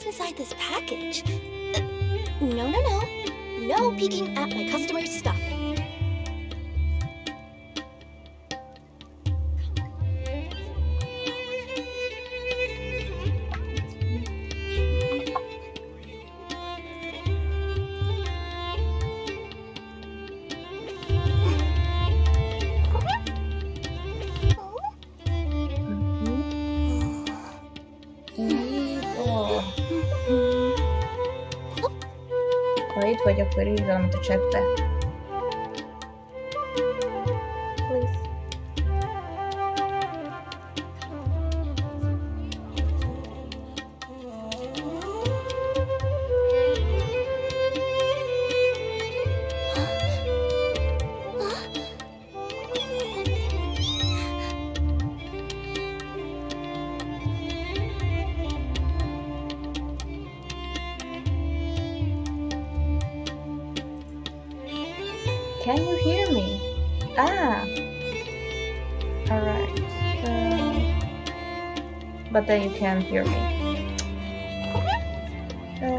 what's inside this package. No, no, no. No peeking at my customer's stuff. Ha itt vagy, akkor írd valamit a chatbe. Please. Can you hear me? Ah! Alright. But then you can't hear me.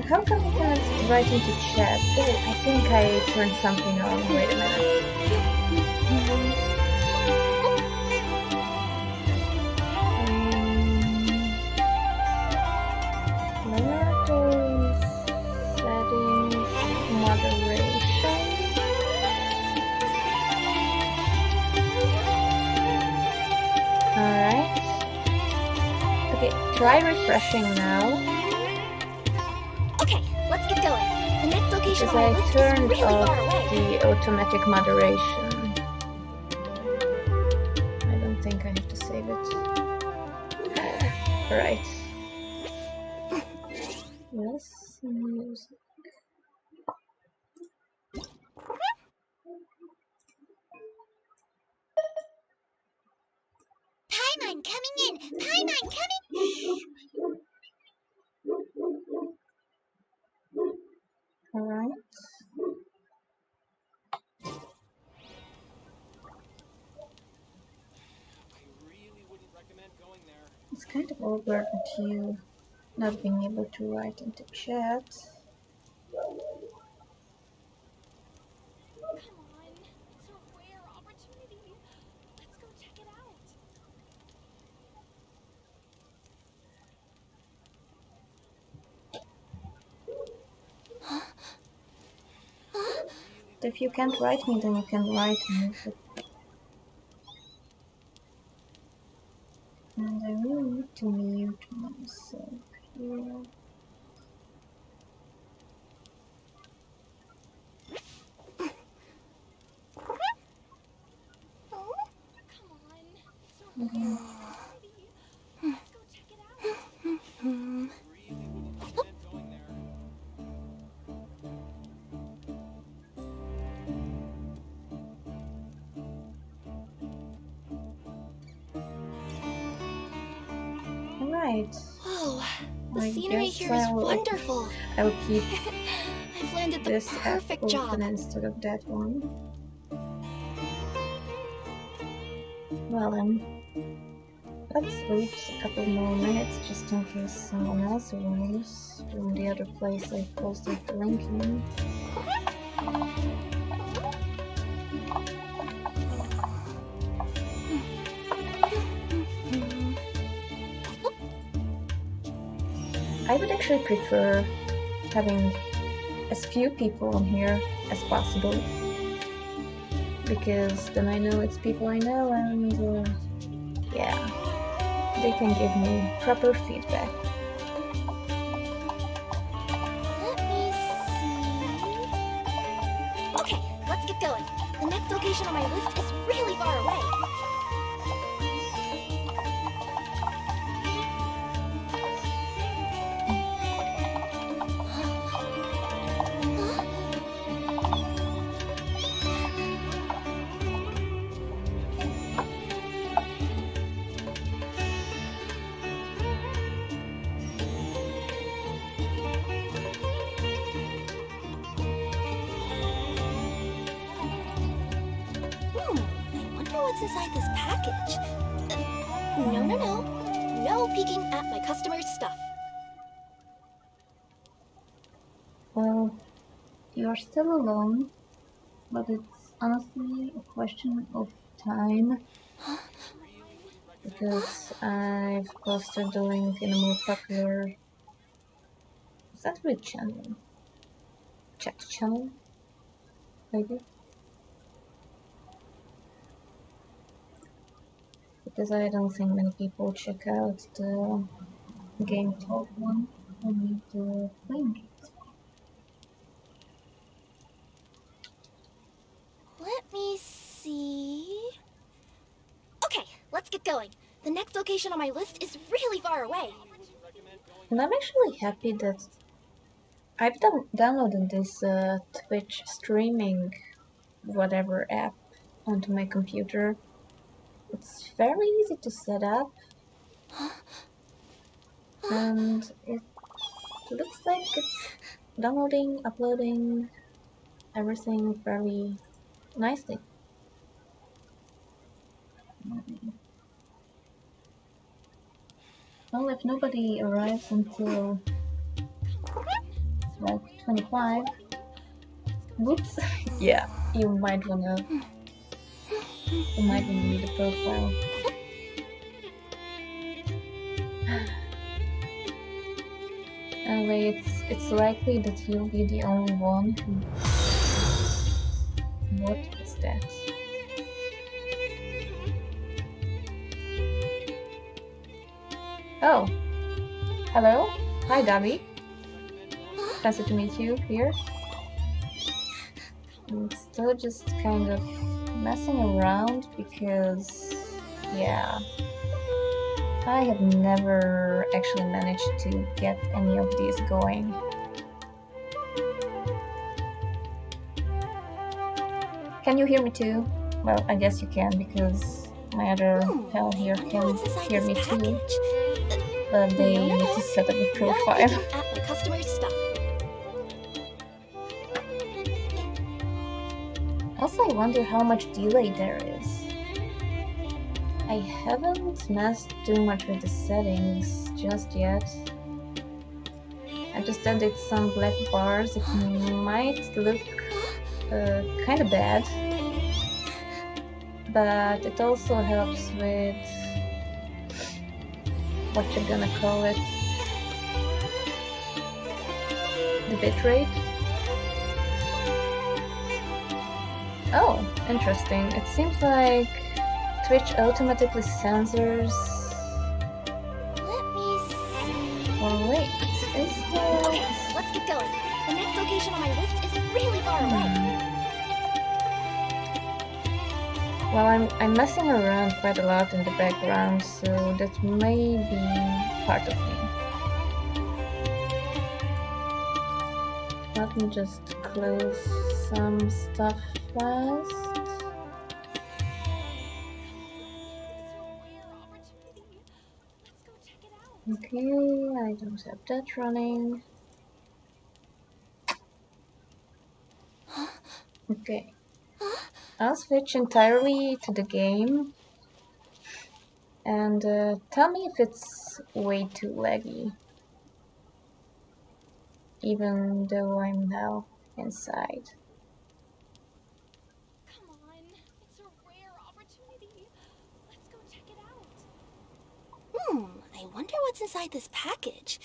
How come you can't write into chat? Oh, I think I turned something on. Wait a minute. Letters, settings, moderation. Alright. Okay, try refreshing now. Okay, let's get going. The next location Because on my I list is turned really off far away. the automatic moderation. I don't think I have to save it. Right. Yes, music. Paimon coming in! Paimon coming! Alright. It's kind of awkward with you not being able to write into chat. Come on, it's a rare opportunity. Let's go check it out. If you can't write me, then you can write me. But... And I really need to mute myself here. Come on, it's a rare opportunity. Let's go check it out. Alright. Oh, the I scenery guess here is wonderful. I'll keep I've landed the this app perfect job. open instead of that one. Well then, let's wait a couple more minutes just in case someone else arrives from the other place I posted the link in. I would actually prefer having as few people on here as possible, because then I know it's people I know and yeah, they can give me proper feedback. Let me see. Okay, let's get going. The next location on my list is really far away. What's inside this package? No, no, no. No peeking at my customer's stuff. Well, you're still alone, but it's honestly a question of time because I've posted the link in a more popular. Is that a channel? Chat channel? Maybe? Because I don't think many people check out the game talk one, only the link. Let me see. Okay, let's get going. The next location on my list is really far away. And I'm actually happy that I've downloaded this Twitch streaming whatever app onto my computer. It's very easy to set up, and it looks like it's downloading, uploading everything very nicely. Well, if nobody arrives until like 25, whoops, yeah, you might wanna read the profile. Anyway, it's likely that you'll be the only one who. What is that? Oh, hello. Hi, Davi. Pleasure to meet you here. I'm still just kind of messing around because, yeah, I have never actually managed to get any of these going. Can you hear me too? Well, I guess you can because my other pal here can hear me too. But they need to set up a profile. At my customer's stuff. Also, I wonder how much delay there is. I haven't messed too much with the settings just yet. I just added some black bars. It might look kinda bad, but it also helps with what you're gonna call it, the bitrate. Oh, interesting. It seems like Twitch automatically censors. Let me see. Oh wait, is there? Okay, let's get going. The next location on my list is really far away. Well, I'm messing around quite a lot in the background, so that may be part of me. Let me just close some stuff first. Okay, I don't have that running. Okay. I'll switch entirely to the game and tell me if it's way too laggy, even though I'm now inside. Come on, it's a rare opportunity. Let's go check it out. I wonder what's inside this package.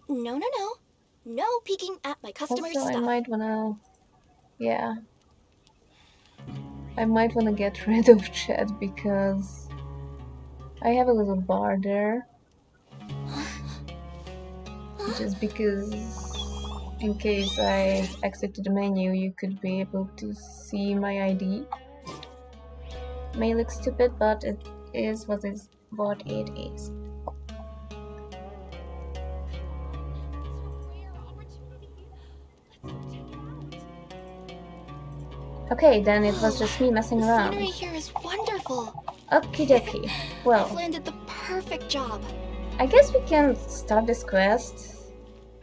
No. No peeking at my customer's Also, stuff. I might wanna get rid of chat because I have a little bar there. Just because in case I exit to the menu, you could be able to see my ID. May look stupid, but it is what it is. Okay, then it was just me messing around. The scenery here is wonderful. Okie dokie. Well, I've landed the perfect job. I guess we can start this quest.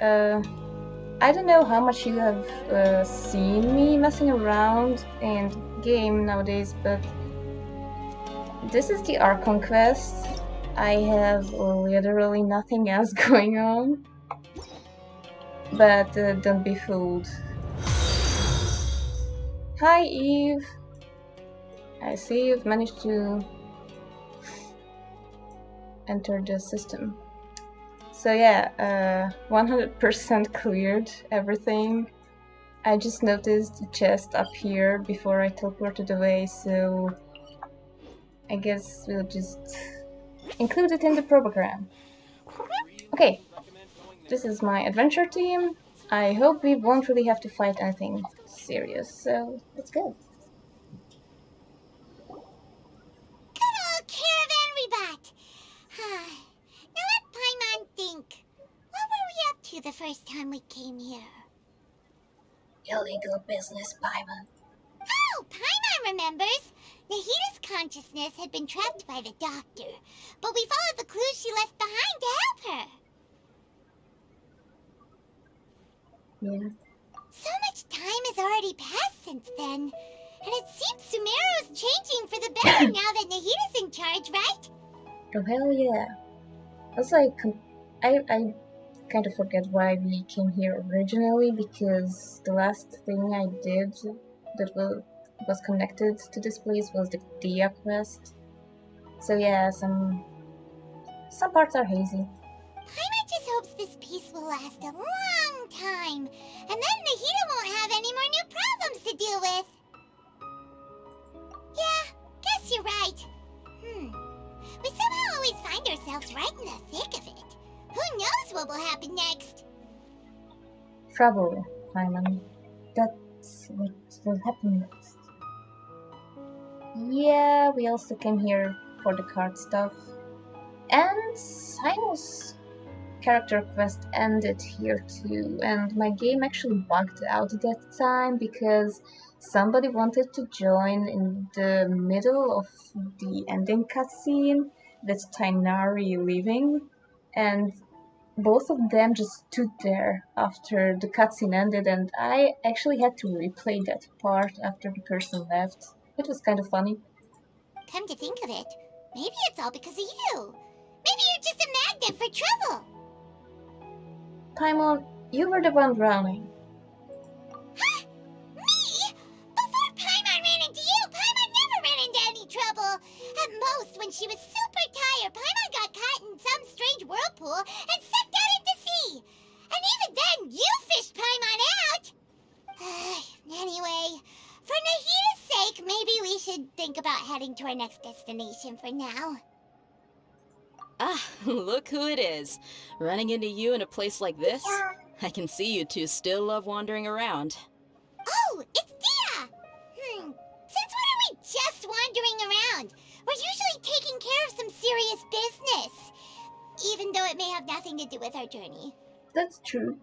I don't know how much you have seen me messing around in the game nowadays, but this is the Archon quest. I have literally nothing else going on. But don't be fooled. Hi, Eve. I see you've managed to enter the system. So yeah, 100% cleared everything. I just noticed the chest up here before I teleported away, so I guess we'll just include it in the program. Okay, this is my adventure team. I hope we won't really have to fight anything serious, so let's go. Good old caravan rebut. Now let Paimon think. What were we up to the first time we came here? Illegal business, Paimon. Oh, Paimon remembers. Nahita's consciousness had been trapped by the doctor, but we followed the clues she left behind to help her. Yeah. So much time has already passed since then, and it seems Sumeru's changing for the better now that Nahita's in charge, right? Oh hell yeah. Also, I kind of forget why we came here originally, because the last thing I did that was connected to this place was the Dia quest. So yeah, some parts are hazy. Paimon just hopes this peace will last a long time, and then Nahita won't have any more new problems to deal with. Yeah, guess you're right. We somehow always find ourselves right in the thick of it. Who knows what will happen next? Trouble, Simon. That's what will happen next. Yeah, we also came here for the card stuff. And Simon's character quest ended here too, and my game actually bugged out that time because somebody wanted to join in the middle of the ending cutscene with Tainari leaving, and both of them just stood there after the cutscene ended, and I actually had to replay that part after the person left. It was kind of funny. Come to think of it, maybe it's all because of you. Maybe you're just a magnet for trouble. Paimon, you were the one drowning. Huh? Me? Before Paimon ran into you, Paimon never ran into any trouble. At most, when she was super tired, Paimon got caught in some strange whirlpool and sucked out into sea. And even then, you fished Paimon out. Anyway, for Nahita's sake, maybe we should think about heading to our next destination for now. Ah, look who it is. Running into you in a place like this? I can see you two still love wandering around. Oh, it's Dia! Since when are we just wandering around? We're usually taking care of some serious business. Even though it may have nothing to do with our journey. That's true.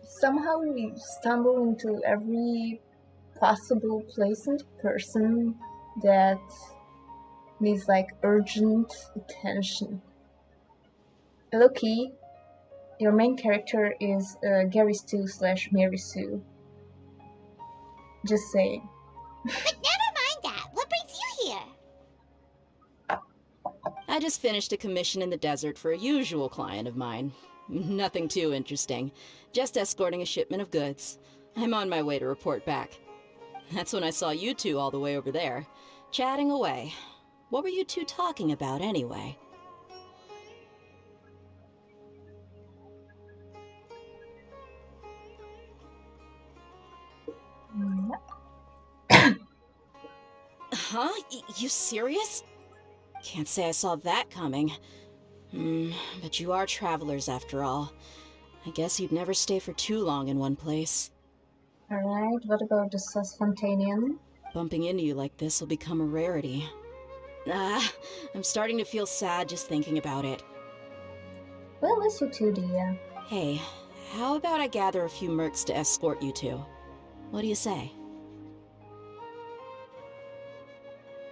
Somehow we stumble into every possible place and person that needs like urgent attention. Loki, your main character is Gary Stu / Mary Sue. Just saying. But never mind that. What brings you here? I just finished a commission in the desert for a usual client of mine. Nothing too interesting. Just escorting a shipment of goods. I'm on my way to report back. That's when I saw you two all the way over there, chatting away. What were you two talking about anyway? Huh? You serious? Can't say I saw that coming. But you are travelers after all. I guess you'd never stay for too long in one place. Alright, what about the Fontaine? Bumping into you like this will become a rarity. I'm starting to feel sad just thinking about it. Well, miss you too, Dia. Hey, how about I gather a few mercs to escort you two? What do you say?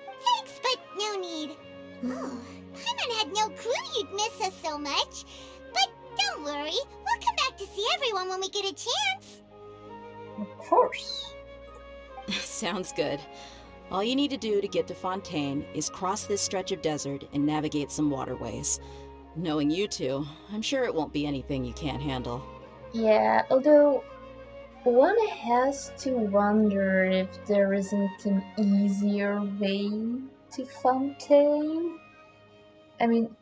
Thanks, but no need. Oh, Paimon had no clue you'd miss us so much. But don't worry, we'll come back to see everyone when we get a chance. Of course. Sounds good. All you need to do to get to Fontaine is cross this stretch of desert and navigate some waterways. Knowing you two, I'm sure it won't be anything you can't handle. Yeah, although one has to wonder if there isn't an easier way to Fontaine. I mean,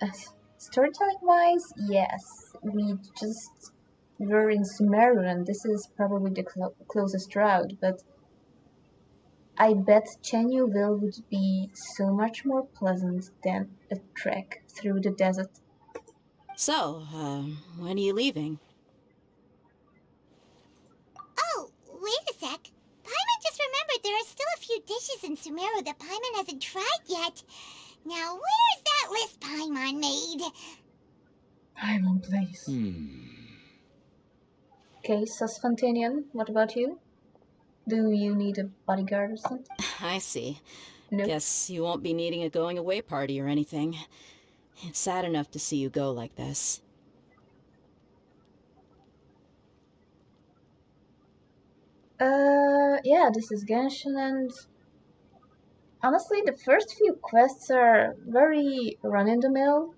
storytelling-wise, yes, we just were in Sumeru, and this is probably the closest route, but I bet Chenyuville would be so much more pleasant than a trek through the desert. So, when are you leaving? Oh, wait a sec. Paimon just remembered there are still a few dishes in Sumeru that Paimon hasn't tried yet. Now, where's that list Paimon made? I'm in place. Okay, Susfontanian, what about you? Do you need a bodyguard or something? I see. Nope. Guess you won't be needing a going-away party or anything. It's sad enough to see you go like this. Yeah, this is Genshin, and honestly, the first few quests are very run-in-the-mill,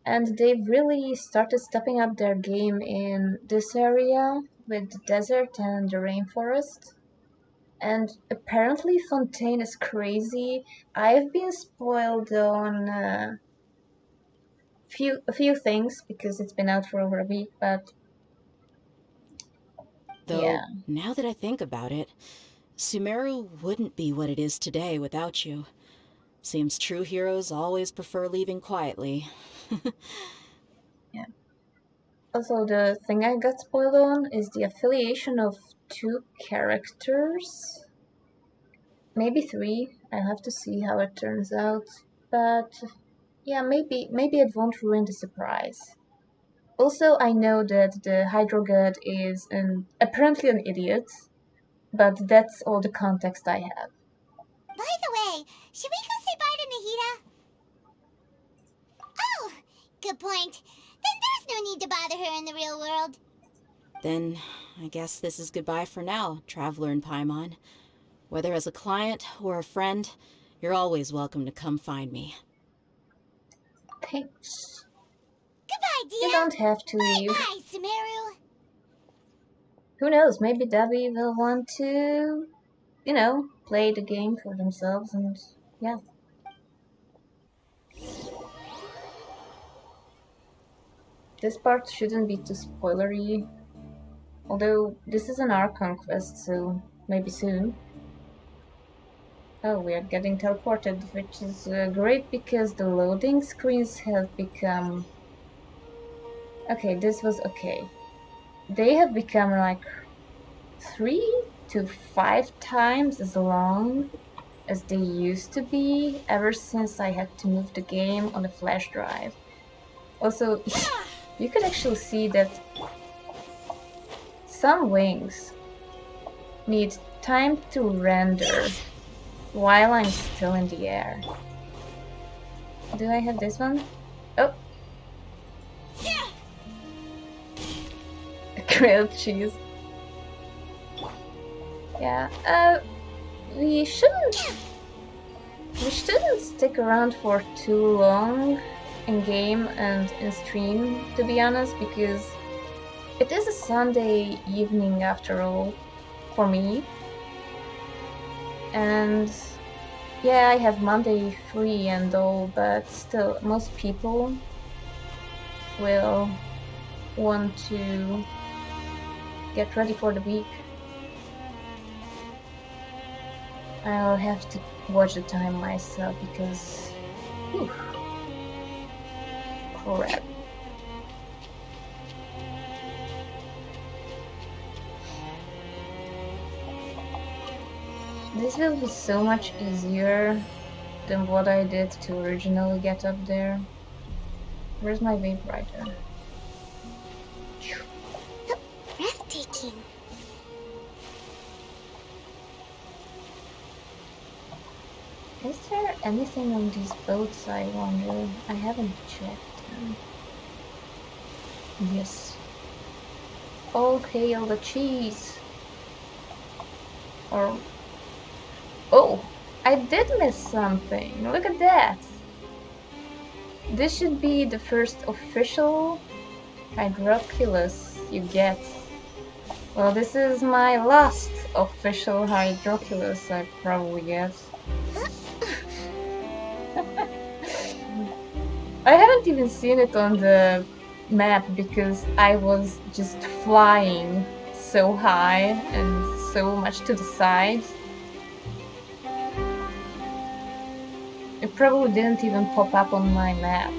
and they've really started stepping up their game in this area with the desert and the rainforest. And apparently Fontaine is crazy. I've been spoiled on a few things because it's been out for over a week, but Though, yeah. now that I think about it, Sumeru wouldn't be what it is today without you. Seems true heroes always prefer leaving quietly. Yeah. Also, the thing I got spoiled on is the affiliation of two characters. Maybe three. I'll have to see how it turns out. But yeah, maybe it won't ruin the surprise. Also, I know that the Hydro God is apparently an idiot, but that's all the context I have. By the way, should we go say bye to Nahida? Oh, good point. Then there's no need to bother her in the real world. Then, I guess this is goodbye for now, Traveler in Paimon. Whether as a client or a friend, you're always welcome to come find me. Thanks. Goodbye, You Dia. don't have to leave. Bye, Sumeru. Who knows, maybe Debbie will want to, play the game for themselves, and yeah. This part shouldn't be too spoilery, although this is an Archon quest, so maybe soon. Oh, we are getting teleported, which is great because the loading screens have become... Okay, this was okay. They have become like 3 to 5 times as long as they used to be ever since I had to move the game on a flash drive. Also, you could actually see that some wings need time to render while I'm still in the air. Do I have this one? Oh! Grilled cheese. Yeah, we shouldn't stick around for too long in game and in stream, to be honest, because it is a Sunday evening after all, for me. And yeah, I have Monday free and all, but still, most people will want to get ready for the week. I'll have to watch the time myself because... Whew, crap. This will be so much easier than what I did to originally get up there. Where's my vape writer? Breathtaking. Is there anything on these boats, I wonder? I haven't checked them. Yes. All hail the cheese! Or... Oh! I did miss something! Look at that! This should be the first official Hydroculus you get. Well, this is my last official Hydroculus I probably get. I haven't even seen it on the map because I was just flying so high and so much to the side. It probably didn't even pop up on my map.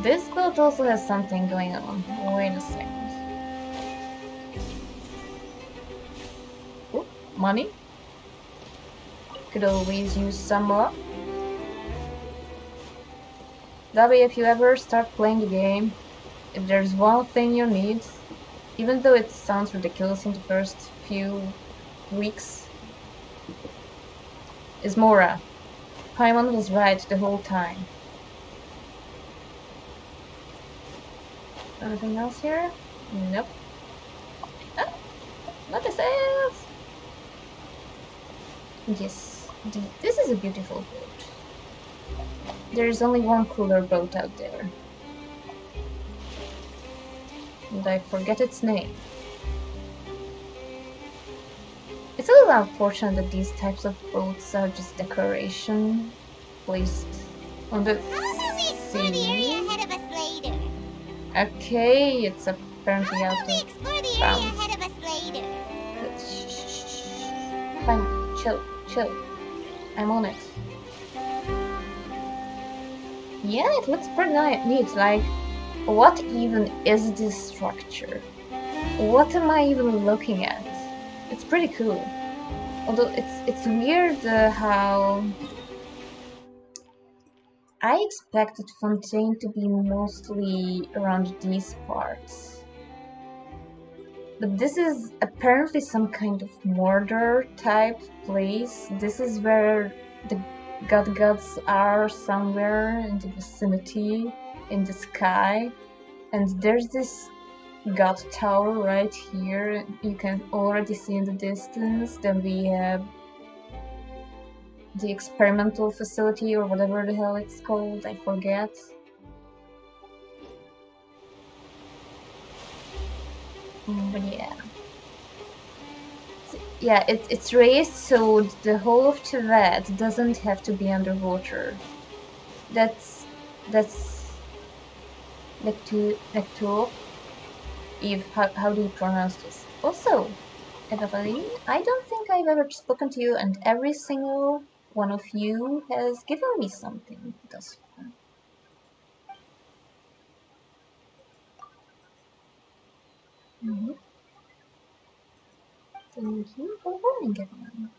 This boat also has something going on. Wait a second. Ooh, money? Could always use some more. That way, if you ever start playing the game, if there's one thing you need, even though it sounds ridiculous in the first few weeks, is Mora. Paimon was right the whole time. Anything else here? Nope. Ah, notices! Yes, this is a beautiful boat. There is only one cooler boat out there. And I forget its name. It's a little unfortunate that these types of boats are just decoration placed on the Explore the area ahead of us later. Okay, it's apparently out there. Explore the area ahead of us later. Fine, chill. I'm on it. Yeah, it looks pretty neat. Like, what even is this structure? What am I even looking at? It's pretty cool. Although it's weird how I expected Fontaine to be mostly around these parts. But this is apparently some kind of Mordor type place. This is where the gods are, somewhere in the vicinity, in the sky. And there's this god tower right here. You can already see in the distance. Then we have the experimental facility, or whatever the hell it's called, I forget. But yeah. Yeah, it's raised so the whole of Tibet doesn't have to be underwater. That's Lecto. Eve, how do you pronounce this? Also, Evelyn, I don't think I've ever spoken to you, and every single one of you has given me something thus far. Thank you for warning everyone.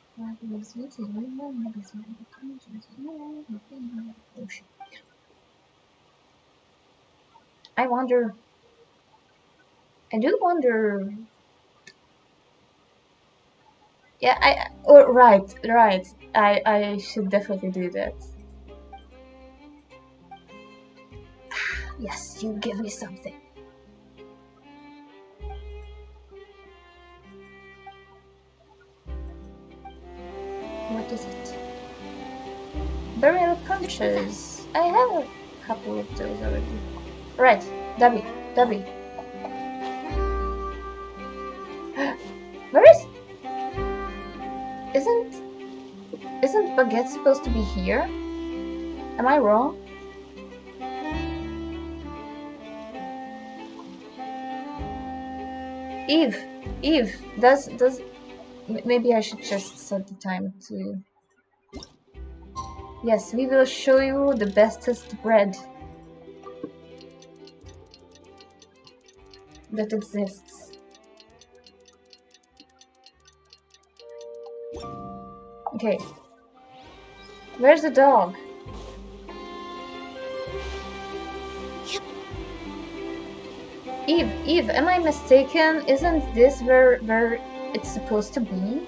I wonder. I do wonder. Yeah, oh, right. I should definitely do that. Yes, you give me something. What is it? Burial punches. I have a couple of those already. Right, Debbie. Where is? Isn't Baguette supposed to be here? Am I wrong? Eve, does maybe I should just set the time to. Yes, we will show you the bestest bread that exists. Okay. Where's the dog? Eve, am I mistaken? Isn't this where it's supposed to be?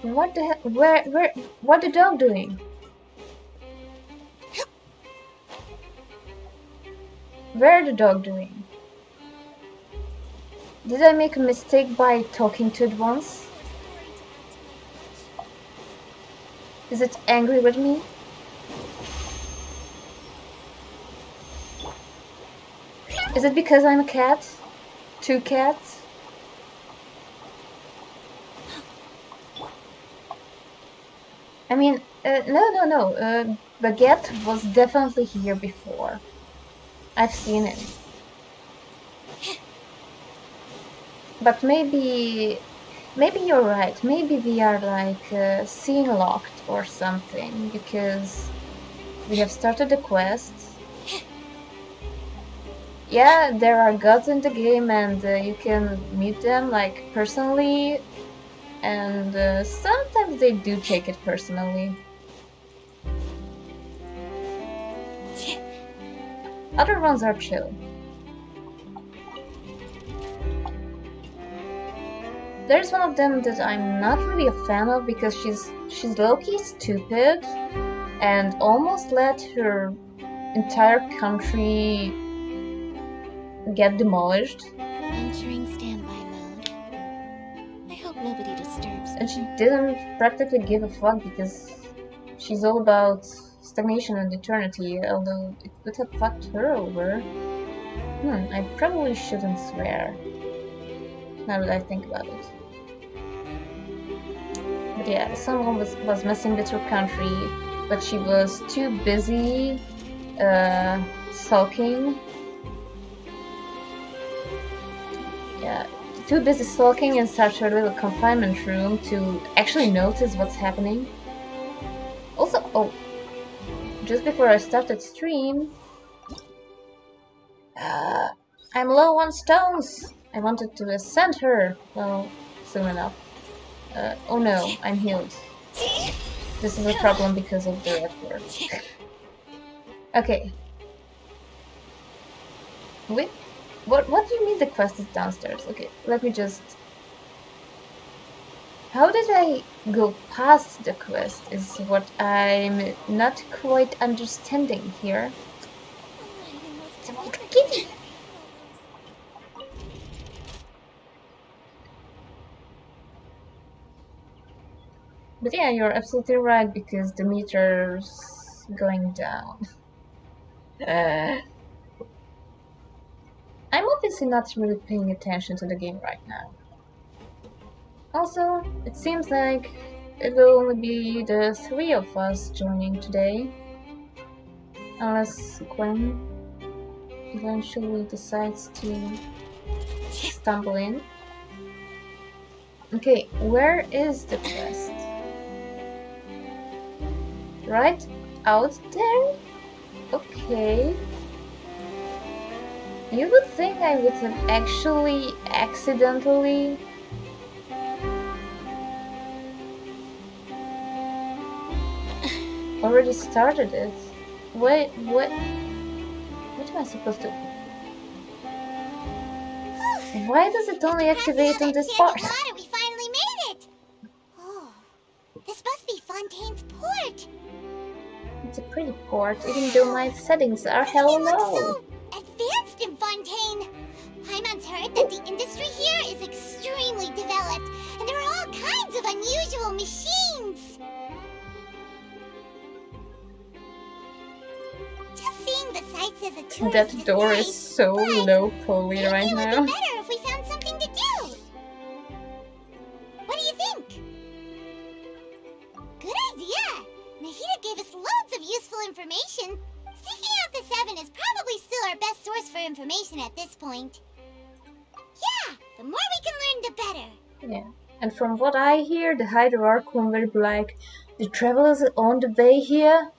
What the hell? What the dog doing? Where the dog doing? Did I make a mistake by talking to it once? Is it angry with me? Is it because I'm a cat? 2 cats? I mean, no. Baguette was definitely here before. I've seen him. But maybe you're right. Maybe we are like scene locked or something because we have started the quest. Yeah, there are gods in the game and you can meet them like personally, and sometimes they do take it personally. Other ones are chill. There's one of them that I'm not really a fan of because she's low-key stupid and almost let her entire country get demolished. Entering standby mode. I hope nobody disturbs And me. she didn't practically give a fuck because she's all about stagnation and eternity, although it would have fucked her over. I probably shouldn't swear, now that I think about it. But yeah, someone was messing with her country, but she was too busy sulking. Yeah, too busy sulking in such a little confinement room to actually notice what's happening. Also, oh, just before I started stream, I'm low on stones. I wanted to ascend her. Well, soon enough. Oh no, I'm healed. This is a problem because of the red word. Okay. Wait, what do you mean the quest is downstairs? Okay, let me just... How did I go past the quest is what I'm not quite understanding here. Kitty! But yeah, you're absolutely right because the meter's going down. I'm obviously not really paying attention to the game right now. Also, it seems like it will only be the 3 of us joining today. Unless Gwen eventually decides to stumble in. Okay, where is the quest? Right out there? Okay. You would think I would have actually accidentally... already started it. What am I supposed to... Why does it only activate on this part? Water, we finally made it! Oh, this must be Fontaine's port. It's a pretty port, even though my settings are hell no. So advanced in Fontaine. Paimon's heard that the industry here is extremely developed, and there are all kinds of unusual machines. Just seeing the sights as a tourist That door is nice, so but low poly right maybe it now. would be better if we found something to do. What do you think? Good idea. Nahida gave us loads of useful information. Seeking out the 7 is probably still our best source for information at this point. Yeah, the more we can learn, the better. Yeah, and from what I hear, the Hierarchon will be like, the travelers on the way here,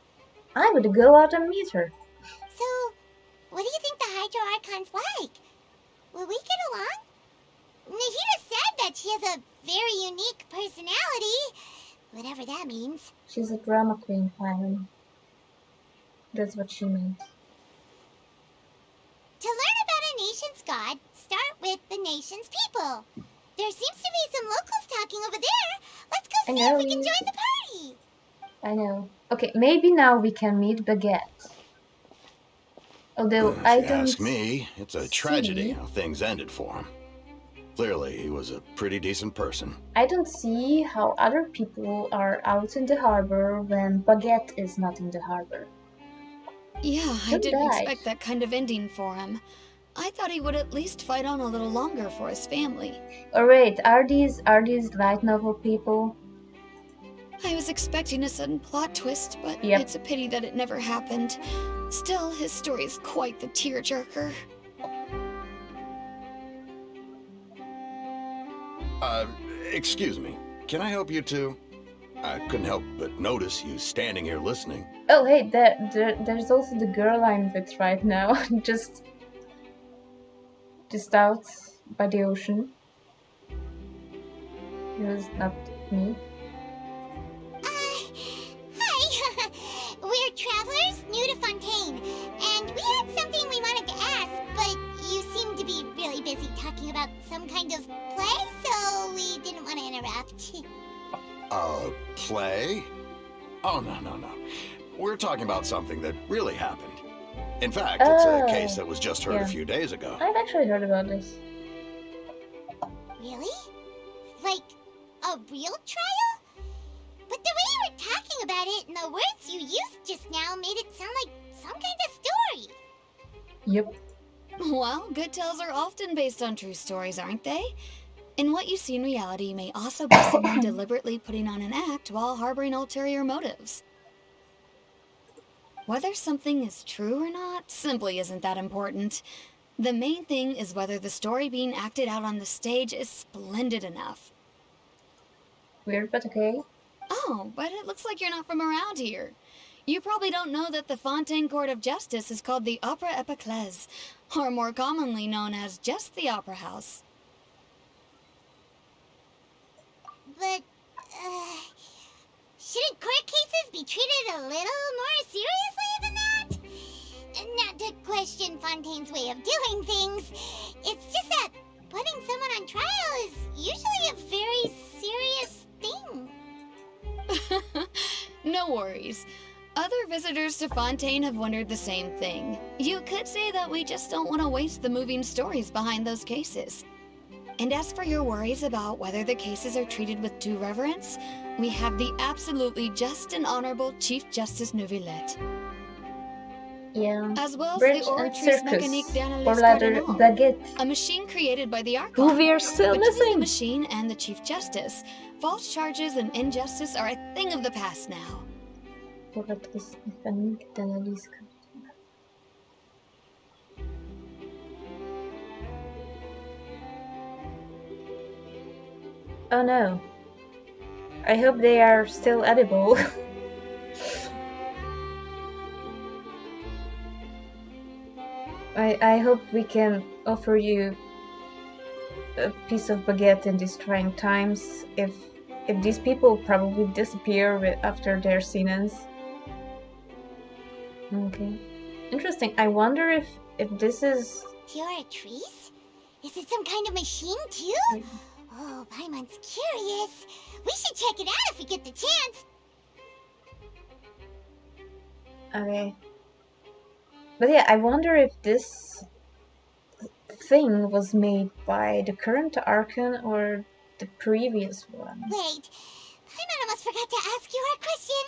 I would go out and meet her. So, what do you think the Hydro Archon's like? Will we get along? Nahida said that she has a very unique personality, whatever that means. She's a drama queen, Paimon. That's what she means. To learn about a nation's god, start with the nation's people. There seems to be some locals talking over there. Let's go see if we can join the party. I know. Okay, maybe now we can meet Baguette. Although If I you don't ask me, it's a tragedy how things ended for him. Clearly, he was a pretty decent person. I don't see how other people are out in the harbor when Baguette is not in the harbor. Yeah, I Who didn't died? expect that kind of ending for him. I thought he would at least fight on a little longer for his family. Oh wait, are these light novel people? I was expecting a sudden plot twist, but Yep. it's a pity that it never happened. Still, his story is quite the tearjerker. Excuse me. Can I help you two? I couldn't help but notice you standing here listening. Oh hey, there's also the girl I'm with right now, just out by the ocean. It was not me. Hi! We're travelers new to Fontaine, and we had something we wanted to ask, but you seem to be really busy talking about some kind of play, so we didn't want to interrupt. Play? Oh, no. We're talking about something that really happened. In fact, it's a case that was just heard a few days ago. I've actually heard about this. Really? Like, a real trial? But the way you were talking about it and the words you used just now made it sound like some kind of story. Yep. Well, good tales are often based on true stories, aren't they? And what you see in reality may also be someone deliberately putting on an act while harboring ulterior motives. Whether something is true or not simply isn't that important. The main thing is whether the story being acted out on the stage is splendid enough. Weird, but okay. Oh, but it looks like you're not from around here. You probably don't know that the Fontaine Court of Justice is called the Opera Epiclese, or more commonly known as just the Opera House. But, shouldn't court cases be treated a little more seriously than that? Not to question Fontaine's way of doing things, it's just that putting someone on trial is usually a very serious thing. No worries. Other visitors to Fontaine have wondered the same thing. You could say that we just don't want to waste the moving stories behind those cases. And as for your worries about whether the cases are treated with due reverence, we have the absolutely just and honorable Chief Justice Neuvillette. Yeah. As well as Bridge the and Oratrice Circus, Mécanique or d'Analyse rather Cardinal, Baguette, a machine created by the who Archon. we're still Between the missing. machine and the Chief Justice, false charges and injustice are a thing of the past now. Oratrice Mécanique d'Analyse Cardinal. Oh no. I hope they are still edible. I hope we can offer you a piece of baguette in these trying times if these people probably disappear after their sentence. Okay. Interesting. I wonder if this is... Pure trees? Is it some kind of machine too? Oh, Paimon's curious. We should check it out if we get the chance. Okay. But yeah, I wonder if this thing was made by the current Archon or the previous one. Wait, Paimon almost forgot to ask you our question.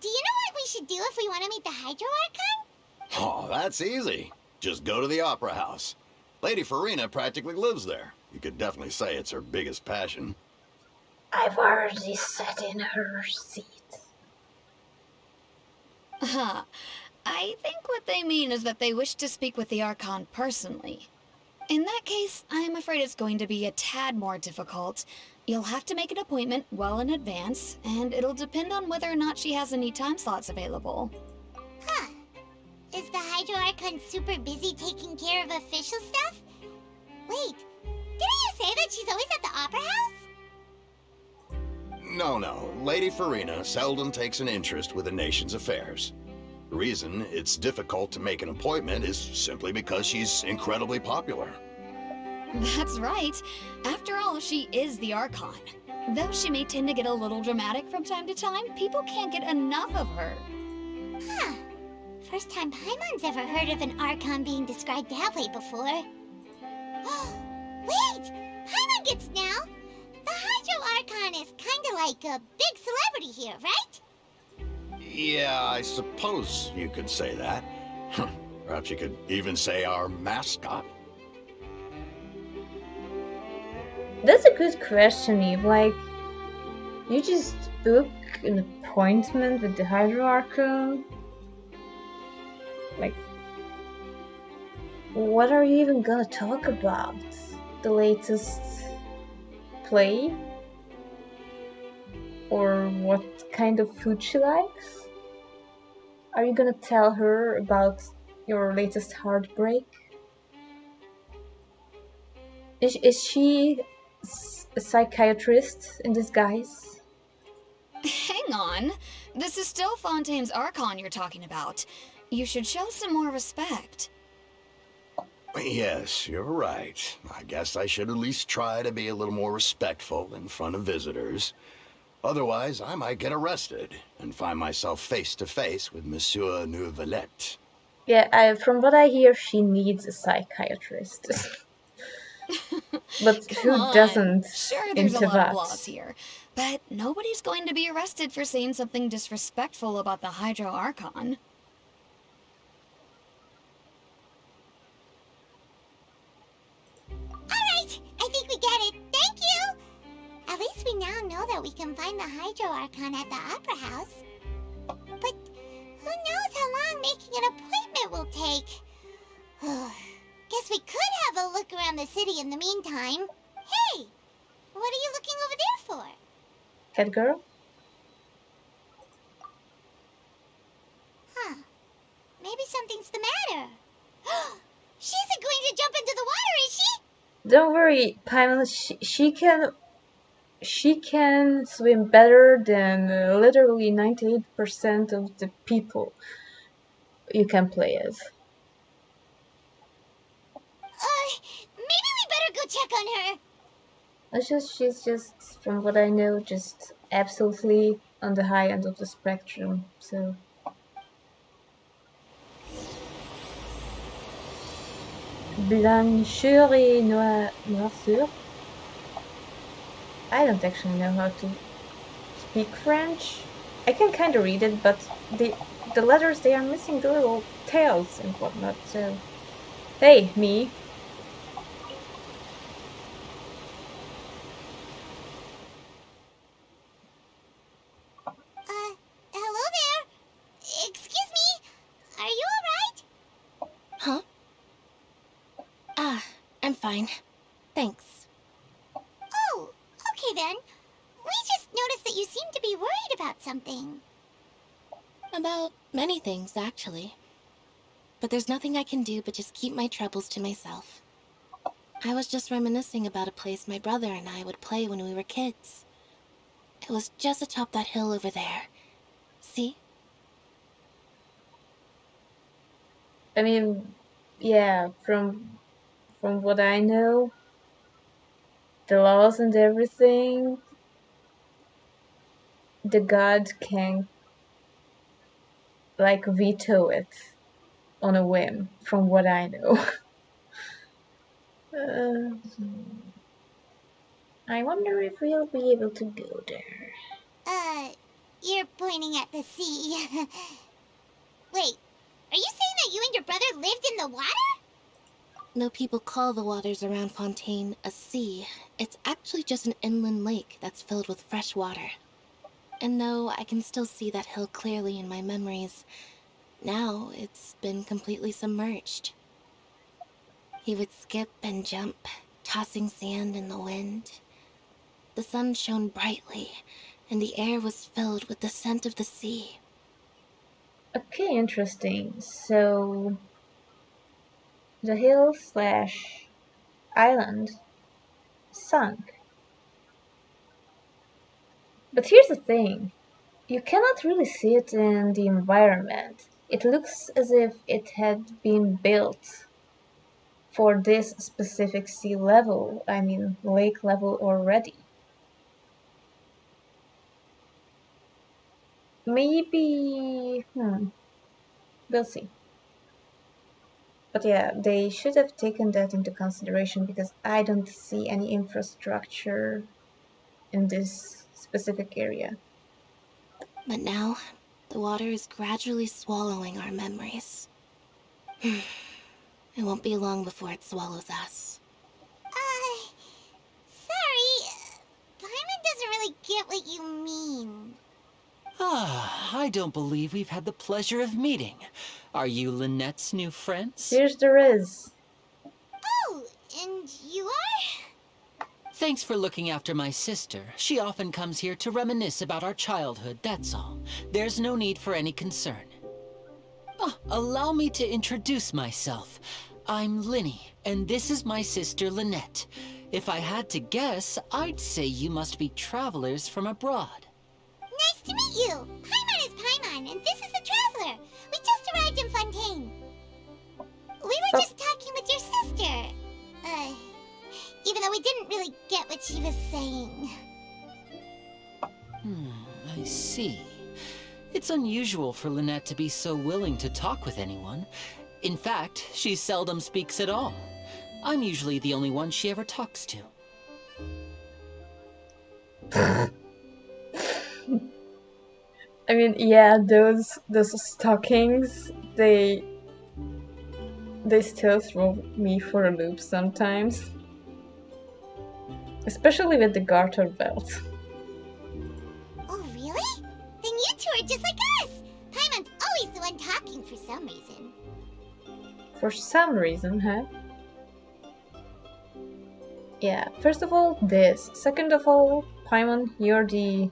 Do you know what we should do if we want to meet the Hydro Archon? Oh, that's easy. Just go to the Opera House. Lady Farina practically lives there. You could definitely say it's her biggest passion. I've already sat in her seat. I think what they mean is that they wish to speak with the Archon personally. In that case, I'm afraid it's going to be a tad more difficult. You'll have to make an appointment well in advance, and it'll depend on whether or not she has any time slots available. Huh. Is the Hydro Archon super busy taking care of official stuff? Wait, didn't you say that she's always at the Opera House? No. Lady Farina seldom takes an interest with the nation's affairs. The reason it's difficult to make an appointment is simply because she's incredibly popular. That's right. After all, she is the Archon. Though she may tend to get a little dramatic from time to time, people can't get enough of her. Huh. First time Paimon's ever heard of an Archon being described that way before. Wait! Paimon gets now! The Hydro Archon is kinda like a big celebrity here, right? Yeah, I suppose you could say that. Perhaps you could even say our mascot. That's a good question, Eve. Like, you just book an appointment with the Hydro Archon? Like, what are you even gonna talk about? The latest play? Or what kind of food she likes? Are you gonna tell her about your latest heartbreak? Is she a psychiatrist in disguise? Hang on. This is still Fontaine's Archon you're talking about. You should show some more respect. Yes, you're right. I guess I should at least try to be a little more respectful in front of visitors. Otherwise, I might get arrested and find myself face to face with Monsieur Neuvillette. Yeah, from what I hear, she needs a psychiatrist. But Come who on. doesn't Sure, there's a into lot of that? laws here, but nobody's going to be arrested for saying something disrespectful about the Hydro Archon. Alright, I think we get it. Thank you! At least we now know that we can find the Hydro Archon at the Opera House. But who knows how long making an appointment will take? Guess we could have a look around the city in the meantime. Hey! What are you looking over there for? Cat girl? Huh. Maybe something's the matter. She isn't going to jump into the water, is she? Don't worry, Paimon. She can swim better than literally 98% of the people you can play as. Maybe we better go check on her. She's just, from what I know, just absolutely on the high end of the spectrum. So blancheur et noirceur. I don't actually know how to speak French. I can kind of read it, but the letters, they are missing the little tails and whatnot. So hey, me. Hello there. Excuse me. Are you alright? Huh? Ah, I'm fine. Thanks. Oh, okay then. We just noticed that you seem to be worried about something. About many things, actually. But there's nothing I can do but just keep my troubles to myself. I was just reminiscing about a place my brother and I would play when we were kids. It was just atop that hill over there. See? I mean, yeah, from what I know, the laws and everything, the god can like veto it on a whim, from what I know. uh, I wonder if we'll be able to go there. You're pointing at the sea. Wait, are you saying that you and your brother lived in the water? No, people call the waters around Fontaine a sea. It's actually just an inland lake that's filled with fresh water. And no, I can still see that hill clearly in my memories. Now it's been completely submerged. He would skip and jump, tossing sand in the wind. The sun shone brightly, and the air was filled with the scent of the sea. Okay, interesting. So the hill slash island sunk. But here's the thing. You cannot really see it in the environment. It looks as if it had been built for this specific sea level, I mean lake level already. Maybe, we'll see. But yeah, they should have taken that into consideration because I don't see any infrastructure in this specific area. But now, the water is gradually swallowing our memories. It won't be long before it swallows us. Sorry. Paimon doesn't really get what you mean. I don't believe we've had the pleasure of meeting. Are you Lynette's new friends? Here's the Riz. Oh, and you are? Thanks for looking after my sister. She often comes here to reminisce about our childhood, that's all. There's no need for any concern. Allow me to introduce myself. I'm Linny, and this is my sister Lynette. If I had to guess, I'd say you must be travelers from abroad. Nice to meet you. Paimon is Paimon, and this is the Traveler. We just arrived in Fontaine. We were just talking with your sister. Even though we didn't really get what she was saying. I see. It's unusual for Lynette to be so willing to talk with anyone. In fact, she seldom speaks at all. I'm usually the only one she ever talks to. I mean, yeah, those stockings, they still throw me for a loop sometimes. Especially with the garter belt. Oh, really? Then you two are just like us. Paimon's always the one talking for some reason. For some reason, huh? Yeah, first of all, this. Second of all, Paimon, you're the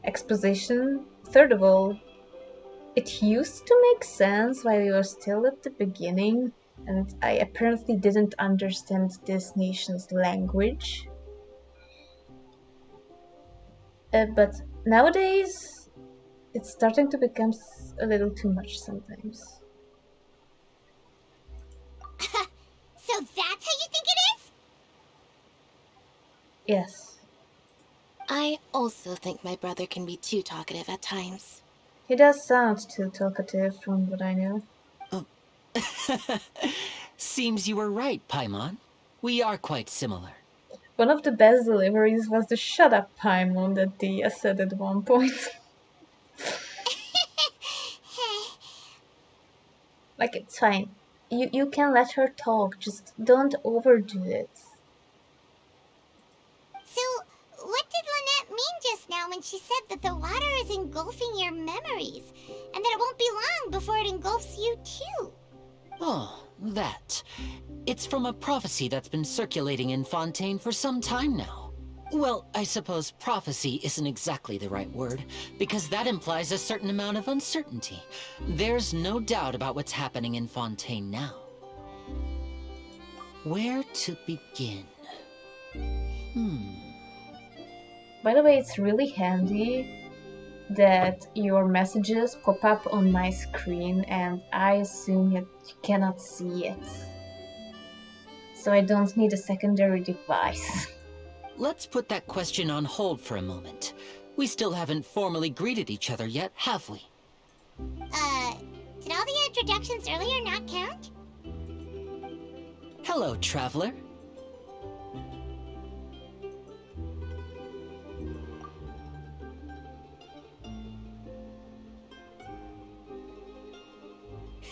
exposition. Third of all, it used to make sense while we were still at the beginning, and I apparently didn't understand this nation's language. But nowadays, it's starting to become a little too much sometimes. So that's how you think it is? Yes. I also think my brother can be too talkative at times. He does sound too talkative from what I know. Seems you were right, Paimon. We are quite similar. One of the best deliveries was the "shut up, Paimon" that Dia said at one point. Like, it's fine. You can let her talk, just don't overdo it. So, what did Lynette mean just now when she said that the water is engulfing your memories, and that it won't be long before it engulfs you too? Oh, that. It's from a prophecy that's been circulating in Fontaine for some time now. Well, I suppose prophecy isn't exactly the right word, because that implies a certain amount of uncertainty. There's no doubt about what's happening in Fontaine now. Where to begin? By the way, it's really handy that your messages pop up on my screen and I assume that you cannot see it. So I don't need a secondary device. Let's put that question on hold for a moment. We still haven't formally greeted each other yet, have we? Did all the introductions earlier not count? Hello, traveler.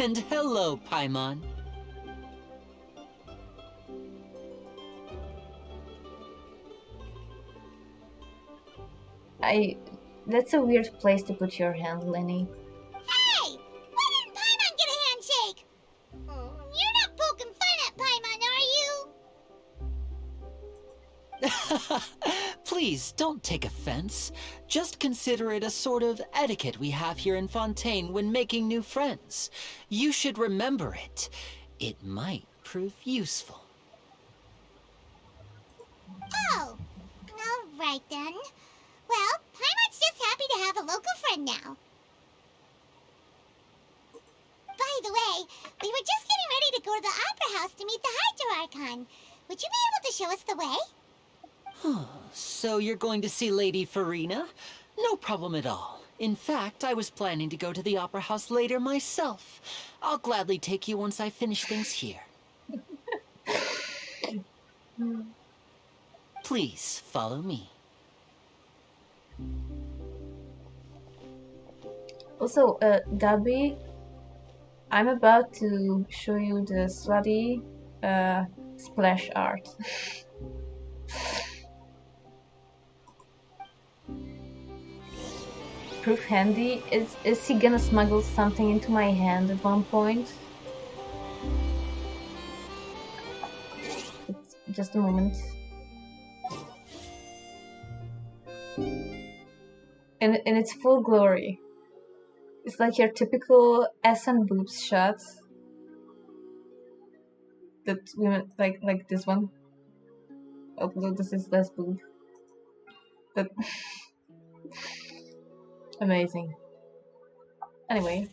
And hello, Paimon. That's a weird place to put your hand, Lenny. Hey! Why didn't Paimon get a handshake? You're not poking fun at Paimon, are you? Please, don't take offense. Just consider it a sort of etiquette we have here in Fontaine when making new friends. You should remember it. It might prove useful. Oh, all right then. Well, Paimon's just happy to have a local friend now. By the way, we were just getting ready to go to the Opera House to meet the Hydro Archon. Would you be able to show us the way? So you're going to see Lady Farina? No problem at all. In fact, I was planning to go to the Opera House later myself. I'll gladly take you once I finish things here. Please follow me. Also, Gabby, I'm about to show you the slutty splash art. Proof handy. Is he gonna smuggle something into my hand at one point? Just a moment. In its full glory. It's like your typical ass and boobs shots. That women like this one. Although this is less boob. But amazing. Anyway.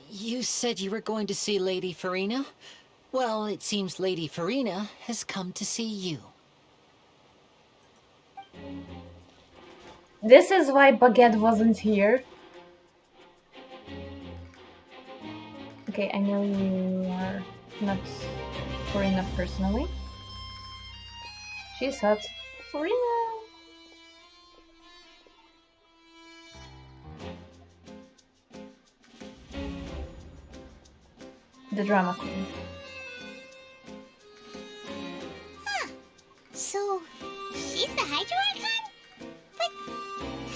You said you were going to see Lady Farina? Well, it seems Lady Farina has come to see you. This is why Baguette wasn't here. Okay, I know you are not Farina personally. She's hot. Farina! The drama queen. Huh. So, she's the Hydro Archon? But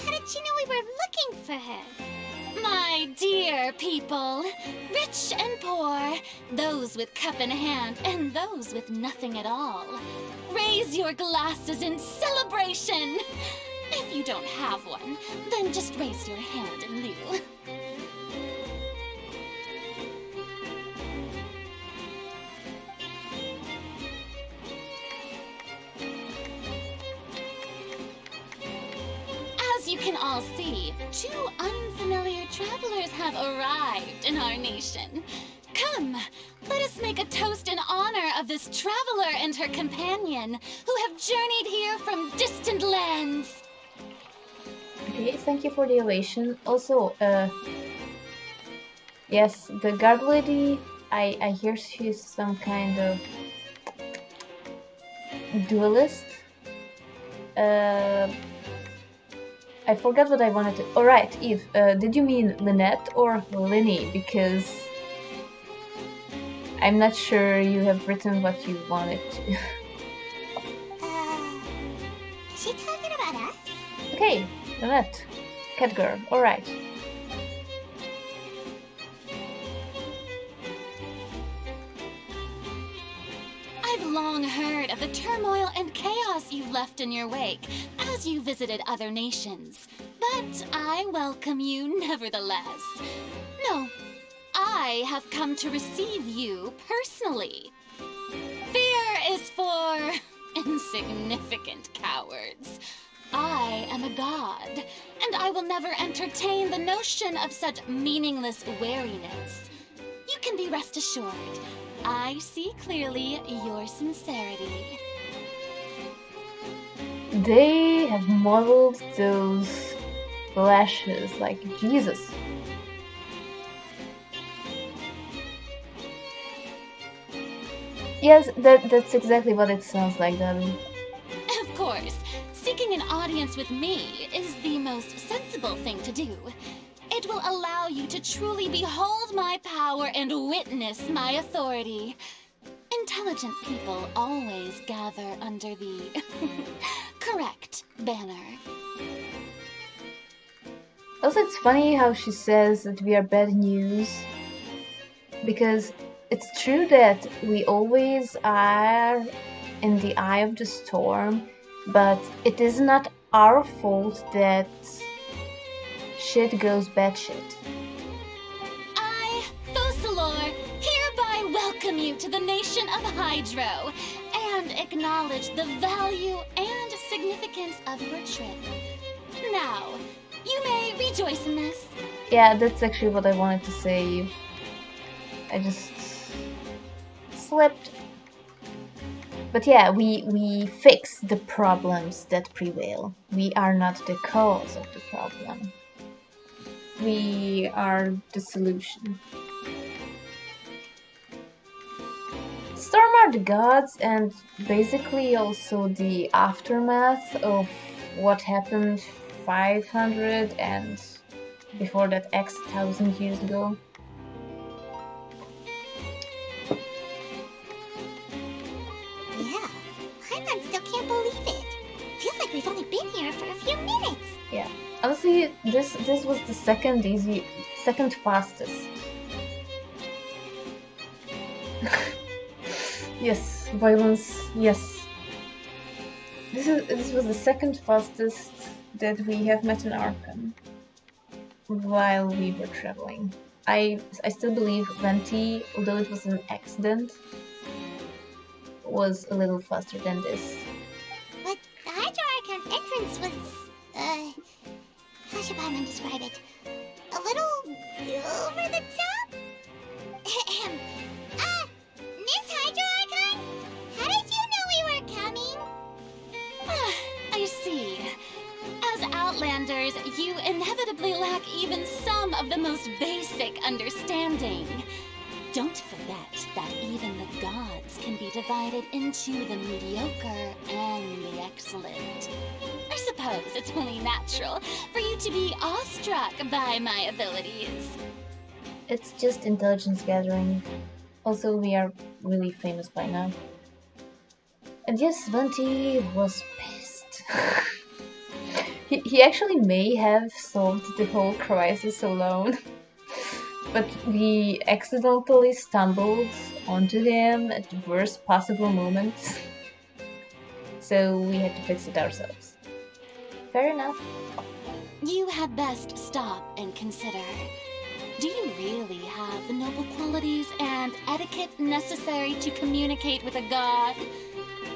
how did she know we were looking for her? My dear people, rich and poor, those with cup in hand and those with nothing at all, raise your glasses in celebration. If you don't have one, then just raise your hand in lieu. As you can all see, 2 unfamiliar travelers have arrived in our nation. Come, let us make a toast in honor of this traveler and her companion who have journeyed here from distant lands. Okay, thank you for the ovation. Also, yes, the guard lady, I hear she's some kind of duelist. I forgot what I wanted to... Alright, Eve, did you mean Lynette or Linny? Because I'm not sure you have written what you wanted to. Is she talking about us? Okay, Lynette. Cat girl, alright. I've long heard of the turmoil and chaos you've left in your wake as you visited other nations, but I welcome you nevertheless. No, I have come to receive you personally. Fear is for insignificant cowards. I am a god, and I will never entertain the notion of such meaningless wariness. You can be rest assured, I see clearly your sincerity. They have modeled those lashes like Jesus. Yes, that's exactly what it sounds like, Daddy. Of course, seeking an audience with me is the most sensible thing to do. It will allow you to truly behold my power and witness my authority. Intelligent people always gather under the correct banner. Also, it's funny how she says that we are bad news, because it's true that we always are in the eye of the storm, but it is not our fault that shit goes batshit. I, Focalor, hereby welcome you to the nation of Hydro and acknowledge the value and significance of your trip. Now, You may rejoice in this. Yeah, that's actually what I wanted to say. I just slipped. But yeah, we fix the problems that prevail. We are not the cause of the problem. We are the solution. Storm are the gods, and basically also the aftermath of what happened 500 and before that X 1000 years ago. Yeah, Paimon still can't believe it. Feels like we've only been here for a few minutes. Yeah, honestly, this was the second fastest. Yes, violence. Yes, this was the second fastest that we have met in Arkham while we were traveling. I still believe Venti, although it was an accident, was a little faster than this. But the Hydro Archon's entrance was, how should Paimon describe it? A little over the top? Miss Hydro Archon? How did you know we were coming? I see. As Outlanders, you inevitably lack even some of the most basic understanding. Don't forget that even the gods can be divided into the mediocre and the excellent. I suppose it's only natural for you to be awestruck by my abilities. It's just intelligence gathering. Also, we are really famous by now. And yes, Venti was pissed. he actually may have solved the whole crisis alone. But we accidentally stumbled onto him at the worst possible moment. So we had to fix it ourselves. Fair enough. You had best stop and consider. Do you really have the noble qualities and etiquette necessary to communicate with a god?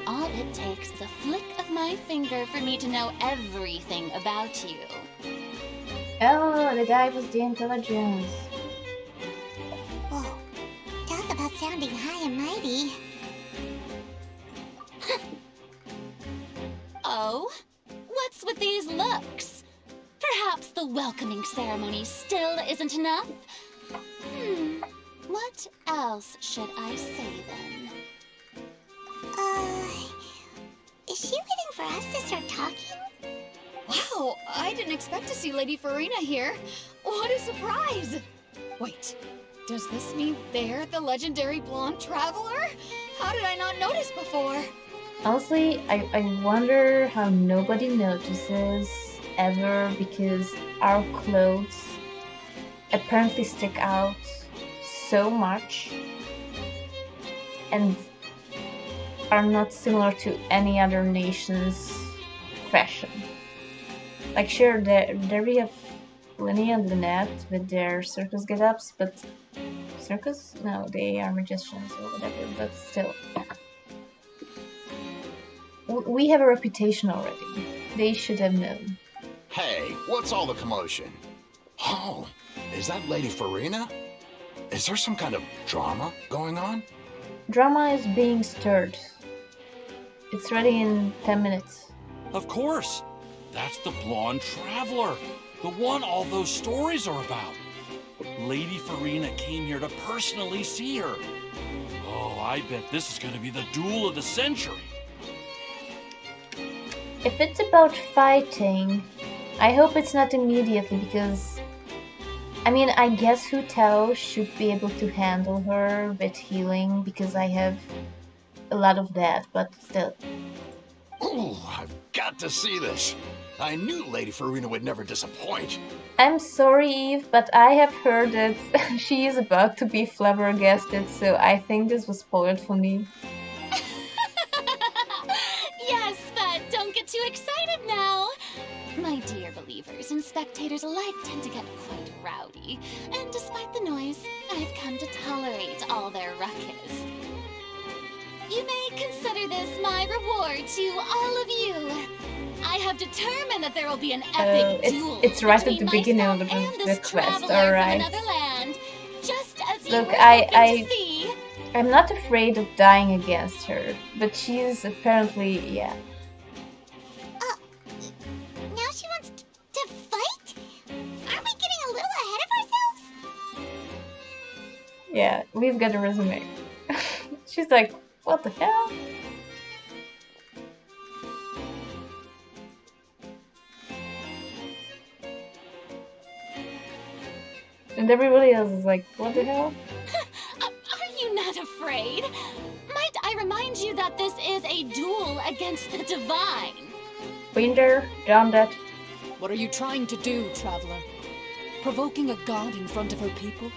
All it takes is a flick of my finger for me to know everything about you. Oh, the guy was the intelligence. Whoa, talk about sounding high and mighty. Oh? What's with these looks? Perhaps the welcoming ceremony still isn't enough? What else should I say then? Is she waiting for us to start talking? Wow, I didn't expect to see Lady Farina here. What a surprise! Wait, does this mean they're the legendary blonde traveler? How did I not notice before? Honestly, I wonder how nobody notices ever, because our clothes apparently stick out so much and are not similar to any other nation's fashion. Like, sure, there we have Linny and Lynette with their circus get-ups, but circus? No, they are magicians or whatever, but still. We have a reputation already. They should have known. Hey, what's all the commotion? Oh, is that Lady Farina? Is there some kind of drama going on? Drama is being stirred. It's ready in 10 minutes. Of course. That's the blonde traveler. The one all those stories are about. Lady Farina came here to personally see her. Oh, I bet this is going to be the duel of the century. If it's about fighting, I hope it's not immediately, because I mean, I guess Hu Tao should be able to handle her with healing, because I have a lot of that, but still. Ooh, I've got to see this. I knew Lady Farina would never disappoint. I'm sorry, Eve, but I have heard that she is about to be flabbergasted, so I think this was spoiled for me. Yes, but don't get too excited now. My dear believers and spectators alike tend to get quite rowdy, and despite the noise, I've come to tolerate all their ruckus. You may consider this my reward to all of you. I have have determined that there will be an epic duel it's right at the between beginning of myself and the this quest, traveler alright. from another land, just as you Look, were hoping to see. I'm not afraid of dying against her, but she's apparently, yeah. Now she wants to fight? Aren't we getting a little ahead of ourselves? Yeah, we've got a resume. She's like, what the hell? And everybody else is like, what the hell? Are you not afraid? Might I remind you that this is a duel against the divine? Been there, done that. What are you trying to do, traveler? Provoking a god in front of her people?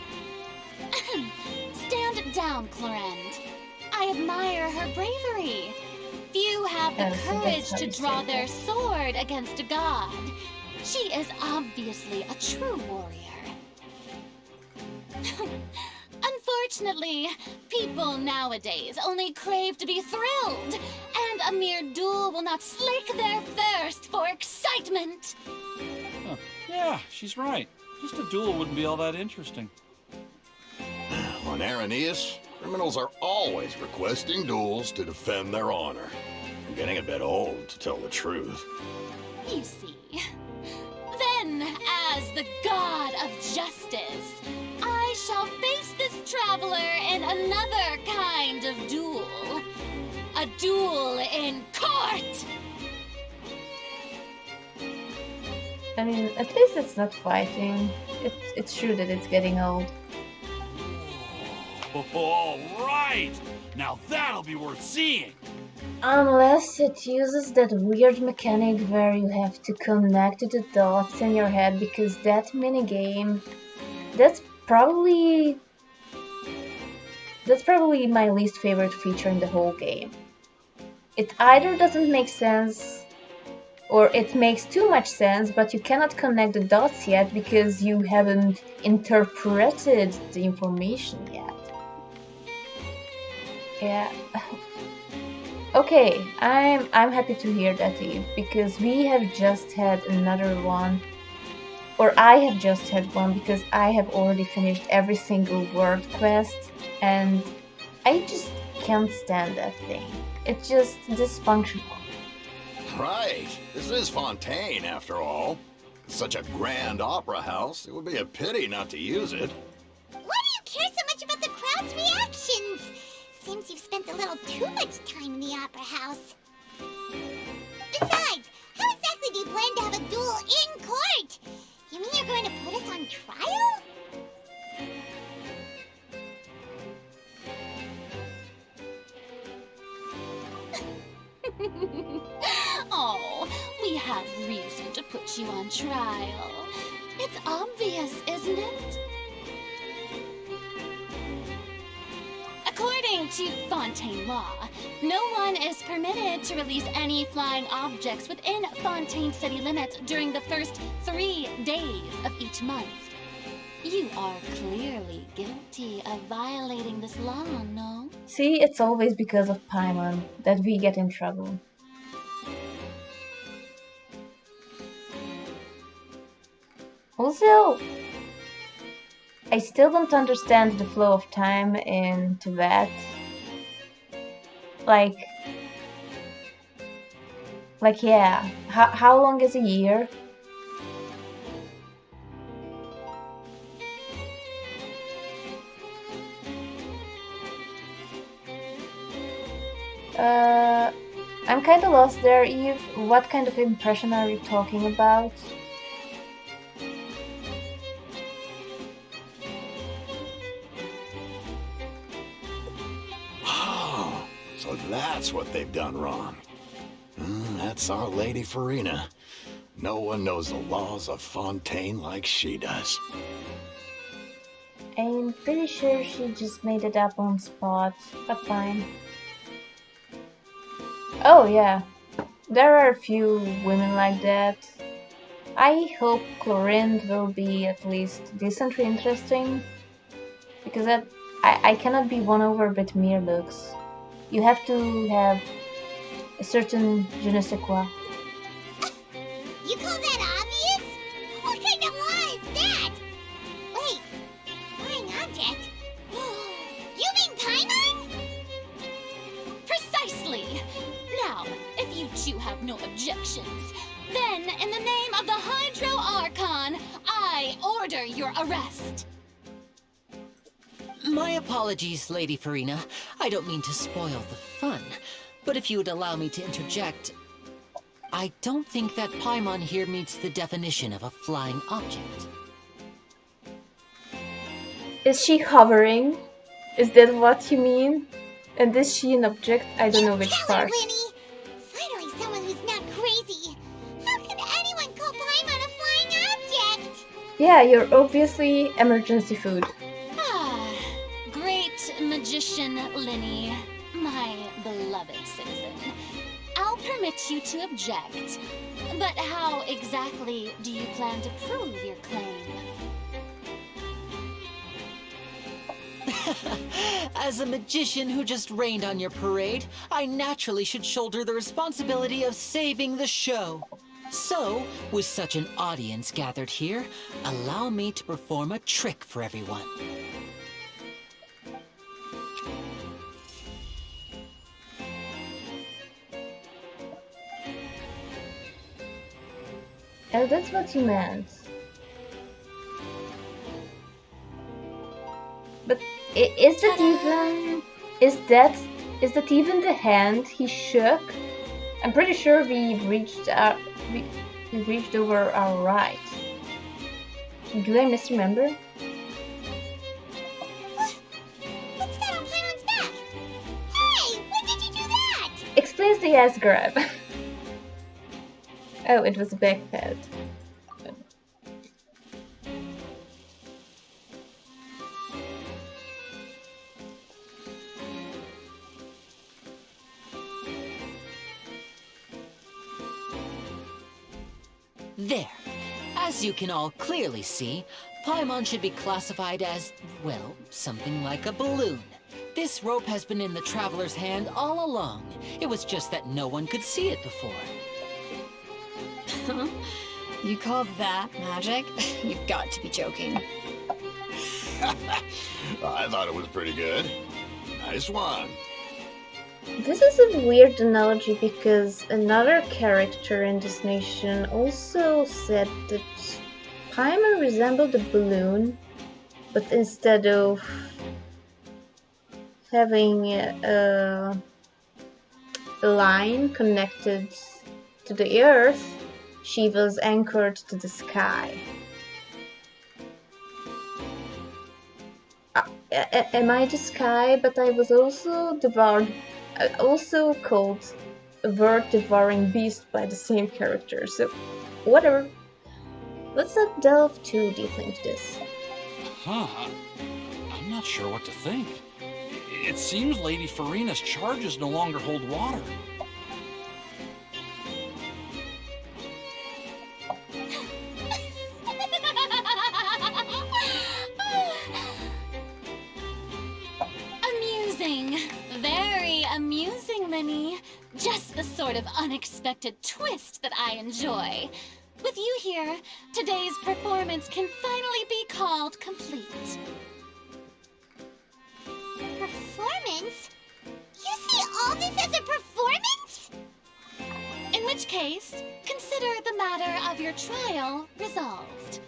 Stand down, Clorend. I admire her bravery. Few have the courage to draw their sword against a god. She is obviously a true warrior. Unfortunately, people nowadays only crave to be thrilled, and a mere duel will not slake their thirst for excitement. Huh. Yeah, she's right. Just a duel wouldn't be all that interesting. On Araneus, criminals are always requesting duels to defend their honor. I'm getting a bit old, to tell the truth. You see. Then, as the god of justice, I shall face this traveler in another kind of duel. A duel in court! I mean, at least it's not fighting. It's true that it's getting old. All right! Now that'll be worth seeing! Unless it uses that weird mechanic where you have to connect the dots in your head, because that minigame, that's probably my least favorite feature in the whole game. It either doesn't make sense or it makes too much sense, but you cannot connect the dots yet because you haven't interpreted the information yet. Yeah. Okay, I'm happy to hear that, Eve, because we have just had another one, or I have just had one because I have already finished every single word quest, and I just can't stand that thing. It's just dysfunctional. Right. This is Fontaine, after all. It's such a grand opera house, it would be a pity not to use it. Why do you care so much about the crowd's reactions? Seems you've spent a little too much time in the opera house. Besides, how exactly do you plan to have a duel in court? You mean you're going to put us on trial? Oh, we have reason to put you on trial. It's obvious, isn't it? According to Fontaine law, no one is permitted to release any flying objects within Fontaine city limits during the first 3 days of each month. You are clearly guilty of violating this law, no? See, it's always because of Paimon that we get in trouble. Also, I still don't understand the flow of time in Tibet. Like yeah, how long is a year? I'm kinda lost there, Eve. What kind of impression are you talking about? Oh, so that's what they've done wrong. That's our Lady Farina. No one knows the laws of Fontaine like she does. I'm pretty sure she just made it up on spot, but fine. Oh yeah, there are a few women like that. I hope Clorinde will be at least decently interesting, because I cannot be won over with mere looks. You have to have a certain je ne sais quoi. bet you have no objections. Then, in the name of the Hydro Archon, I order your arrest. My apologies, Lady Farina. I don't mean to spoil the fun, but if you would allow me to interject, I don't think that Paimon here meets the definition of a flying object. Is she hovering? Is that what you mean? And is she an object? I don't know which part. Winnie! Finally someone who's not crazy. How can anyone call Paimon a flying object? Yeah, you're obviously emergency food. Ah, great magician Linny, my beloved citizen. I'll permit you to object, but how exactly do you plan to prove your claim? As a magician who just rained on your parade, I naturally should shoulder the responsibility of saving the show. So, with such an audience gathered here, allow me to perform a trick for everyone. Oh, that's what you meant. But is that even the hand he shook? I'm pretty sure we reached over our right. Do I misremember? What's that on Paimon's back? Hey, when did you do that? Explains the ass grab. Oh, it was a backpad. There. As you can all clearly see, Paimon should be classified as, well, something like a balloon. This rope has been in the Traveler's hand all along. It was just that no one could see it before. You call that magic? You've got to be joking. I thought it was pretty good. Nice one. This is a weird analogy because another character in this nation also said that Paimon resembled a balloon, but instead of having a line connected to the earth, she was anchored to the sky. Am I the sky? But I was also devoured. Also called a word-devouring beast by the same character, so whatever. Let's not delve too deeply into this. I'm not sure what to think. It seems Lady Farina's charges no longer hold water. Amusing. Very amusing, Linny. Just the sort of unexpected twist that I enjoy. With you here, today's performance can finally be called complete. Performance? You see all this as a performance? In which case, consider the matter of your trial resolved.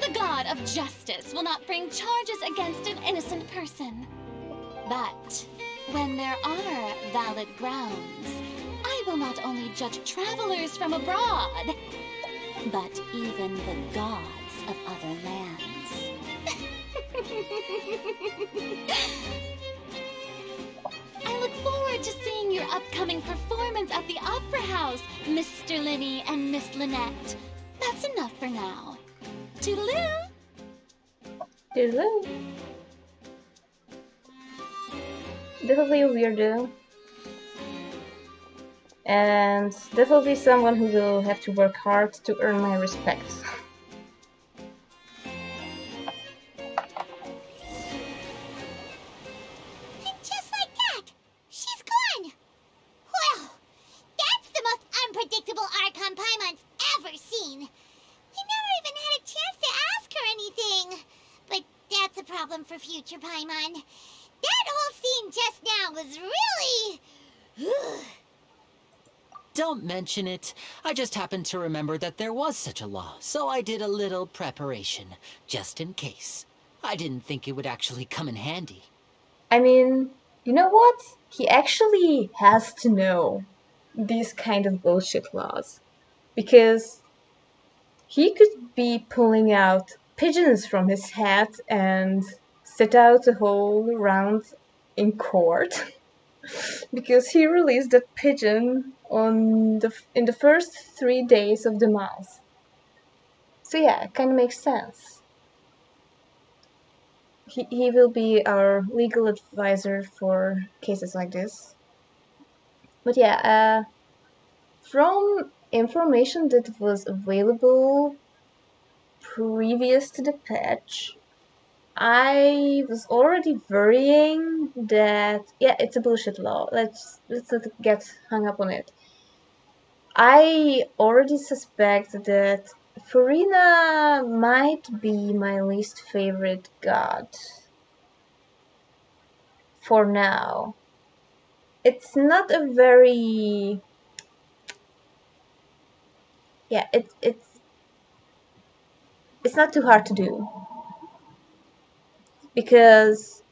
The god of justice will not bring charges against an innocent person. But when there are valid grounds, I will not only judge travelers from abroad, but even the gods of other lands. I look forward to seeing your upcoming performance at the Opera House, Mr. Linny and Miss Lynette. That's enough for now. Toodaloo! Hello. Definitely a weirdo. And definitely someone who will have to work hard to earn my respect. And just like that, she's gone. Well, that's the most unpredictable Archon Paimon's ever seen. We never even had a chance to ask her anything. But that's a problem for future Paimon. That whole scene just now was really... don't mention it. I just happened to remember that there was such a law, so I did a little preparation, just in case. I didn't think it would actually come in handy. I mean, you know what? He actually has to know these kind of bullshit laws. Because he could be pulling out pigeons from his hat and sit out a whole round in court. Because he released a pigeon in the first 3 days of the month. So yeah, it kind of makes sense. He will be our legal advisor for cases like this. But yeah, from information that was available previous to the patch, I was already worrying that yeah, it's a bullshit law. Let's not get hung up on it. I already suspect that Farina might be my least favorite god. For now. It's not a very yeah, it's not too hard to do. Because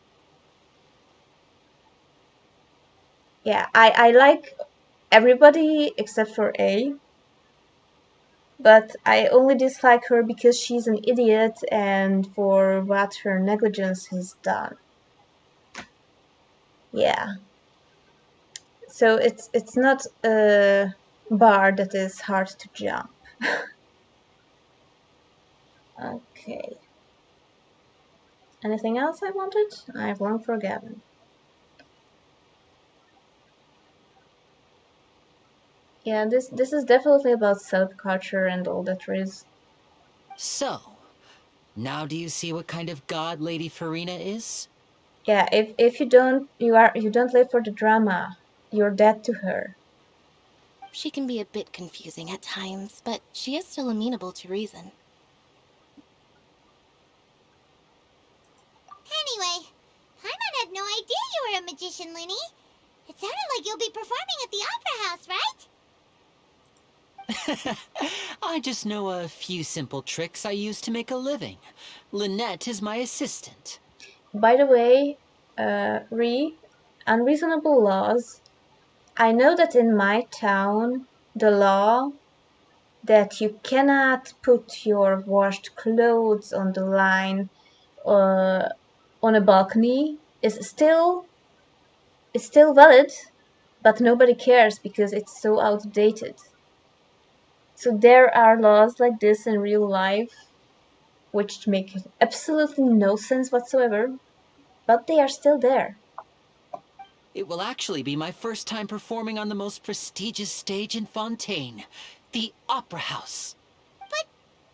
yeah, I like everybody except for A. But I only dislike her because she's an idiot and for what her negligence has done. Yeah. So it's not a bar that is hard to jump. Okay. Anything else I wanted? I've long forgotten. Yeah, this is definitely about subculture and all that there is. So, now do you see what kind of god Lady Farina is? Yeah, if you don't live for the drama, you're dead to her. She can be a bit confusing at times, but she is still amenable to reason. Anyway, Paimon had no idea you were a magician, Linny. It sounded like you'll be performing at the Opera House, right? I just know a few simple tricks I use to make a living. Lynette is my assistant. By the way, unreasonable laws. I know that in my town, the law that you cannot put your washed clothes on the line on a balcony is still valid, but nobody cares because it's so outdated. So there are laws like this in real life which make absolutely no sense whatsoever, but they are still there. It will actually be my first time performing on the most prestigious stage in Fontaine, the Opera House. But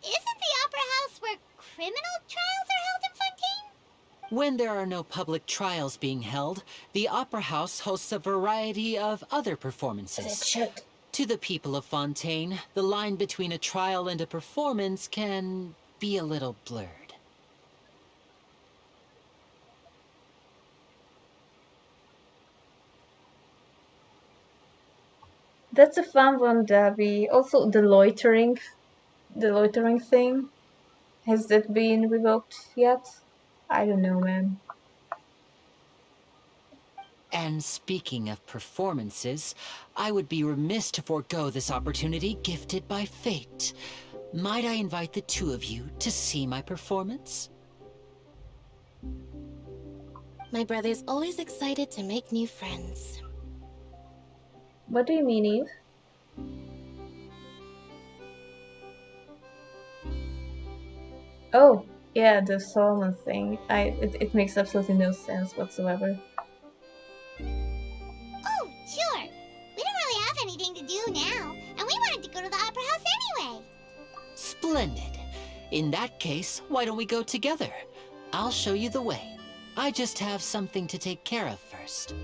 isn't the Opera House where criminal trials are held in Fontaine? When there are no public trials being held, the Opera House hosts a variety of other It performances. should. To the people of Fontaine, the line between a trial and a performance can be a little blurred. That's a fun one, Debbie. Also, the loitering thing. Has that been revoked yet? I don't know, man. And speaking of performances, I would be remiss to forego this opportunity gifted by fate. Might I invite the two of you to see my performance? My brother's always excited to make new friends. What do you mean, Eve? Oh, yeah, the Solomon thing. It makes absolutely no sense whatsoever. Oh, sure. We don't really have anything to do now, and we wanted to go to the Opera House anyway. Splendid. In that case, why don't we go together? I'll show you the way. I just have something to take care of first.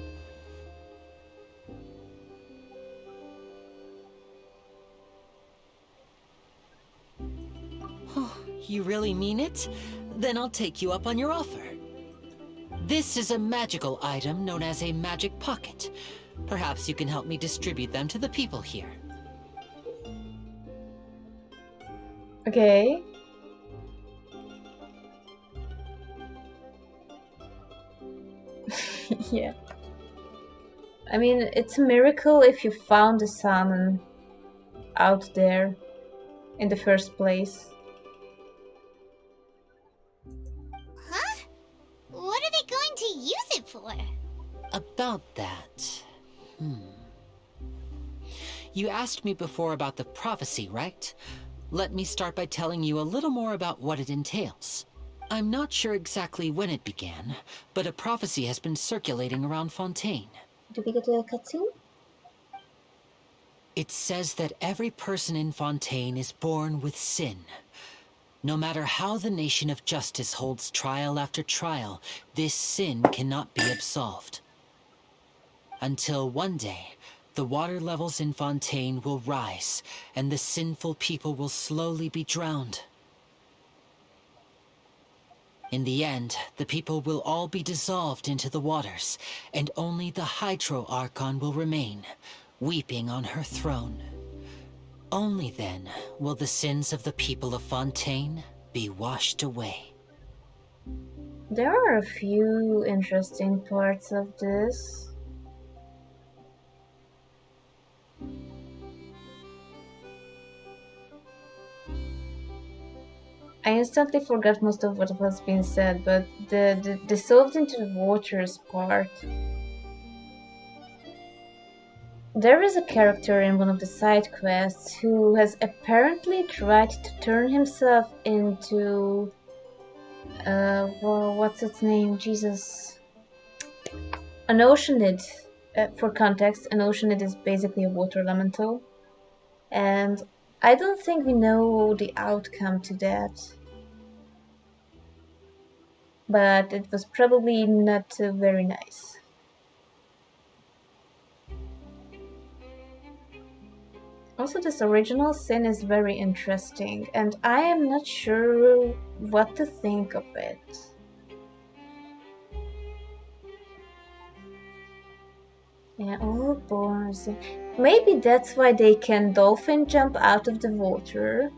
You really mean it? Then I'll take you up on your offer. This is a magical item known as a magic pocket. Perhaps you can help me distribute them to the people here. Okay. Yeah. I mean, it's a miracle if you found the salmon out there in the first place. Huh? What are they going to use it for? About that. You asked me before about the prophecy, right? Let me start by telling you a little more about what it entails. I'm not sure exactly when it began, but a prophecy has been circulating around Fontaine. Do we get a cutscene? It says that every person in Fontaine is born with sin. No matter how the nation of justice holds trial after trial, this sin cannot be absolved. Until one day, the water levels in Fontaine will rise, and the sinful people will slowly be drowned. In the end, the people will all be dissolved into the waters, and only the Hydro Archon will remain, weeping on her throne. Only then will the sins of the people of Fontaine be washed away. There are a few interesting parts of this. I instantly forgot most of what was being said, but the dissolved into the waters part. There is a character in one of the side quests who has apparently tried to turn himself into well, what's its name? Jesus. An oceanid. For context, an oceanid is basically a water elemental. And I don't think we know the outcome to that. But it was probably not very nice. Also, this original sin is very interesting, and I am not sure what to think of it. Yeah, all born sin. Maybe that's why they can dolphin jump out of the water.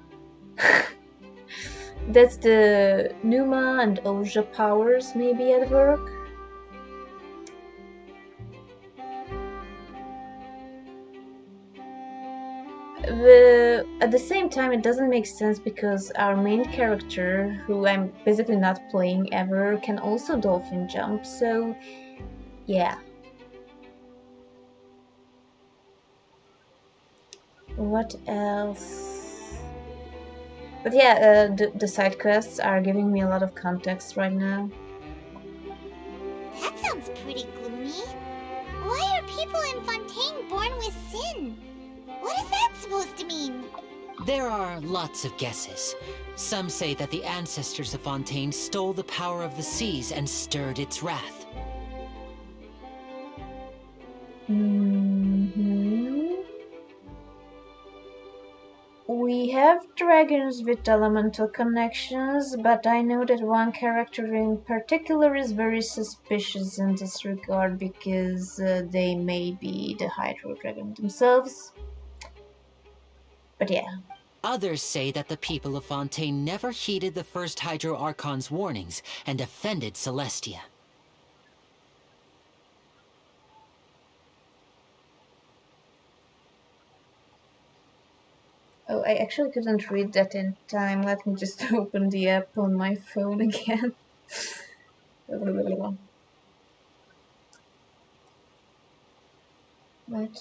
That's the Numa and Oja powers maybe at work. At the same time, it doesn't make sense because our main character, who I'm basically not playing ever, can also dolphin jump, so yeah. What else? But yeah, the side quests are giving me a lot of context right now. That sounds pretty gloomy. Why are people in Fontaine born with sin? What is that supposed to mean? There are lots of guesses. Some say that the ancestors of Fontaine stole the power of the seas and stirred its wrath. We have dragons with elemental connections, but I know that one character in particular is very suspicious in this regard because they may be the Hydro Dragon themselves. But yeah. Others say that the people of Fontaine never heeded the first Hydro Archon's warnings and offended Celestia. Oh, I actually couldn't read that in time. Let me just open the app on my phone again. Let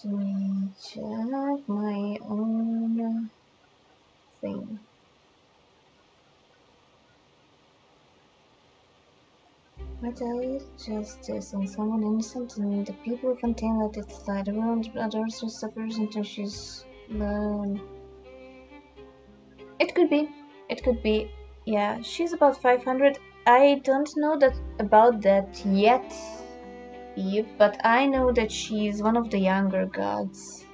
me check my own thing. Retaliate justice on someone innocent, and the people of Fontaine let it slide around others who suffers until she's alone. It could be. It could be. Yeah, she's about 500. I don't know that about that yet, Eve, but I know that she's one of the younger gods.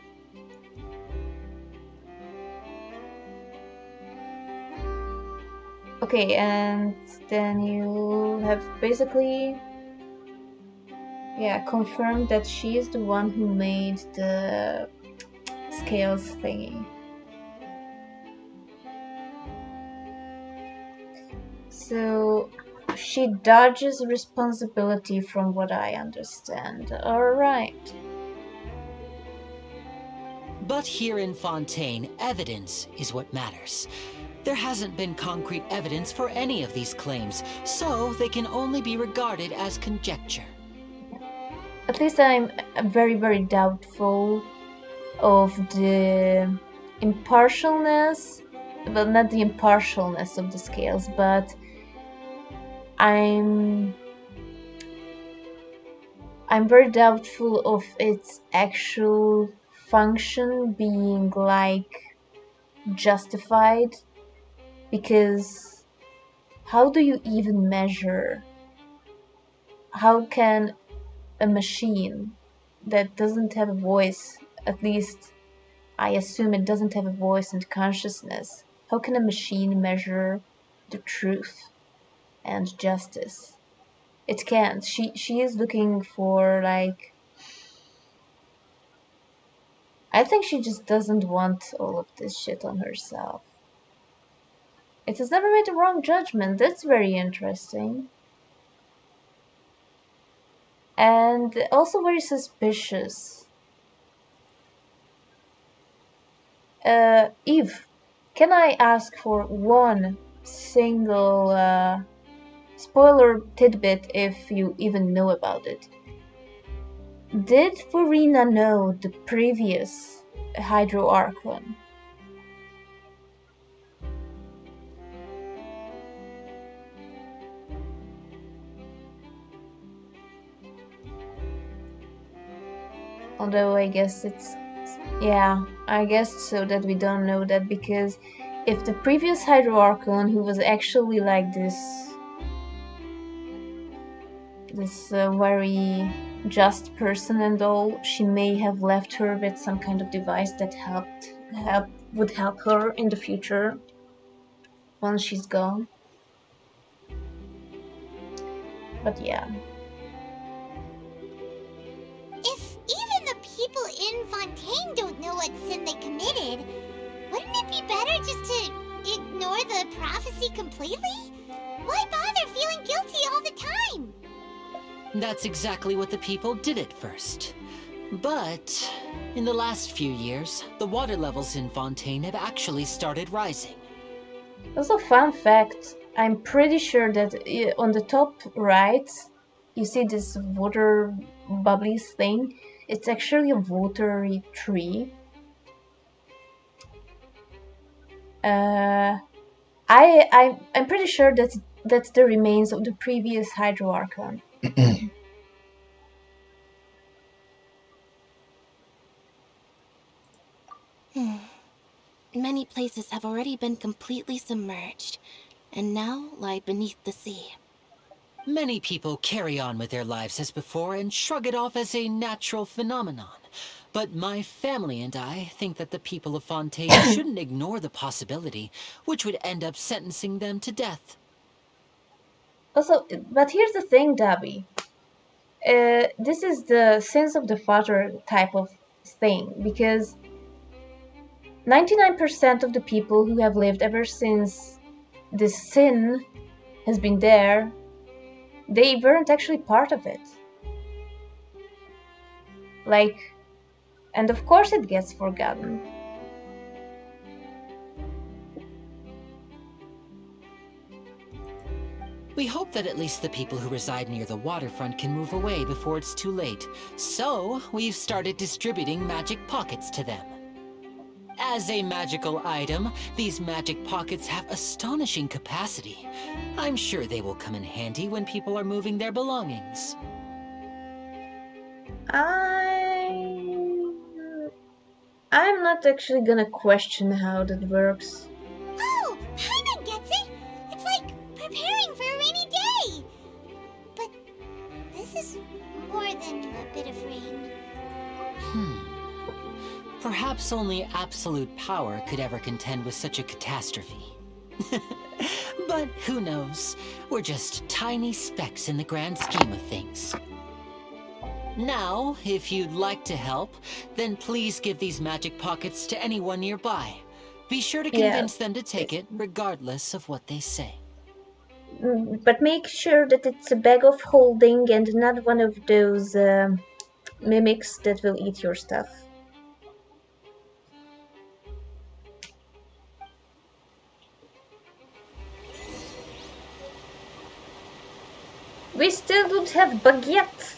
Okay, and then you have basically, yeah, confirmed that she is the one who made the scales thingy. So she dodges responsibility from what I understand. Alright. But here in Fontaine, evidence is what matters. There hasn't been concrete evidence for any of these claims, so they can only be regarded as conjecture. At least I'm very, very doubtful of the impartialness, well, not the impartialness of the scales, but I'm very doubtful of its actual function being like justified, because how do you even measure? How can a machine that doesn't have a voice, at least I assume it doesn't have a voice and consciousness, how can a machine measure the truth and justice? It can't. She is looking for, like, I think she just doesn't want all of this shit on herself. It has never made a wrong judgment. That's very interesting. And also very suspicious. Eve, can I ask for one single spoiler tidbit if you even know about it? Did Farina know the previous Hydro Archon? Although I guess it's... yeah, I guess so that we don't know that, because if the previous Hydro Archon, who was actually like this very just person and all, she may have left her with some kind of device that would help her in the future once she's gone. But yeah. If even the people in Fontaine don't know what sin they committed, wouldn't it be better just to ignore the prophecy completely? Why bother feeling guilty all the time? That's exactly what the people did at first. But in the last few years, the water levels in Fontaine have actually started rising. Also, fun fact, I'm pretty sure that on the top right, you see this water bubblies thing. It's actually a watery tree. I'm pretty sure that's the remains of the previous Hydro Archon. Many places have already been completely submerged, and now lie beneath the sea. Many people carry on with their lives as before and shrug it off as a natural phenomenon. But my family and I think that the people of Fontaine shouldn't ignore the possibility, which would end up sentencing them to death. Also, but here's the thing, Dabby. This is the sins of the father type of thing, because 99% of the people who have lived ever since this sin has been there, they weren't actually part of it. Like, and of course it gets forgotten. We hope that at least the people who reside near the waterfront can move away before it's too late. So, we've started distributing magic pockets to them. As a magical item, these magic pockets have astonishing capacity. I'm sure they will come in handy when people are moving their belongings. I'm not actually gonna question how that works. Oh, Paimon gets it! It's like preparing for a rainy day! But this is more than a bit of rain. Perhaps only absolute power could ever contend with such a catastrophe. But who knows? We're just tiny specks in the grand scheme of things. Now, if you'd like to help, then please give these magic pockets to anyone nearby. Be sure to convince them to take it, regardless of what they say. But make sure that it's a bag of holding and not one of those mimics that will eat your stuff. We still don't have baguette.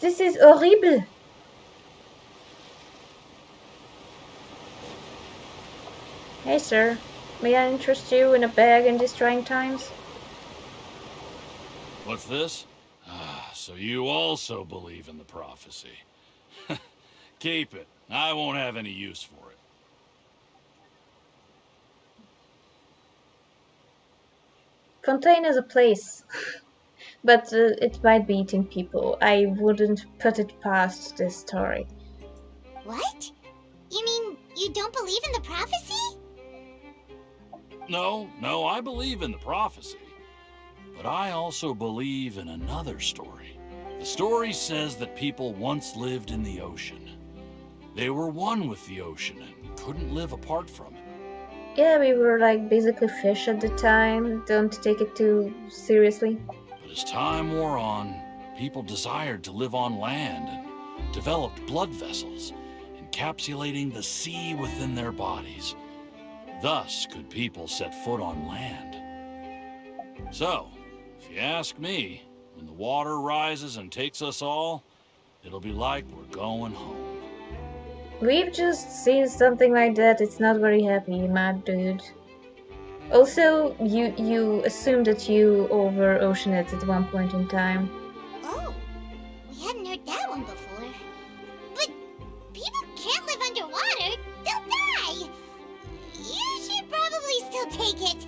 This is horrible. Hey, sir. May I interest you in a bag in these trying times? What's this? Ah, so you also believe in the prophecy. Keep it. I won't have any use for it. Fontaine is a place, but it might be eating people. I wouldn't put it past this story. What? You mean you don't believe in the prophecy? No, I believe in the prophecy. But I also believe in another story. The story says that people once lived in the ocean. They were one with the ocean and couldn't live apart from it. Yeah, we were like basically fish at the time. Don't take it too seriously. But as time wore on, people desired to live on land and developed blood vessels, encapsulating the sea within their bodies. Thus could people set foot on land. So, if you ask me, when the water rises and takes us all, it'll be like we're going home. We've just seen something like that. It's not very happy, mad dude. Also, you assume that you over ocean it at one point in time. Oh, we hadn't heard that one before. But people can't live underwater. They'll die. You should probably still take it.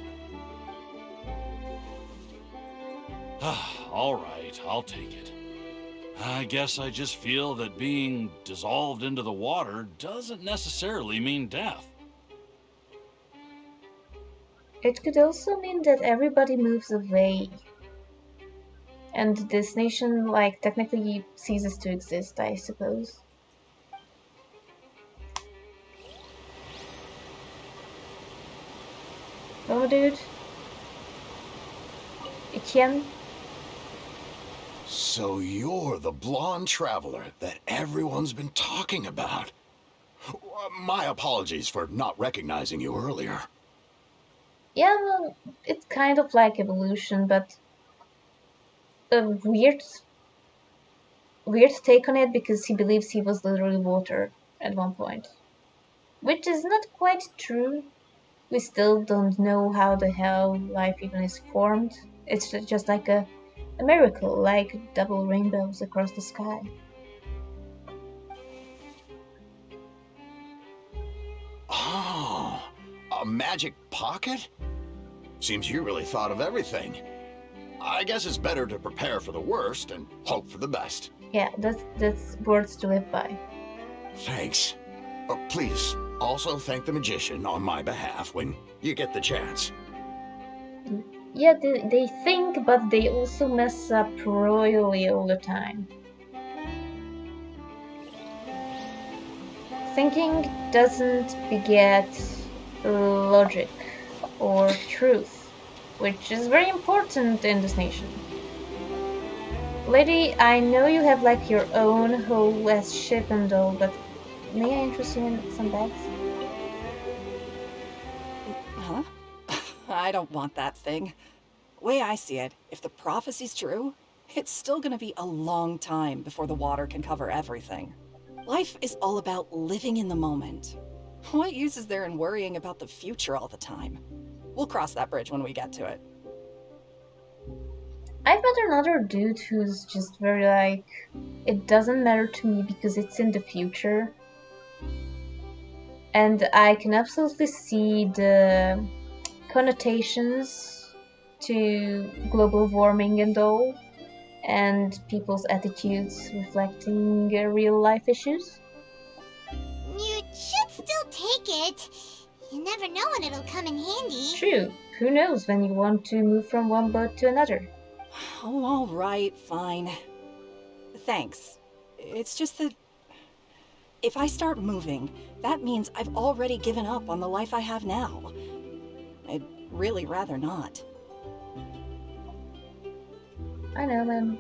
All right, I'll take it. I guess I just feel that being dissolved into the water doesn't necessarily mean death. It could also mean that everybody moves away. And this nation, like, technically ceases to exist, I suppose. Oh, dude. Etienne? So you're the blonde traveler that everyone's been talking about. My apologies for not recognizing you earlier. Yeah, well, it's kind of like evolution, but a weird take on it because he believes he was literally water at one point. Which is not quite true. We still don't know how the hell life even is formed. It's just like a miracle, like double rainbows across the sky. Oh, a magic pocket? Seems you really thought of everything. I guess it's better to prepare for the worst and hope for the best. Yeah, that's words to live by. Thanks. Please, also thank the magician on my behalf when you get the chance. Yeah, they think, but they also mess up royally all the time. Thinking doesn't beget logic or truth, which is very important in this nation. Lady, I know you have like your own whole ass ship and all, but may I interest you in some bags? Huh? I don't want that thing. Way I see it, if the prophecy's true, it's still gonna be a long time before the water can cover everything. Life is all about living in the moment. What use is there in worrying about the future all the time? We'll cross that bridge when we get to it. I've met another dude who's just very like, it doesn't matter to me because it's in the future. And I can absolutely see the connotations to global warming and all, and people's attitudes reflecting real life issues. You should still take it. You never know when it'll come in handy. True, who knows when you want to move from one boat to another. Oh, all right, fine. Thanks. It's just that if I start moving, that means I've already given up on the life I have now. I'd really rather not. I know, man.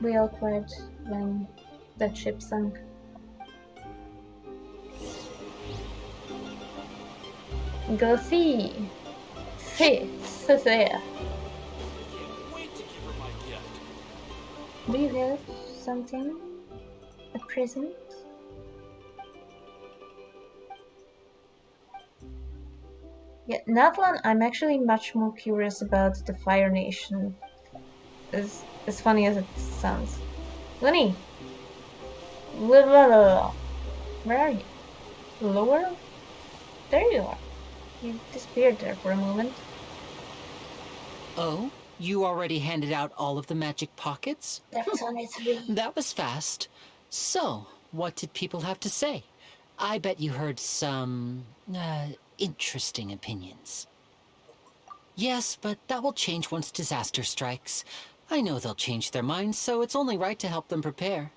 We all cried when that ship sank. Go see. See there. Can't wait to give her my gift. Do you have something? A present? Yeah, that one I'm actually much more curious about the Fire Nation. As funny as it sounds. Lenny! Where are you? Lower? There you are. You disappeared there for a moment. Oh? You already handed out all of the magic pockets? That's only 3. That was fast. So, what did people have to say? I bet you heard some, interesting opinions. Yes, but that will change once disaster strikes. I know they'll change their minds, so it's only right to help them prepare.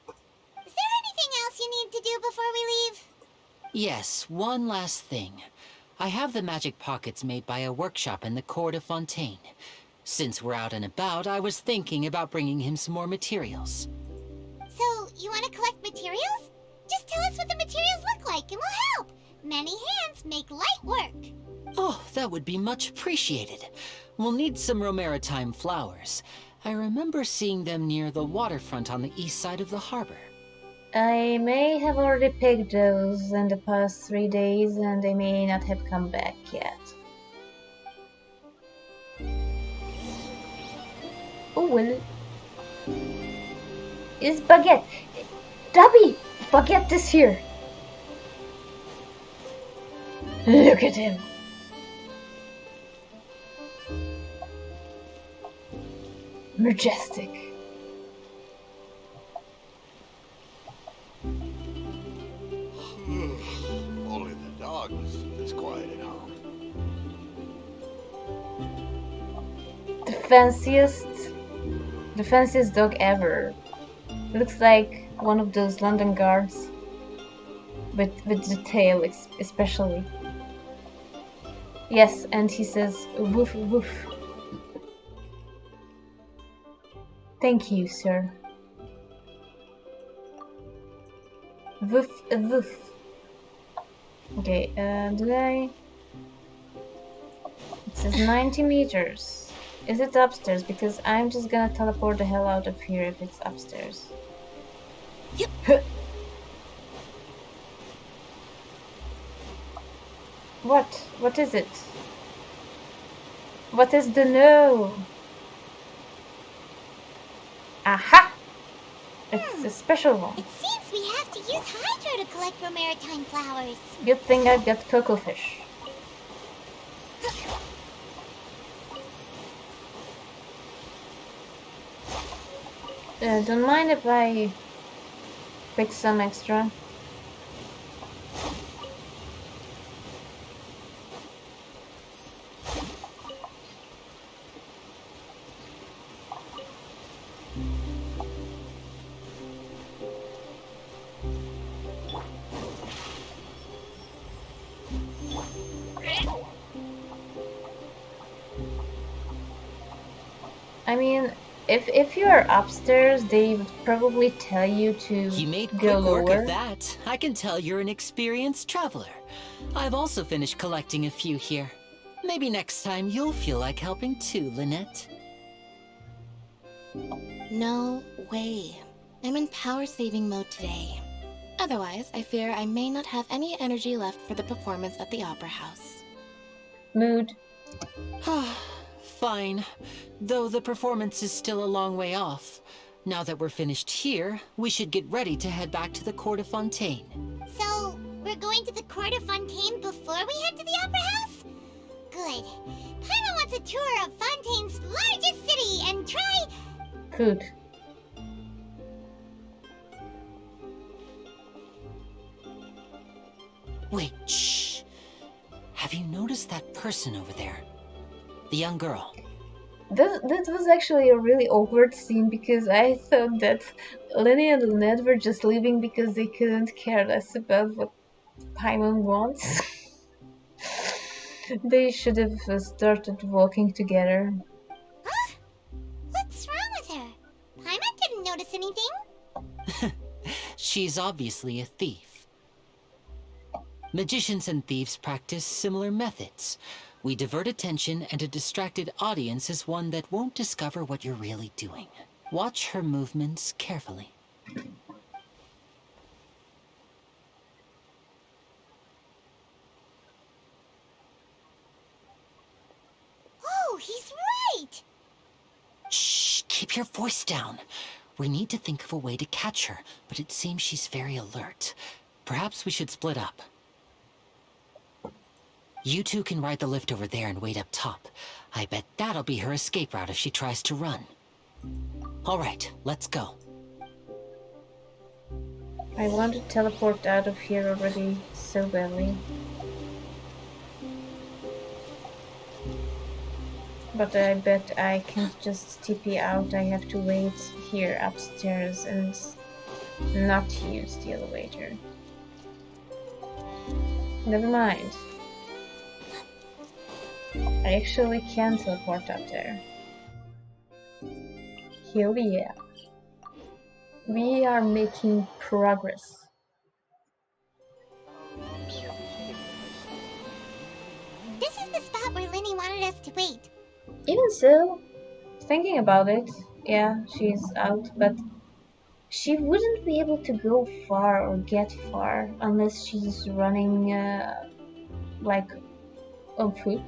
Is there anything else you need to do before we leave? Yes, one last thing. I have the magic pockets made by a workshop in the court of Fontaine. Since we're out and about, I was thinking about bringing him some more materials. So, you want to collect materials? Just tell us what the materials look like and we'll help. Many hands make light work. Oh, that would be much appreciated. We'll need some Romaritime flowers. I remember seeing them near the waterfront on the east side of the harbor. I may have already picked those in the past 3 days, and they may not have come back yet. Oh well. Is Baguette? Dobby! Baguette is here! Look at him! Majestic. Only the dog was this quiet at home. The fanciest dog ever. Looks like one of those London guards. With the tail especially. Yes, and he says woof woof. Thank you, sir. Woof woof. Okay, did I? It says 90 meters. Is it upstairs? Because I'm just gonna teleport the hell out of here if it's upstairs. Yep. What? What is it? What is the no? Aha! It's a special one. It seems we have to use Hydro to collect Romaritime flowers. Good thing I've got cocoa fish. Don't mind if I pick some extra. I mean, if you're upstairs, they would probably tell you to You made go quick work lower. of that. I can tell you're an experienced traveler. I've also finished collecting a few here. Maybe next time you'll feel like helping too, Lynette. No way. I'm in power saving mode today. Otherwise, I fear I may not have any energy left for the performance at the Opera House. Mood. Fine. Though the performance is still a long way off. Now that we're finished here, we should get ready to head back to the court of Fontaine. So, we're going to the court of Fontaine before we head to the Opera House? Good. Paimon wants a tour of Fontaine's largest city and try... Food. Wait, shh. Have you noticed that person over there? The young girl. That was actually a really awkward scene because I thought that Lenny and Lynette were just leaving because they couldn't care less about what Paimon wants. They should have started walking together. Huh? What's wrong She's obviously a thief. Magicians and thieves practice similar methods. We divert attention, and a distracted audience is one that won't discover what you're really doing. Watch her movements carefully. Oh, he's right! Shh, keep your voice down. We need to think of a way to catch her, but it seems she's very alert. Perhaps we should split up. You two can ride the lift over there and wait up top. I bet that'll be her escape route if she tries to run. All right, let's go. I want to teleport out of here already so badly. But I bet I can't just TP out. I have to wait here upstairs and not use the elevator. Never mind. I actually can teleport up there. Here we are. We are making progress. This is the spot where Linny wanted us to wait. Even so, thinking about it, yeah, she's out, but she wouldn't be able to go far or get far unless she's running like on foot.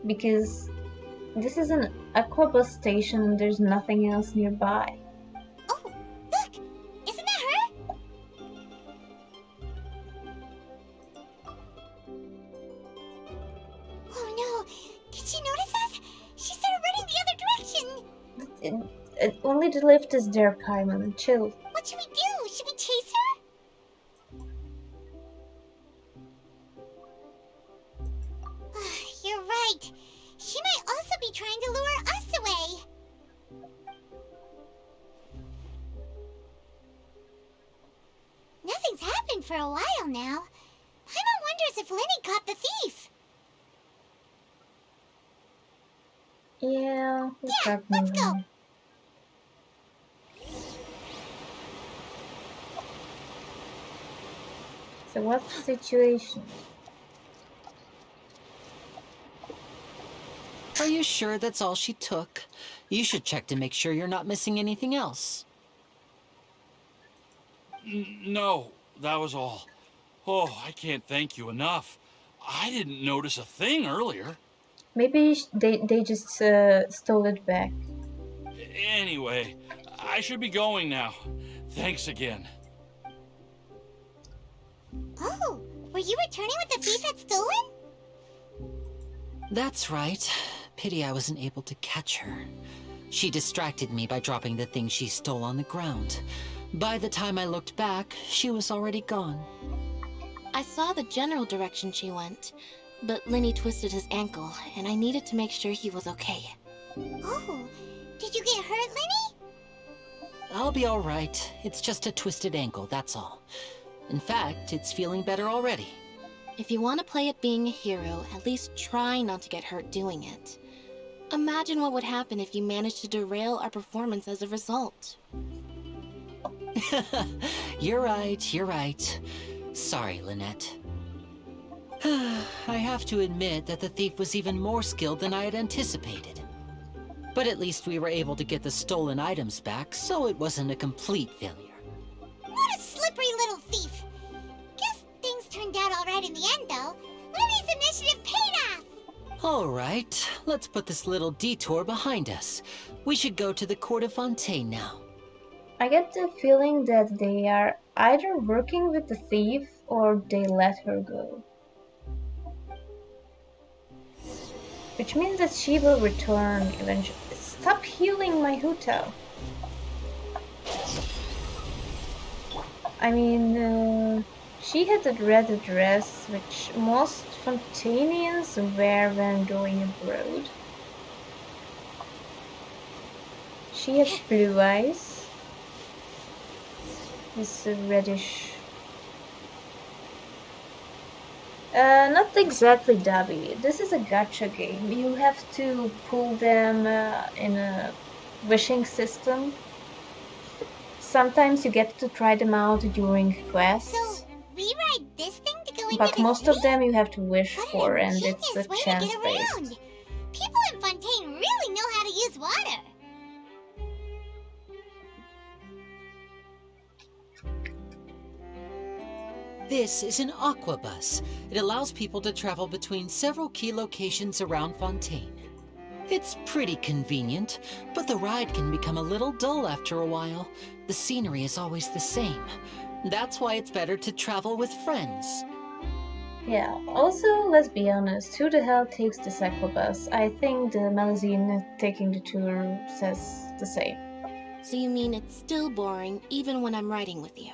Because this is an aquabus station and there's nothing else nearby. Oh, look! Isn't that her? Oh no! Did she notice us? She started running the other direction! Only the lift is there, Paimon. Chill. What should we do? Should we chase her? You're right. She might also be trying to lure us away. Nothing's happened for a while now. Paimon wonders if Linny caught the thief. Yeah, Yeah, let's go. So what's the situation? Are you sure that's all she took? You should check to make sure you're not missing anything else. No, that was all. Oh, I can't thank you enough. I didn't notice a thing earlier. Maybe they just stole it back. Anyway, I should be going now. Thanks again. Oh, were you returning what the thief had stolen? That's right. Pity I wasn't able to catch her. She distracted me by dropping the thing she stole on the ground. By the time I looked back, she was already gone. I saw the general direction she went, but Linny twisted his ankle, and I needed to make sure he was okay. Oh, did you get hurt, Linny? I'll be all right. It's just a twisted ankle, that's all. In fact, it's feeling better already. If you want to play at being a hero, at least try not to get hurt doing it. Imagine what would happen if you managed to derail our performance as a result. You're right, you're right. Sorry, Lynette. I have to admit that the thief was even more skilled than I had anticipated. But at least we were able to get the stolen items back, so it wasn't a complete failure. What a slippery little thief. Guess things turned out all right in the end, though. Linny's initiative paid off. All right, let's put this little detour behind us. We should go to the court of Fontaine now. I get the feeling that they are either working with the thief or they let her go. Which means that she will return eventually. Stop healing my Huto. I mean, she had a red dress, which most Fontainians wear when going abroad. She has blue eyes. This reddish. Not exactly Dabi. This is a gacha game. You have to pull them in a wishing system. sometimes you get to try them out during quests, So, we ride this thing to go into but the most city? of them you have to wish What for, an and it's a ingenious way to get chance-based. around. People in Fontaine really know how to use water. This is an aquabus. It allows people to travel between several key locations around Fontaine. It's pretty convenient, but the ride can become a little dull after a while. The scenery is always the same. That's why it's better to travel with friends. Yeah, also, let's be honest, who the hell takes this aquabus? I think the magazine taking the tour says the same. So you mean it's still boring even when I'm riding with you?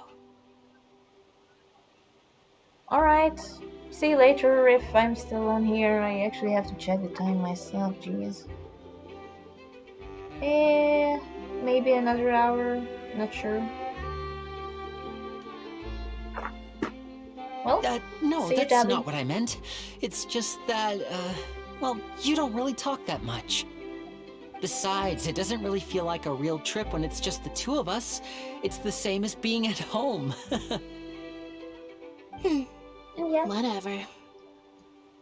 Alright, see you later if I'm still on here. I actually have to check the time myself, jeez. Maybe another hour, not sure. Well, No, see you, that's Dabby. not what I meant. It's just that, well, you don't really talk that much. Besides, it doesn't really feel like a real trip when it's just the two of us. It's the same as being at home. Yeah, Whatever.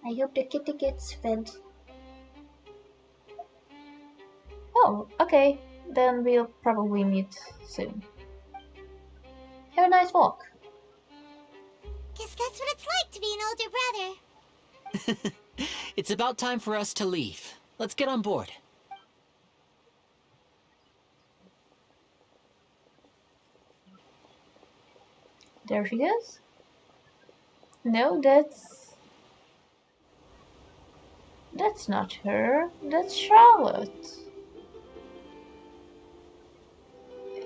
I hope the kitty gets fed. Oh, okay. Then we'll probably meet soon. Have a nice walk. Guess that's what it's like to be an older brother. It's about time for us to leave. Let's get on board. There she is. No, that's not her. That's Charlotte.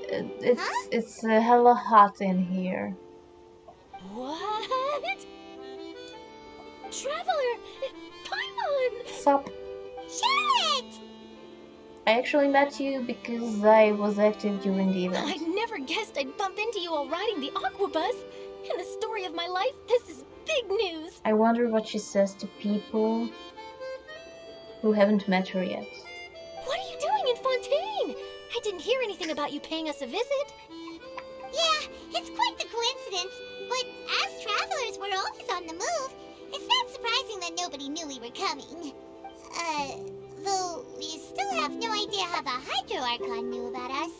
It's hella hot in here. What? Traveler! Paimon! Sup? Charlotte! I actually met you because I was active during the event. I never guessed I'd bump into you while riding the aquabus. In the story of my life, this is big news. I wonder what she says to people who haven't met her yet. What are you doing in Fontaine? I didn't hear anything about you paying us a visit. Yeah, it's quite the coincidence, but as travelers, we're always on the move. It's not surprising that nobody knew we were coming. Though we still have no idea how the Hydro Archon knew about us.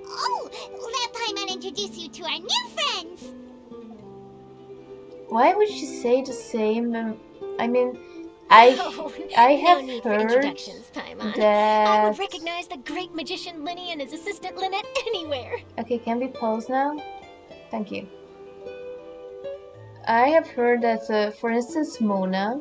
Oh, let Paimon introduce you to our new friends! Why would she say the same? I mean, I have no need for heard introductions, Paimon. I that... would recognize the great magician Linny and his assistant Lynette anywhere. Okay, can we pause now? Thank you. I have heard that, for instance, Mona...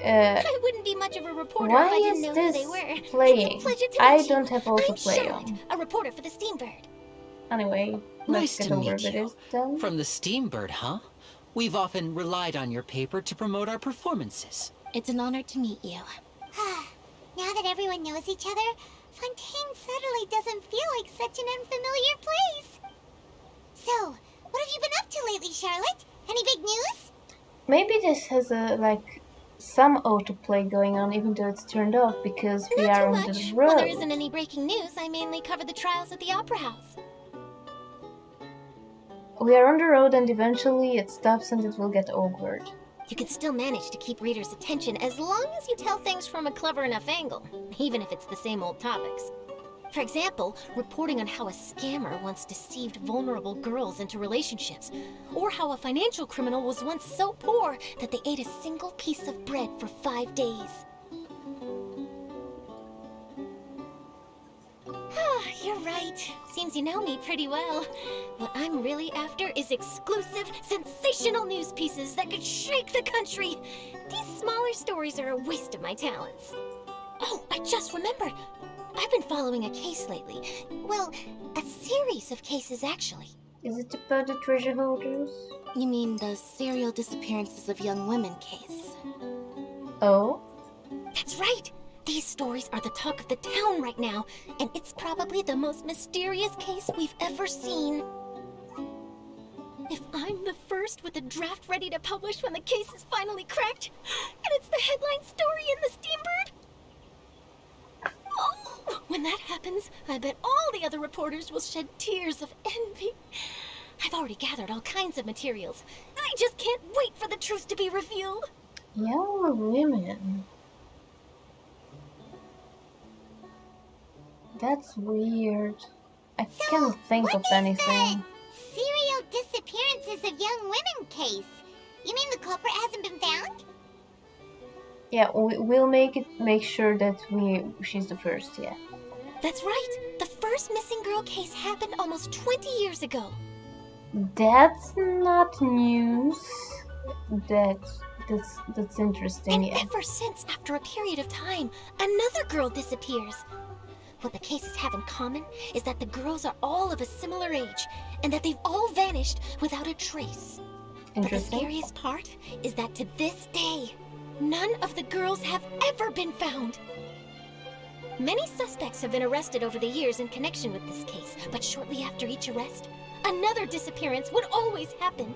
I wouldn't be much of a reporter why if I didn't is know who this they were. playing? It's a pleasure to I meet don't you. have autoplay I'm Charlotte, on. a reporter for the Steambird. Anyway, Nice let's to get over meet with you. it then. From the Steambird, huh? We've often relied on your paper to promote our performances. It's an honor to meet you. Now that everyone knows each other, Fontaine suddenly doesn't feel like such an unfamiliar place. So, what have you been up to lately, Charlotte? Any big news? Maybe this has some autoplay going on even though it's turned off because we Not are too on much. the When there road. isn't any breaking news, I mainly cover the trials at the Opera House. We are on the road and eventually it stops and it will get awkward. You can still manage to keep readers' attention as long as you tell things from a clever enough angle, even if it's the same old topics. For example, reporting on how a scammer once deceived vulnerable girls into relationships, or how a financial criminal was once so poor that they ate a single piece of bread for 5 days. You're right. Seems you know me pretty well. What I'm really after is exclusive, sensational news pieces that could shake the country. These smaller stories are a waste of my talents. Oh, I just remembered. I've been following a case lately. Well, a series of cases, actually. Is it about the treasure holders? You mean the serial disappearances of young women case? Oh? That's right! These stories are the talk of the town right now, and it's probably the most mysterious case we've ever seen. If I'm the first with a draft ready to publish when the case is finally cracked, and it's the headline story in the Steambird... Oh, When that happens, I bet all the other reporters will shed tears of envy. I've already gathered all kinds of materials. I just can't wait for the truth to be revealed. Young women. That's weird. I can't think of anything. Serial disappearances of young women case. You mean the culprit hasn't been found? Yeah, we'll make sure that she's the first, yeah. That's right. The first missing girl case happened almost 20 years ago. That's not news. That's interesting, And yeah. ever since, after a period of time, another girl disappears. What the cases have in common is that the girls are all of a similar age, and that they've all vanished without a trace. But the Interesting. scariest part is that to this day, none of the girls have ever been found. Many suspects have been arrested over the years in connection with this case, but shortly after each arrest, another disappearance would always happen.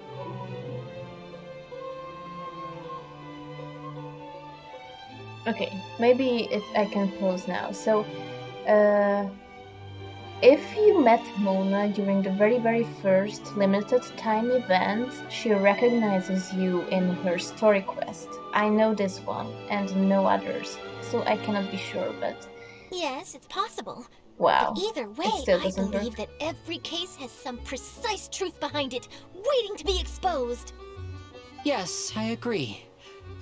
Okay, maybe I can pause now. So, if you met Mona during the very first limited time event, she recognizes you in her story quest. I know this one, and no others, so I cannot be sure, but... Yes, it's possible. Wow. But either way, It still I doesn't believe work. that every case has some precise truth behind it, waiting to be exposed. Yes, I agree.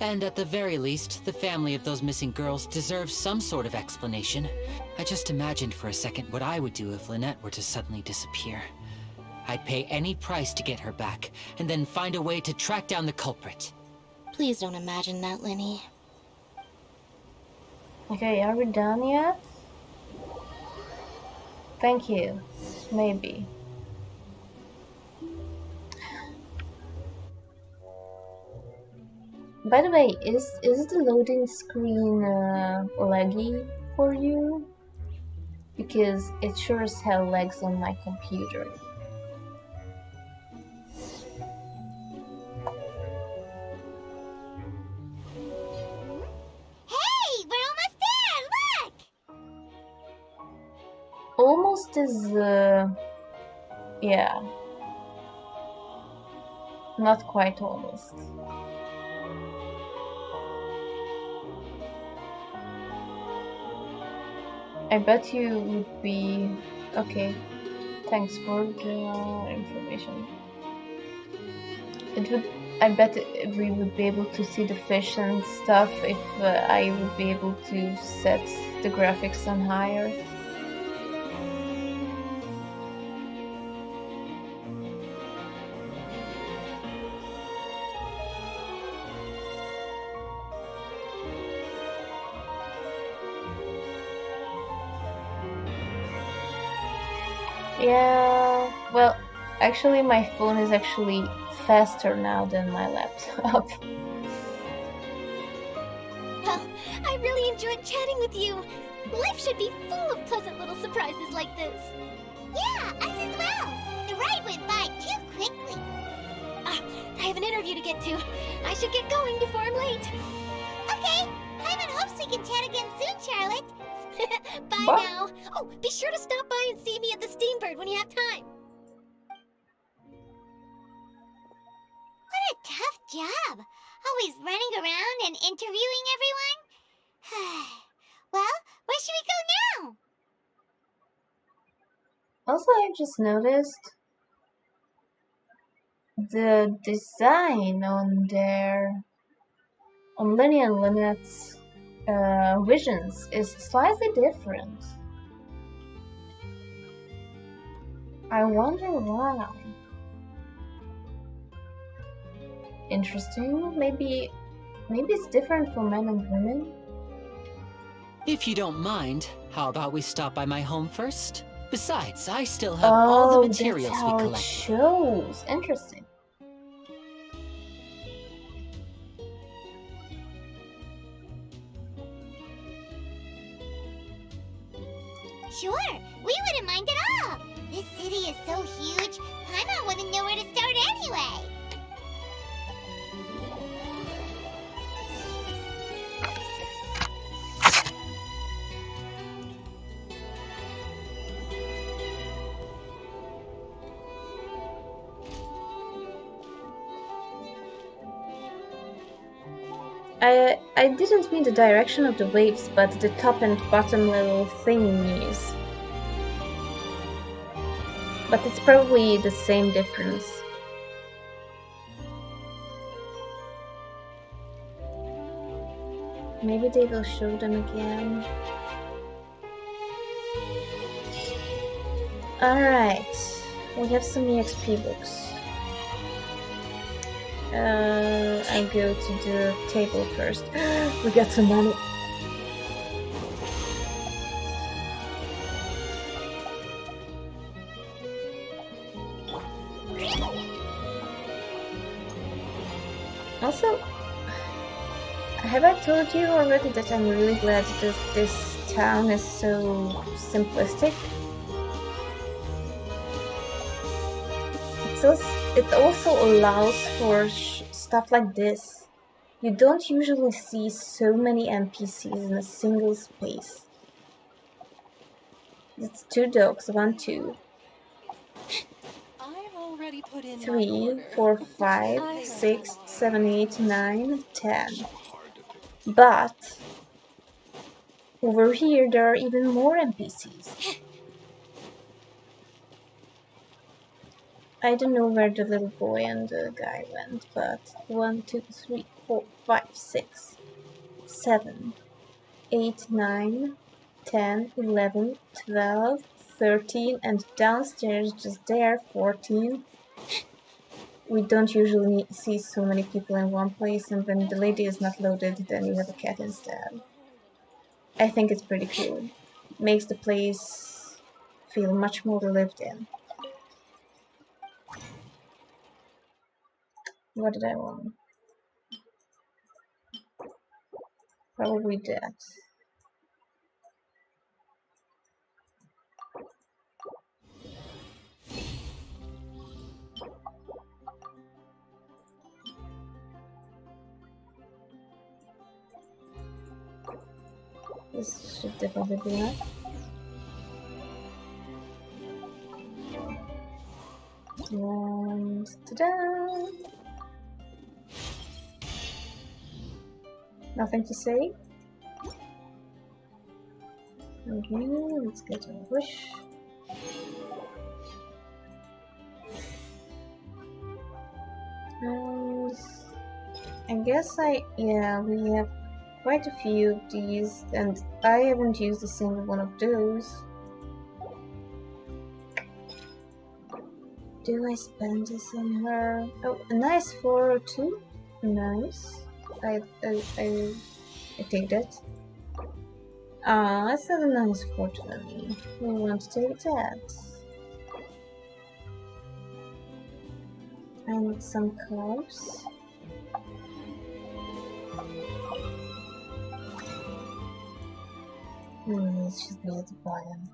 And at the very least, the family of those missing girls deserves some sort of explanation. I just imagined for a second what I would do if Lynette were to suddenly disappear. I'd pay any price to get her back, and then find a way to track down the culprit. Please don't imagine that, Lenny. Okay, are we done yet? Thank you. Maybe. By the way, is the loading screen laggy for you? Because it sure as hell lags on my computer. Hey, we're almost there! Look! Almost is, yeah. Not quite almost. I bet you would be... Okay, thanks for the information. It would... I bet we would be able to see the fish and stuff if I would be able to set the graphics on higher. Yeah, well, actually my phone is actually faster now than my laptop. Well, I really enjoyed chatting with you. Life should be full of pleasant little surprises like this. Yeah, us as well. The ride went by too quickly. I have an interview to get to. I should get going before I'm late. Okay, Hyman hopes we can chat again soon, Charlotte. Bye Bye. now. Oh, be sure to stop by and see me at the Steambird when you have time. What a tough job. Always running around and interviewing everyone. Well, where should we go now? Also, I just noticed the design on Lenny and Lynette's visions is slightly different. I wonder why. Interesting. Maybe it's different for men and women. If you don't mind, how about we stop by my home first? Besides, I still have all the materials that's we how it collected. shows. Interesting. Sure, we wouldn't mind at all. This city is so huge, Paimon wouldn't know where to start anyway. I didn't mean the direction of the waves, but the top and bottom level thingies. But it's probably the same difference. Maybe they will show them again. Alright, we have some EXP books. I'll go to the table first. We got some money. Also, have I told you already that I'm really glad that this town is so simplistic? It also allows for stuff like this. You don't usually see so many NPCs in a single space. It's 2 dogs, 1, 2, I've already put in 3, 4, 5, 6, 7, 8, 9, 10. But over here there are even more NPCs. I don't know where the little boy and the guy went, but 1, 2, 3, 4, 5, 6, 7, 8, 9, 10, 11, 12, 13, and downstairs just there 14. We don't usually see so many people in one place, and when the lady is not loaded, then you have a cat instead. I think it's pretty cool. Makes the place feel much more lived in. What did I want? Probably that. This should definitely be enough. And ta-da! Nothing to say. Okay, let's get a wish. And I guess yeah, we have quite a few of these, and I haven't used a single one of those. Do I spend this on her? Oh, a nice 402. Nice. I take that. Ah, that's not a nice 420. We want to take that. I need some carbs. Let's just be at the bottom.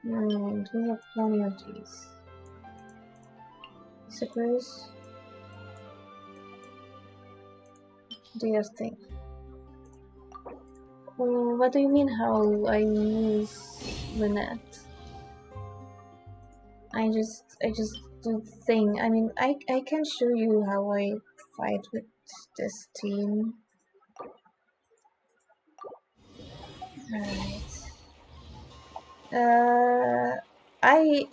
And we have plenty of these. Suppose. Do your thing. What do you mean how I use Lynette? I just do the thing. I mean, I can show you how I fight with this team. Right.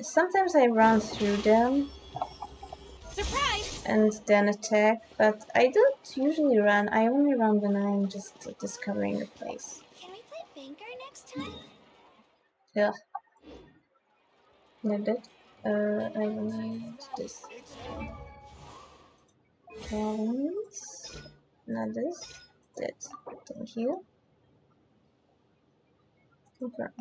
Sometimes I run through them. Surprise! And then attack, but I don't usually run. I only run when I'm just discovering a place. Can we play Banker next time? Yeah. Like that. I want this. Province. Not this. That. Thank you. Confirm.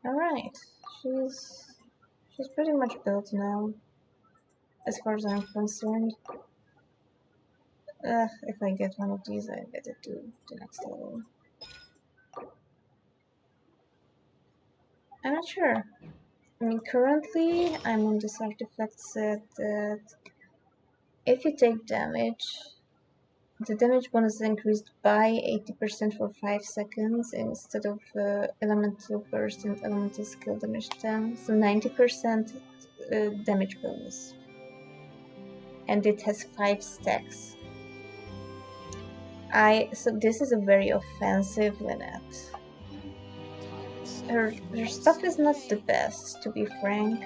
Alright. She's pretty much built now. As far as I'm concerned. If I get one of these, I better do the next level. I'm not sure. I mean, currently, I'm on this artifact set that if you take damage, the damage bonus is increased by 80% for 5 seconds instead of elemental burst and elemental skill damage 10, so 90% damage bonus. and it has 5 stacks. So this is a very offensive Lynette. Her stuff is not the best, to be frank.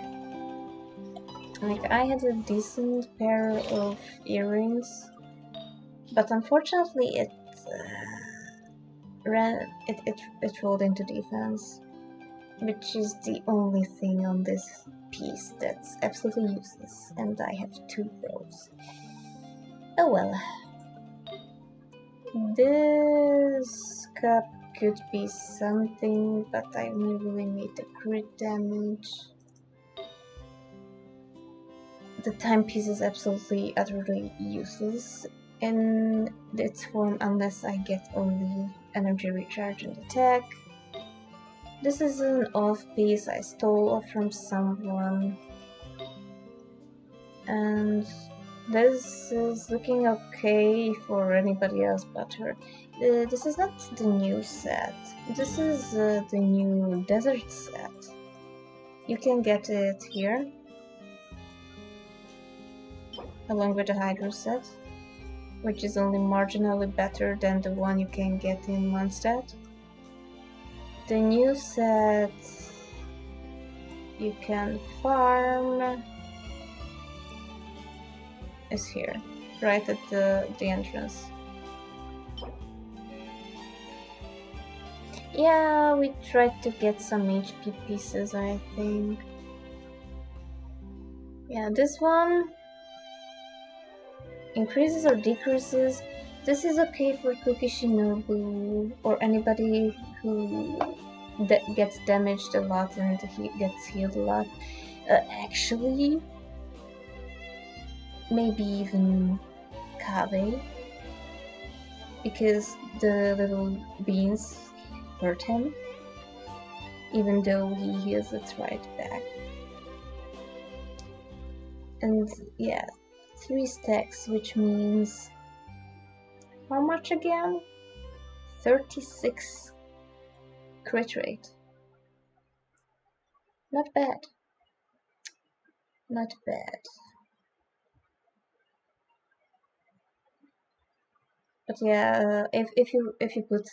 Like, I had a decent pair of earrings, but unfortunately it rolled into defense, which is the only thing on this piece that's absolutely useless, and I have 2 rows. Oh well. This cup could be something, but I only really made the crit damage. The timepiece is absolutely, utterly useless in its form unless I get only energy recharge and attack. This is an off piece I stole from someone, and this is looking okay for anybody else but her. This is not the new set. This is the new desert set. You can get it here, along with the Hydro set, which is only marginally better than the one you can get in Mondstadt. The new set you can farm is here, right at the entrance. Yeah, we tried to get some HP pieces, I think. Yeah, this one increases or decreases. This is okay for Cookie Shinobu or anybody who gets damaged a lot and he gets healed a lot. Actually, maybe even Kabe, because the little beans hurt him, even though he heals it right back. And yeah, 3 stacks, which means how much again? 36 crit rate. Not bad. Not bad. But yeah, if you put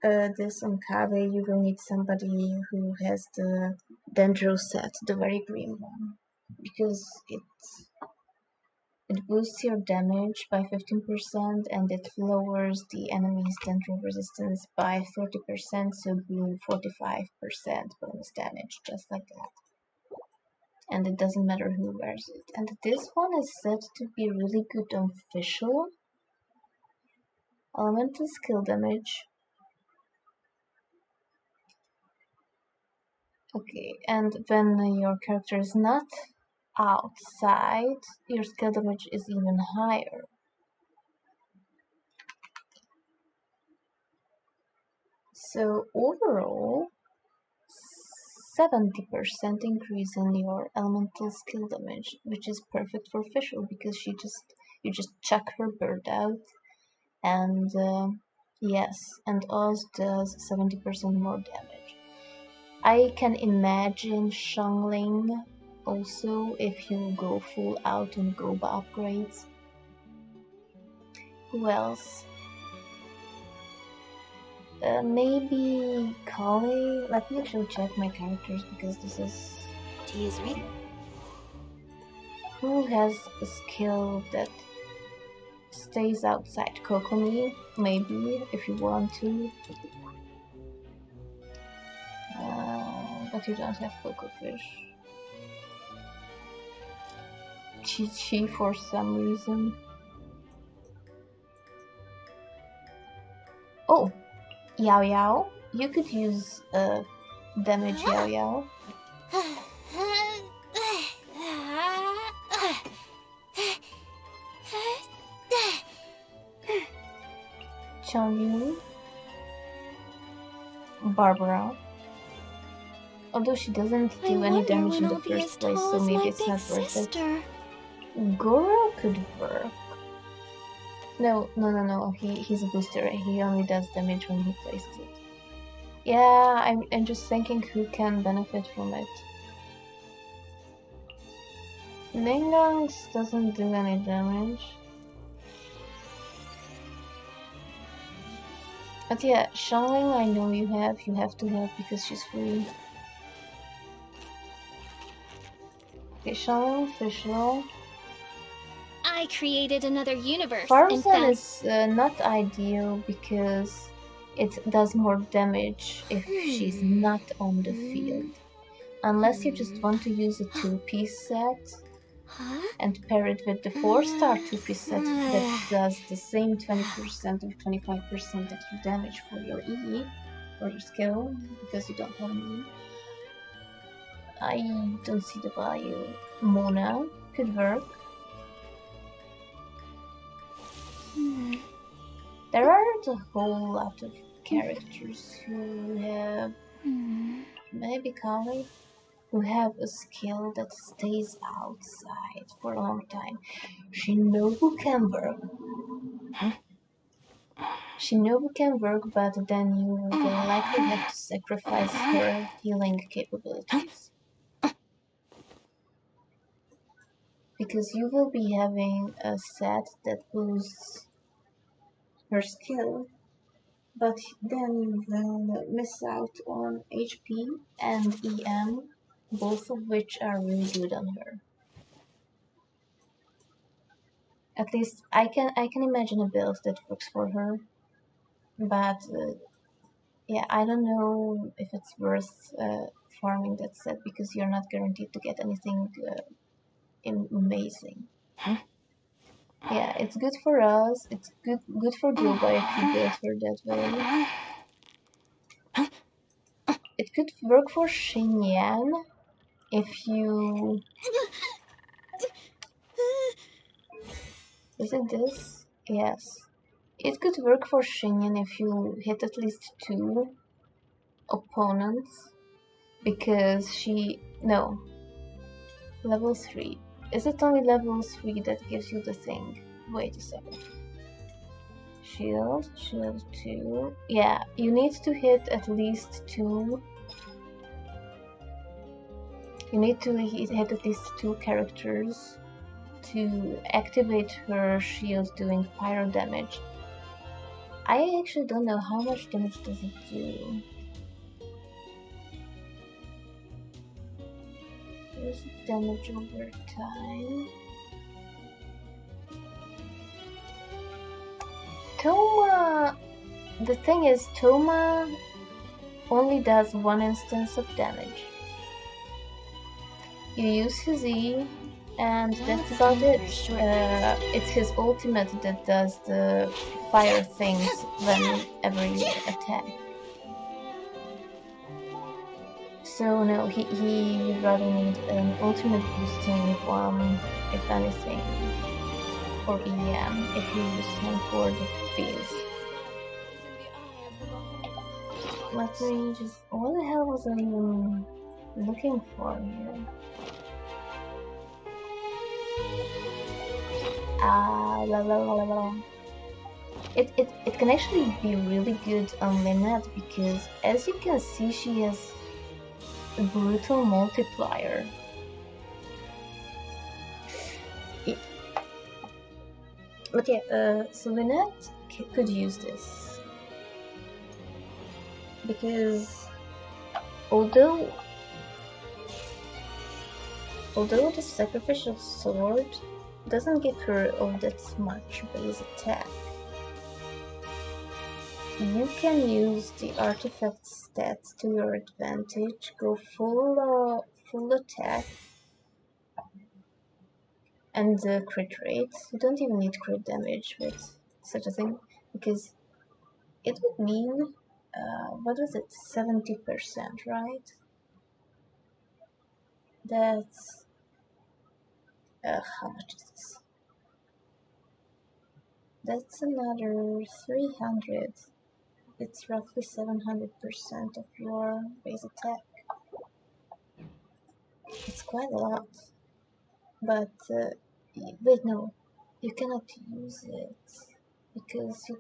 this on Kave, you will need somebody who has the Dendro set, the very green one, because it boosts your damage by 15% and it lowers the enemy's Dendro resistance by 30%, so boom, 45% bonus damage, just like that. And it doesn't matter who wears it. And this one is said to be really good on Fischl. Elemental skill damage. Okay, and when your character is not outside, your skill damage is even higher. So overall, 70% increase in your elemental skill damage, which is perfect for Fischl because you just chuck her bird out, and yes, and Oz does 70% more damage. I can imagine Shangling also if you go full out on Goba upgrades. Who else? Maybe Kali? Let me actually check my characters because this is... Tea is ready. Who has a skill that stays outside? Kokomi, maybe, if you want to. But you don't have Coco Fish. Chi-Chi for some reason. Oh! Yao Yao? You could use damage Yao Yao. Changyu, Barbara. Although she doesn't do any damage in the first place, so maybe it's not worth it. Goro could work. No. He's a booster. He only does damage when he places it. Yeah, I'm just thinking who can benefit from it. Ningangs doesn't do any damage. But yeah, Xiangling I know you have to have because she's free. Okay, Xiangling, Fischl. I created another universe and Farzan found. is not ideal because it does more damage if she's not on the field. Unless you just want to use a 2-piece set Huh? and pair it with the 4-star 2-piece set that does the same 20% or 25% that you damage for your E or your skill because you don't have an E. I don't see the value. Mona could work. There aren't a whole lot of characters who have, maybe Kali, who have a skill that stays outside for a long time. Shinobu can work. Shinobu can work, but then you will likely have to sacrifice her healing capabilities. Because you will be having a set that boosts her skill, but then you will miss out on HP and EM, both of which are really good on her. At least I can imagine a build that works for her, but yeah, I don't know if it's worth farming that set because you're not guaranteed to get anything amazing. Yeah, it's good for us. It's good for Goba if you build her that way. It could work for Xinyan if you... Is it this? Yes. It could work for Xinyan if you hit at least 2 opponents because she... No. Level 3. Is it only level 3 that gives you the thing? Wait a second. Shield 2. Yeah, you need to hit at least 2. You need to hit at least 2 characters to activate her shield doing pyro damage. I actually don't know how much damage does it do. Here's damage over time. Toma! The thing is, Toma only does 1 instance of damage. You use his E, and that's about it. It's his ultimate that does the fire things whenever you attack. So no, he would rather need an ultimate boosting one, if anything, for EM, if you use him for the fields. Let me just... What the hell was I even looking for here? It can actually be really good on Lynette because, as you can see, she has a brutal multiplier. But yeah, so Lynette could use this because although the sacrificial sword doesn't give her all that much base attack, you can use the artifact stats to your advantage, go full attack and crit rate. You don't even need crit damage with such a thing because it would mean, what was it, 70%, right? That's, how much is this? That's another 300. It's roughly 700% of your base attack. It's quite a lot. But, wait, no. You cannot use it because you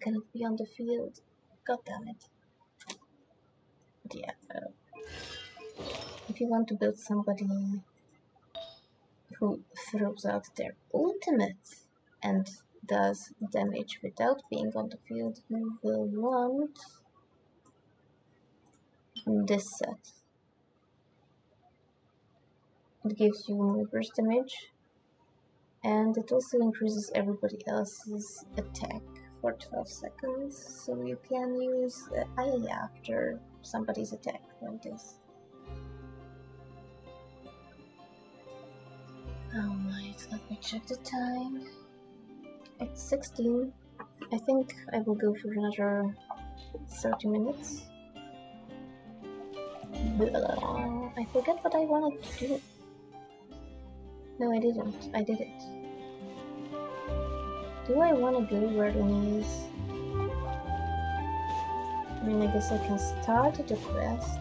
cannot be on the field. God damn it. But yeah, if you want to build somebody who throws out their ultimate and does damage without being on the field, you will want this set. It gives you more burst damage, and it also increases everybody else's attack for 12 seconds, so you can use IA after somebody's attack like this. Alright, let me check the time. It's 16. I think I will go for another 30 minutes. I forget what I wanted to do. No, I didn't. I did it. Do I want to go where Lenny is? I mean, I guess I can start the quest.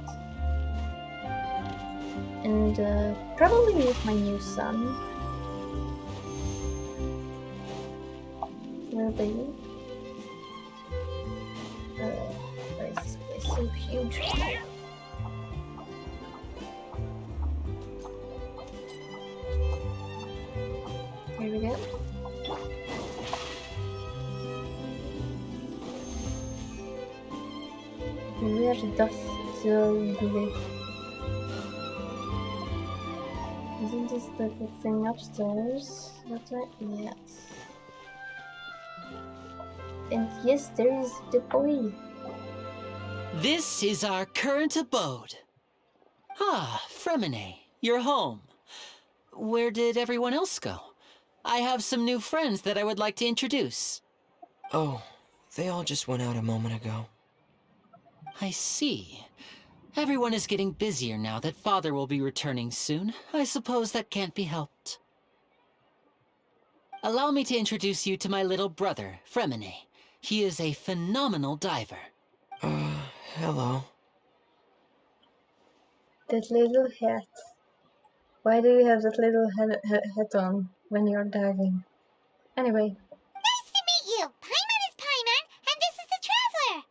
And probably meet my new son. Little baby. Where is this place? So huge. Here we go. Where does the live? Isn't this the thing upstairs? Yes. And yes, there is the boy. This is our current abode. Ah, Fremine, you're home. Where did everyone else go? I have some new friends that I would like to introduce. Oh, they all just went out a moment ago. I see. Everyone is getting busier now that Father will be returning soon. I suppose that can't be helped. Allow me to introduce you to my little brother, Fremine. He is a phenomenal diver. Hello. That little hat. Why do you have that little hat on when you're diving? Anyway. Nice to meet you! Paimon is Paimon, and this is the Traveler!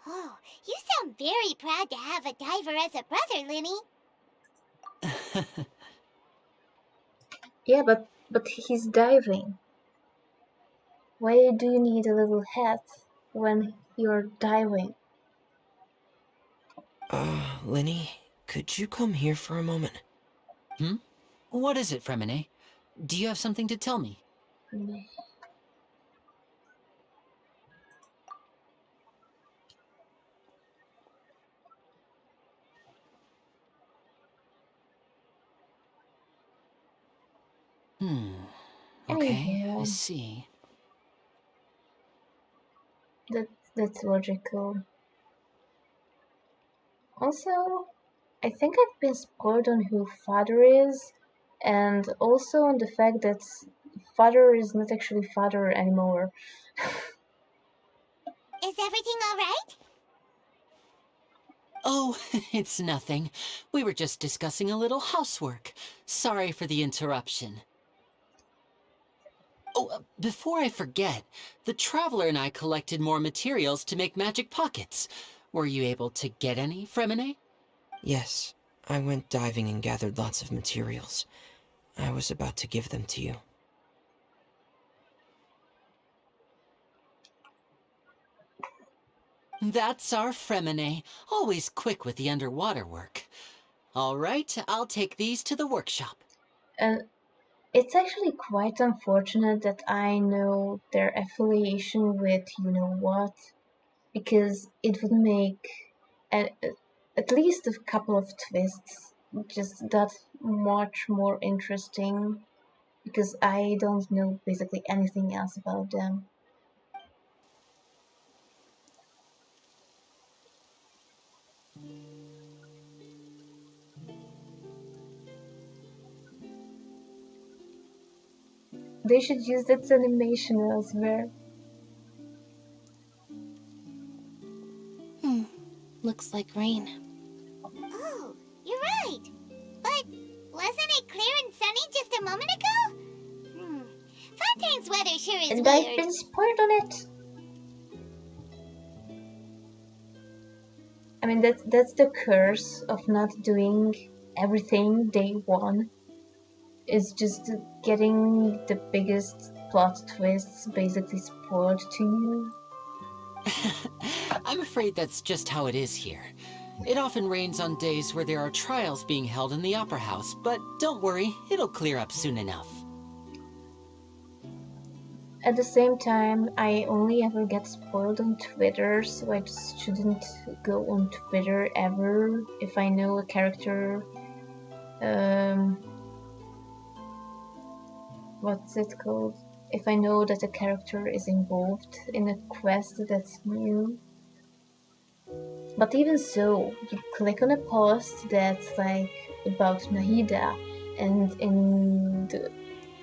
Oh, you sound very proud to have a diver as a brother, Linny. Yeah, but he's diving. Why do you need a little hat when you're diving? Linny, could you come here for a moment? What is it, Fremine? Do you have something to tell me? Okay, I see. That's logical. Also, I think I've been spoiled on who Father is, and also on the fact that Father is not actually Father anymore. Is everything alright? Oh, it's nothing. We were just discussing a little housework. Sorry for the interruption. Oh, before I forget, the Traveler and I collected more materials to make magic pockets. Were you able to get any, Fremine? Yes, I went diving and gathered lots of materials. I was about to give them to you. That's our Fremine, always quick with the underwater work. All right, I'll take these to the workshop. It's actually quite unfortunate that I know their affiliation with you-know-what, because it would make at least a couple of twists just that much more interesting, because I don't know basically anything else about them. They should use that animation elsewhere. Looks like rain. Oh, you're right. But wasn't it clear and sunny just a moment ago? Fontaine's weather sure is And weird. I've been spoiled on it. I mean, that's the curse of not doing everything day one. is just getting the biggest plot twists basically spoiled to you? I'm afraid that's just how it is here. It often rains on days where there are trials being held in the Opera House, but don't worry, it'll clear up soon enough. At the same time, I only ever get spoiled on Twitter, so I just shouldn't go on Twitter ever if I know a character. What's it called? If I know that a character is involved in a quest that's new. But even so, you click on a post that's like about Nahida, and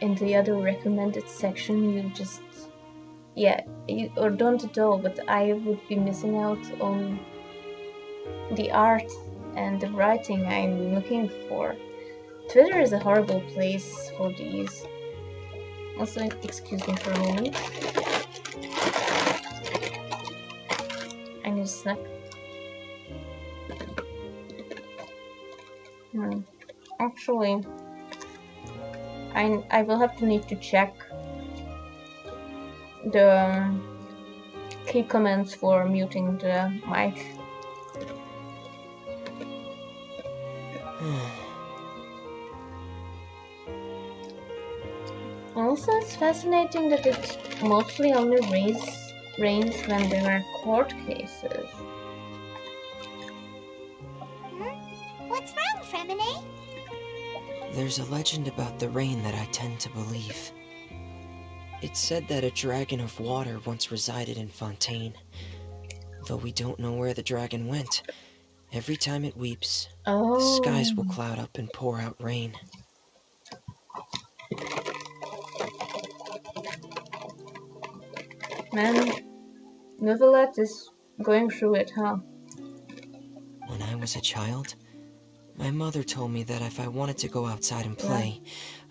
in the other recommended section you just or don't at all, but I would be missing out on the art and the writing I'm looking for. Twitter is a horrible place for these. Also, excuse me for a moment. I need a snack. Actually, I will have to need to check the key commands for muting the mic. Also, it's fascinating that it mostly only rains when there are court cases. What's wrong, Fremine? There's a legend about the rain that I tend to believe. It's said that a dragon of water once resided in Fontaine. Though we don't know where the dragon went, every time it weeps, the skies will cloud up and pour out rain. Man, Novelette is going through it, huh? When I was a child, my mother told me that if I wanted to go outside and play,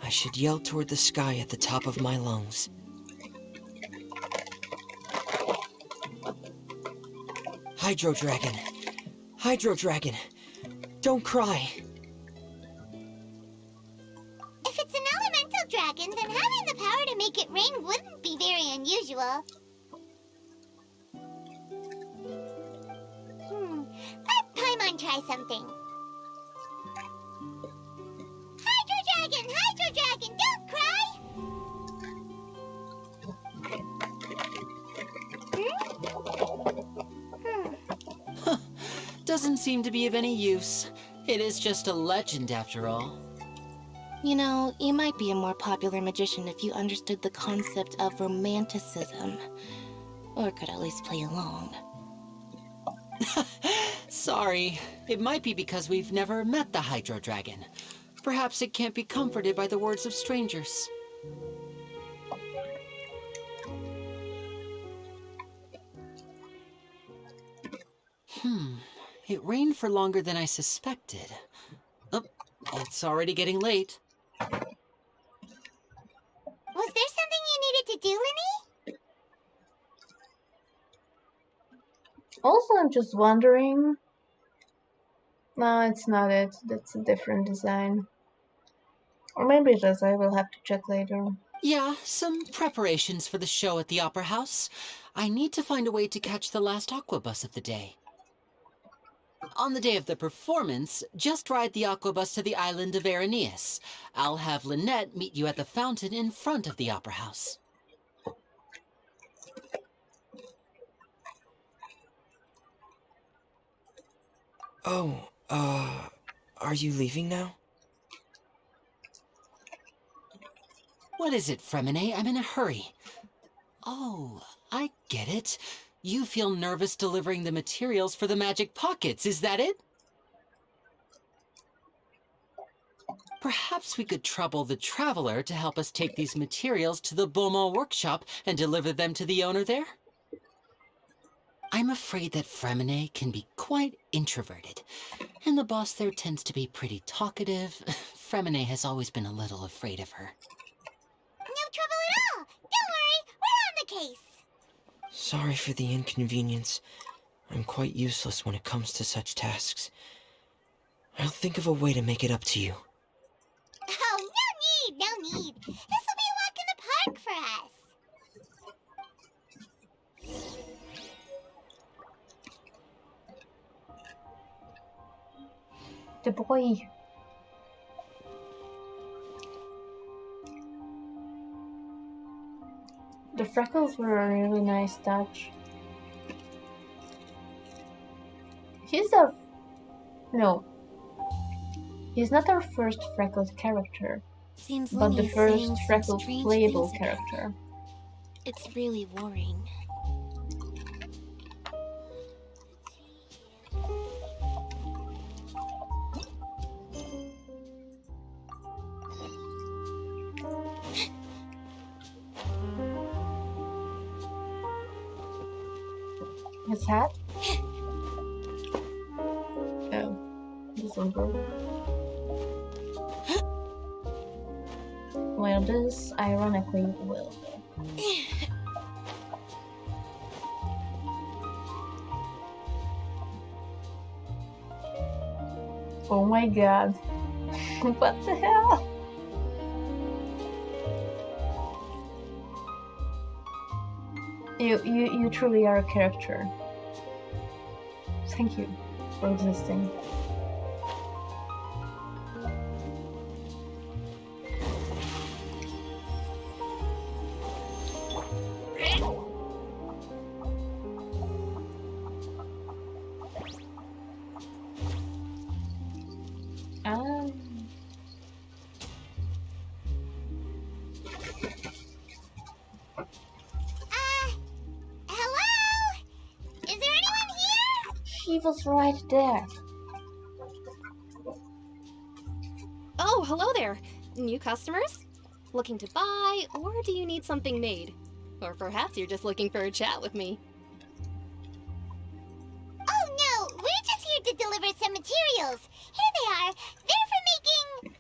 I should yell toward the sky at the top of my lungs. Hydro Dragon! Hydro Dragon! Don't cry! If it's an elemental dragon, then having the power to make it rain wouldn't be very unusual. Let Paimon try something. Hydro Dragon, don't cry! Doesn't seem to be of any use. It is just a legend after all. You know, you might be a more popular magician if you understood the concept of romanticism. Or could at least play along. Sorry. It might be because we've never met the Hydro Dragon. Perhaps it can't be comforted by the words of strangers. It rained for longer than I suspected. Oh, it's already getting late. Was there something you needed to do, Linny? Also, I'm just wondering... No, it's not it. That's a different design. Or maybe it is. I will have to check later. Yeah, some preparations for the show at the Opera House. I need to find a way to catch the last aqua bus of the day. On the day of the performance, just ride the aqua bus to the island of Aeneas. I'll have Lynette meet you at the fountain in front of the Opera House. Oh, are you leaving now? What is it, Fremine? I'm in a hurry. Oh, I get it. You feel nervous delivering the materials for the magic pockets, is that it? Perhaps we could trouble the Traveler to help us take these materials to the Beaumont workshop and deliver them to the owner there? I'm afraid that Fremine can be quite introverted, and the boss there tends to be pretty talkative. Fremine has always been a little afraid of her. No trouble at all. Don't worry, we're on the case. Sorry for the inconvenience. I'm quite useless when it comes to such tasks. I'll think of a way to make it up to you. Oh, no indeed. This will be a walk in the park for us. The boy. The freckles were a really nice touch. He's our... No. He's not our first freckled character, Seems but the Lenny is first saying some freckled strange playable things again. character. It's really worrying. His hat? Oh, this one broke. Well, this ironically will. Oh my god. What the hell? You truly are a character. Thank you for existing. Hello? Is there anyone here? She was right there. Oh, hello there. New customers? Looking to buy, or do you need something made? Or perhaps you're just looking for a chat with me. Oh no, we're just here to deliver some materials. Here they are. They're for making...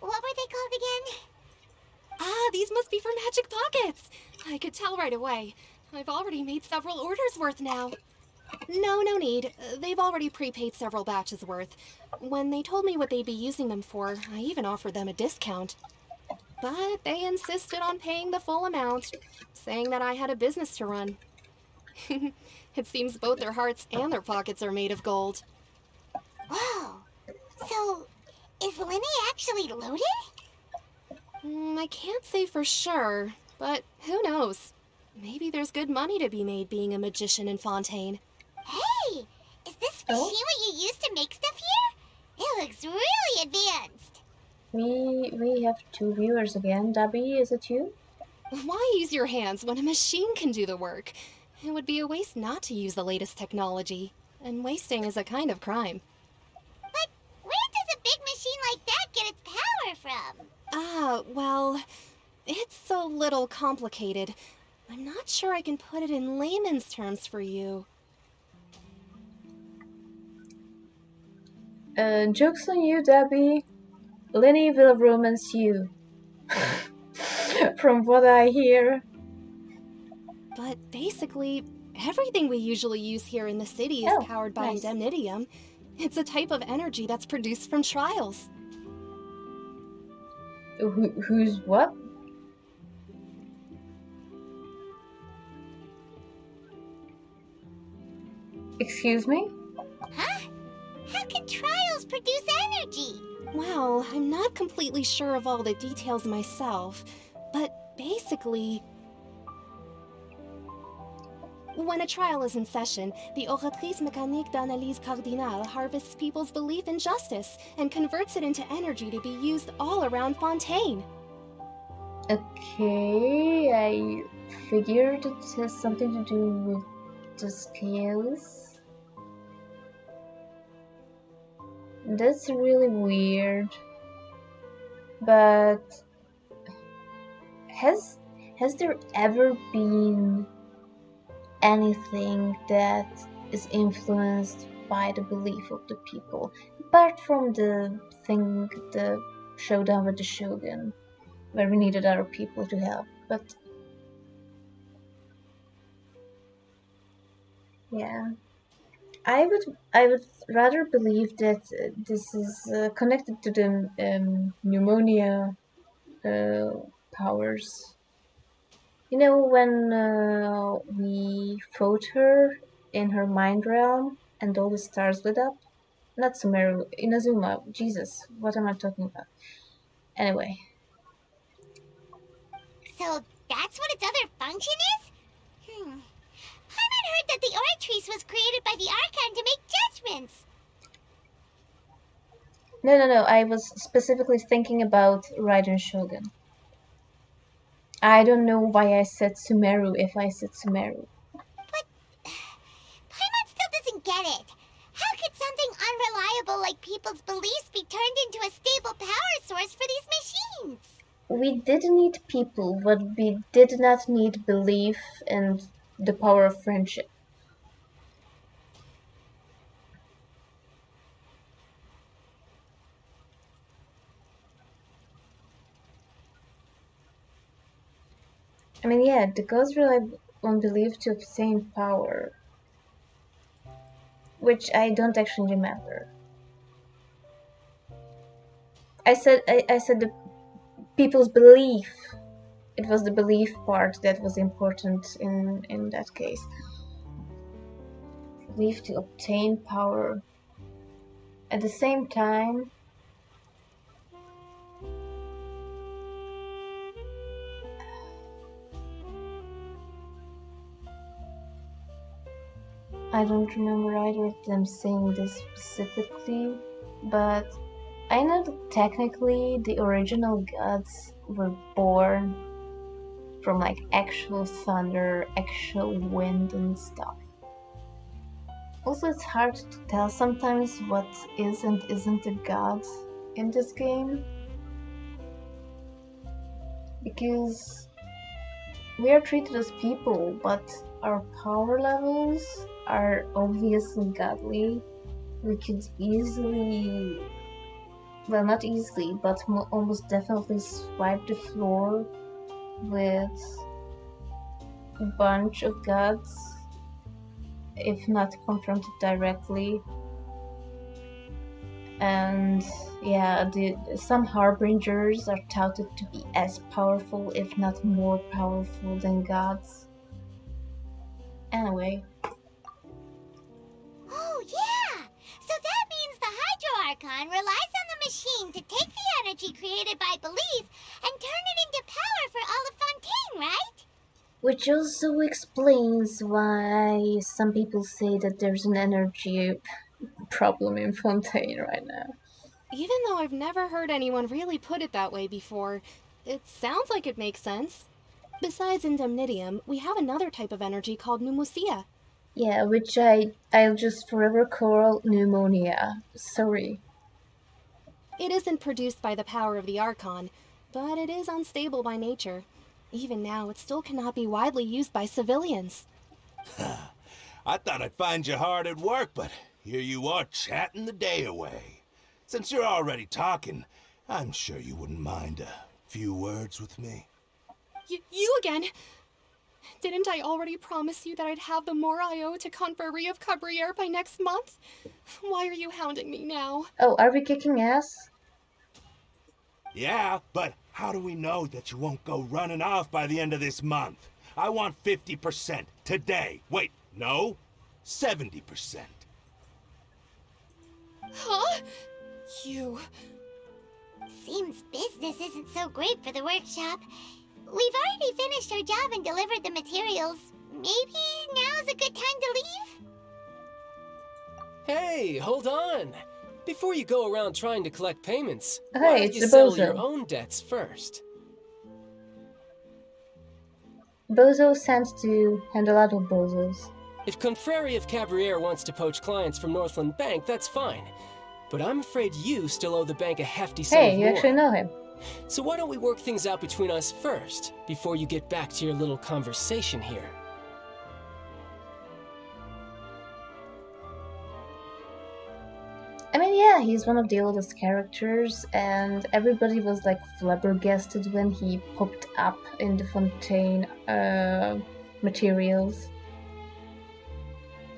what were they called again? Ah, these must be for Magic Pockets! I could tell right away. I've already made several orders worth now. No need. They've already prepaid several batches worth. When they told me what they'd be using them for, I even offered them a discount. But they insisted on paying the full amount, saying that I had a business to run. It seems both their hearts and their pockets are made of gold. Whoa. So, is Lenny actually loaded? I can't say for sure, but who knows? Maybe there's good money to be made being a magician in Fontaine. Hey! Is this machine what you use to make stuff here? It looks really advanced. We have 2 viewers again. Debbie, is it you? Why use your hands when a machine can do the work? It would be a waste not to use the latest technology, and wasting is a kind of crime. But where does a big machine like that get its power from? Well, it's a little complicated. I'm not sure I can put it in layman's terms for you. Joke's on you, Debbie. Lenny will romance you. From what I hear. But basically, everything we usually use here in the city is powered by nice. indemnitium. It's a type of energy that's produced from trials. Who's what? Excuse me? Huh? How can trials produce energy? Well, I'm not completely sure of all the details myself, but basically... When a trial is in session, the Oratrice Mécanique d'Analyse Cardinale harvests people's belief in justice and converts it into energy to be used all around Fontaine. Okay, I figured it has something to do with the scales. That's really weird. But has there ever been anything that is influenced by the belief of the people, apart from the showdown with the Shogun, where we needed other people to help? But yeah, I would rather believe that this is connected to the pneumonia powers. You know, when we fought her in her mind realm and all the stars lit up? Not Sumeru, Inazuma. Jesus, what am I talking about? Anyway, So that's what its other function is? Paimon heard that the Oratrice was created by the Archon to make judgments. no, I was specifically thinking about Raiden Shogun. I don't know why I said Sumeru if I said Sumeru. But Paimon still doesn't get it. How could something unreliable like people's beliefs be turned into a stable power source for these machines? We did need people, but we did not need belief and the power of friendship. I mean, yeah, the gods rely on belief to obtain power, which I don't actually remember. I said the people's belief. It was the belief part that was important in that case. Belief to obtain power. At the same time, I don't remember either of them saying this specifically, but I know that technically the original gods were born from like actual thunder, actual wind and stuff. Also, it's hard to tell sometimes what is and isn't a god in this game, because we are treated as people, but our power levels are obviously godly. We could easily, well, not easily, but almost definitely swipe the floor with a bunch of gods, if not confronted directly. And yeah, some harbingers are touted to be as powerful, if not more powerful than gods. Anyway. Oh, yeah! So that means the Hydro Archon relies on the machine to take the energy created by belief and turn it into power for all of Fontaine, right? Which also explains why some people say that there's an energy problem in Fontaine right now. Even though I've never heard anyone really put it that way before, it sounds like it makes sense. Besides indemnitium, we have another type of energy called pneumosia. Yeah, which I'll just forever call pneumonia. Sorry. It isn't produced by the power of the Archon, but it is unstable by nature. Even now, it still cannot be widely used by civilians. I thought I'd find you hard at work, but here you are chatting the day away. Since you're already talking, I'm sure you wouldn't mind a few words with me. You again? Didn't I already promise you that I'd have the more I owe to Confrérie of Cabriere by next month? Why are you hounding me now? Oh, are we kicking ass? Yeah, but how do we know that you won't go running off by the end of this month? I want 50% today. Wait, no, 70%. Huh? You... Seems business isn't so great for the workshop. We've already finished our job and delivered the materials. Maybe now's a good time to leave? Hey, hold on! Before you go around trying to collect payments, Hey, why don't it's you the settle Bozo. your own debts first? Bozo sent to handle other bozos. If Confrérie of Cabriere wants to poach clients from Northland Bank, that's fine. But I'm afraid you still owe the bank a hefty sum Hey, of you more. actually know him. So why don't we work things out between us first, before you get back to your little conversation here? I mean, yeah, he's one of the oldest characters, and everybody was like flabbergasted when he popped up in the Fontaine materials.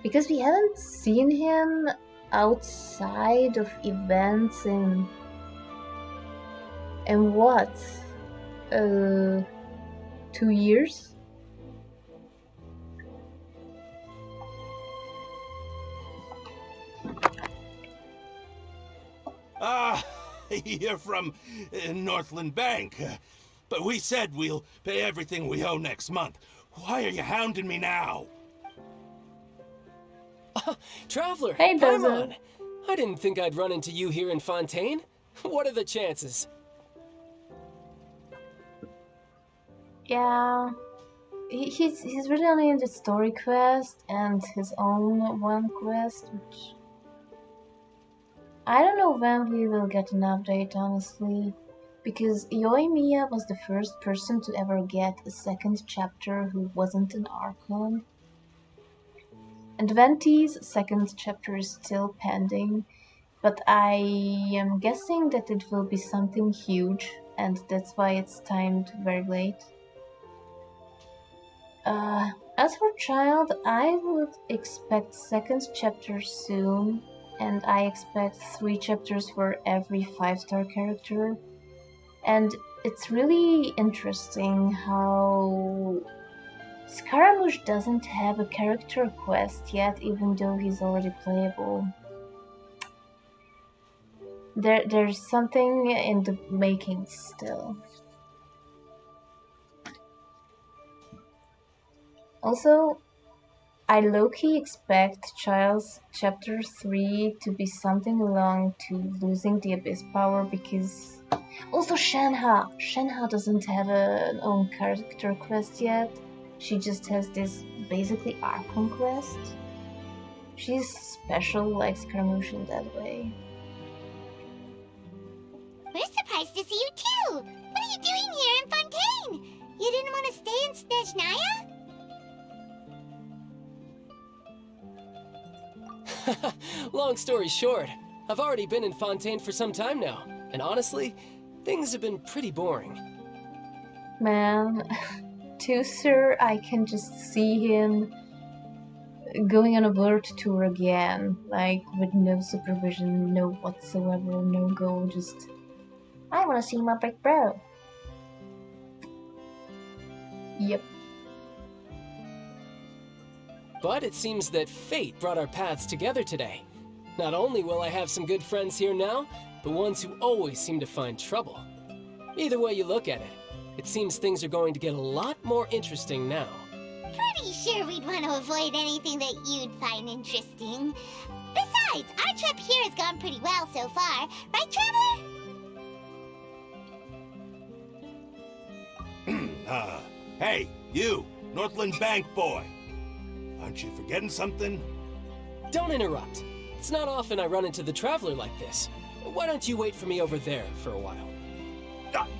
Because we haven't seen him outside of events in what? 2 years? You're from Northland Bank. But we said we'll pay everything we owe next month. Why are you hounding me now? Traveler, Hey, come Desert. on. I didn't think I'd run into you here in Fontaine. What are the chances? Yeah, he's really only in the story quest and his own one quest, which I don't know when we will get an update, honestly, because Yoimiya was the first person to ever get a second chapter who wasn't an Archon. And Venti's second chapter is still pending, but I am guessing that it will be something huge, and that's why it's timed very late. As for Child, I would expect second chapter soon, and I expect 3 chapters for every 5-star character. And it's really interesting how Scaramouche doesn't have a character quest yet, even though he's already playable. There's something in the making still. Also, I low-key expect Child's Chapter 3 to be something along to losing the Abyss power, because... Also Shenhe! Shenhe doesn't have an own character quest yet. She just has this basically Archon quest. She's special like Scaramouche in that way. We're surprised to see you too! What are you doing here in Fontaine? You didn't want to stay in Snezhnaya? Long story short, I've already been in Fontaine for some time now, and honestly, things have been pretty boring. Man, Tusser, I can just see him going on a world tour again, like with no supervision, no whatsoever, no goal, just I wanna see my big bro. Yep. But it seems that fate brought our paths together today. Not only will I have some good friends here now, but ones who always seem to find trouble. Either way you look at it, it seems things are going to get a lot more interesting now. Pretty sure we'd want to avoid anything that you'd find interesting. Besides, our trip here has gone pretty well so far. Right, Traveler? Hey, you, Northland Bank boy. Aren't you forgetting something? Don't interrupt. It's not often I run into the Traveler like this. Why don't you wait for me over there for a while?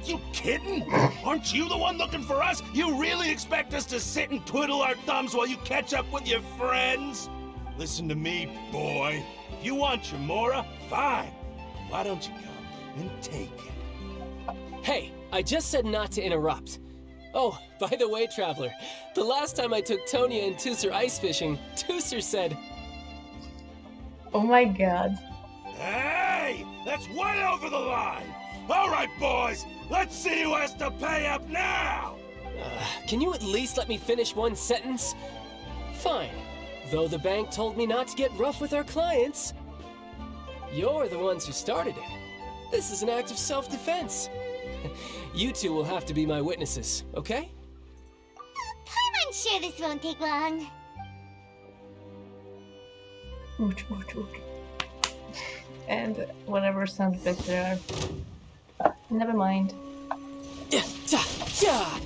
You kidding? Aren't you the one looking for us? You really expect us to sit and twiddle our thumbs while you catch up with your friends? Listen to me, boy. If you want your Mora, fine. Why don't you come and take it? Hey, I just said not to interrupt. Oh, by the way, Traveler, the last time I took Tonya and Tusser ice fishing, Tusser said... Oh my god. Hey! That's way over the line! All right, boys, let's see who has to pay up now! Can you at least let me finish one sentence? Fine. Though the bank told me not to get rough with our clients. You're the ones who started it. This is an act of self-defense. You two will have to be my witnesses, okay? I'm sure this won't take long. Ouch, ouch, ouch. And whatever sound effects there are. Never mind. Yeah,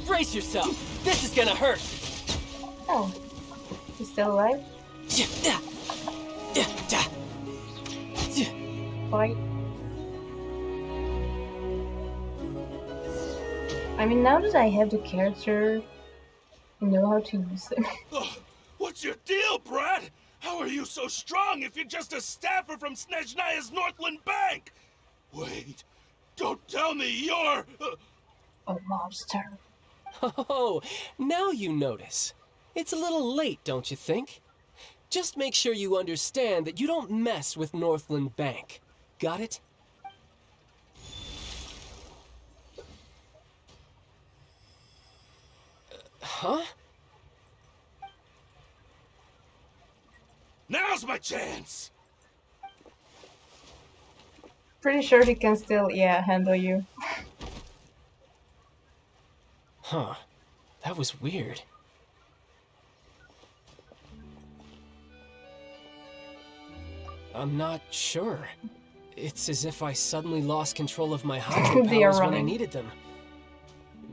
brace yourself. This is gonna hurt. Oh, he's still alive? Fight. I mean, now that I have the character, I know how to use them. What's your deal, Brad? How are you so strong if you're just a staffer from Snezhnaya's Northland Bank? Wait, don't tell me you're... A monster. Oh, now you notice. It's a little late, don't you think? Just make sure you understand that you don't mess with Northland Bank. Got it? Huh? Now's my chance! Pretty sure he can still, yeah, handle you. Huh. That was weird. I'm not sure. It's as if I suddenly lost control of my hydro They are powers when I running. needed them.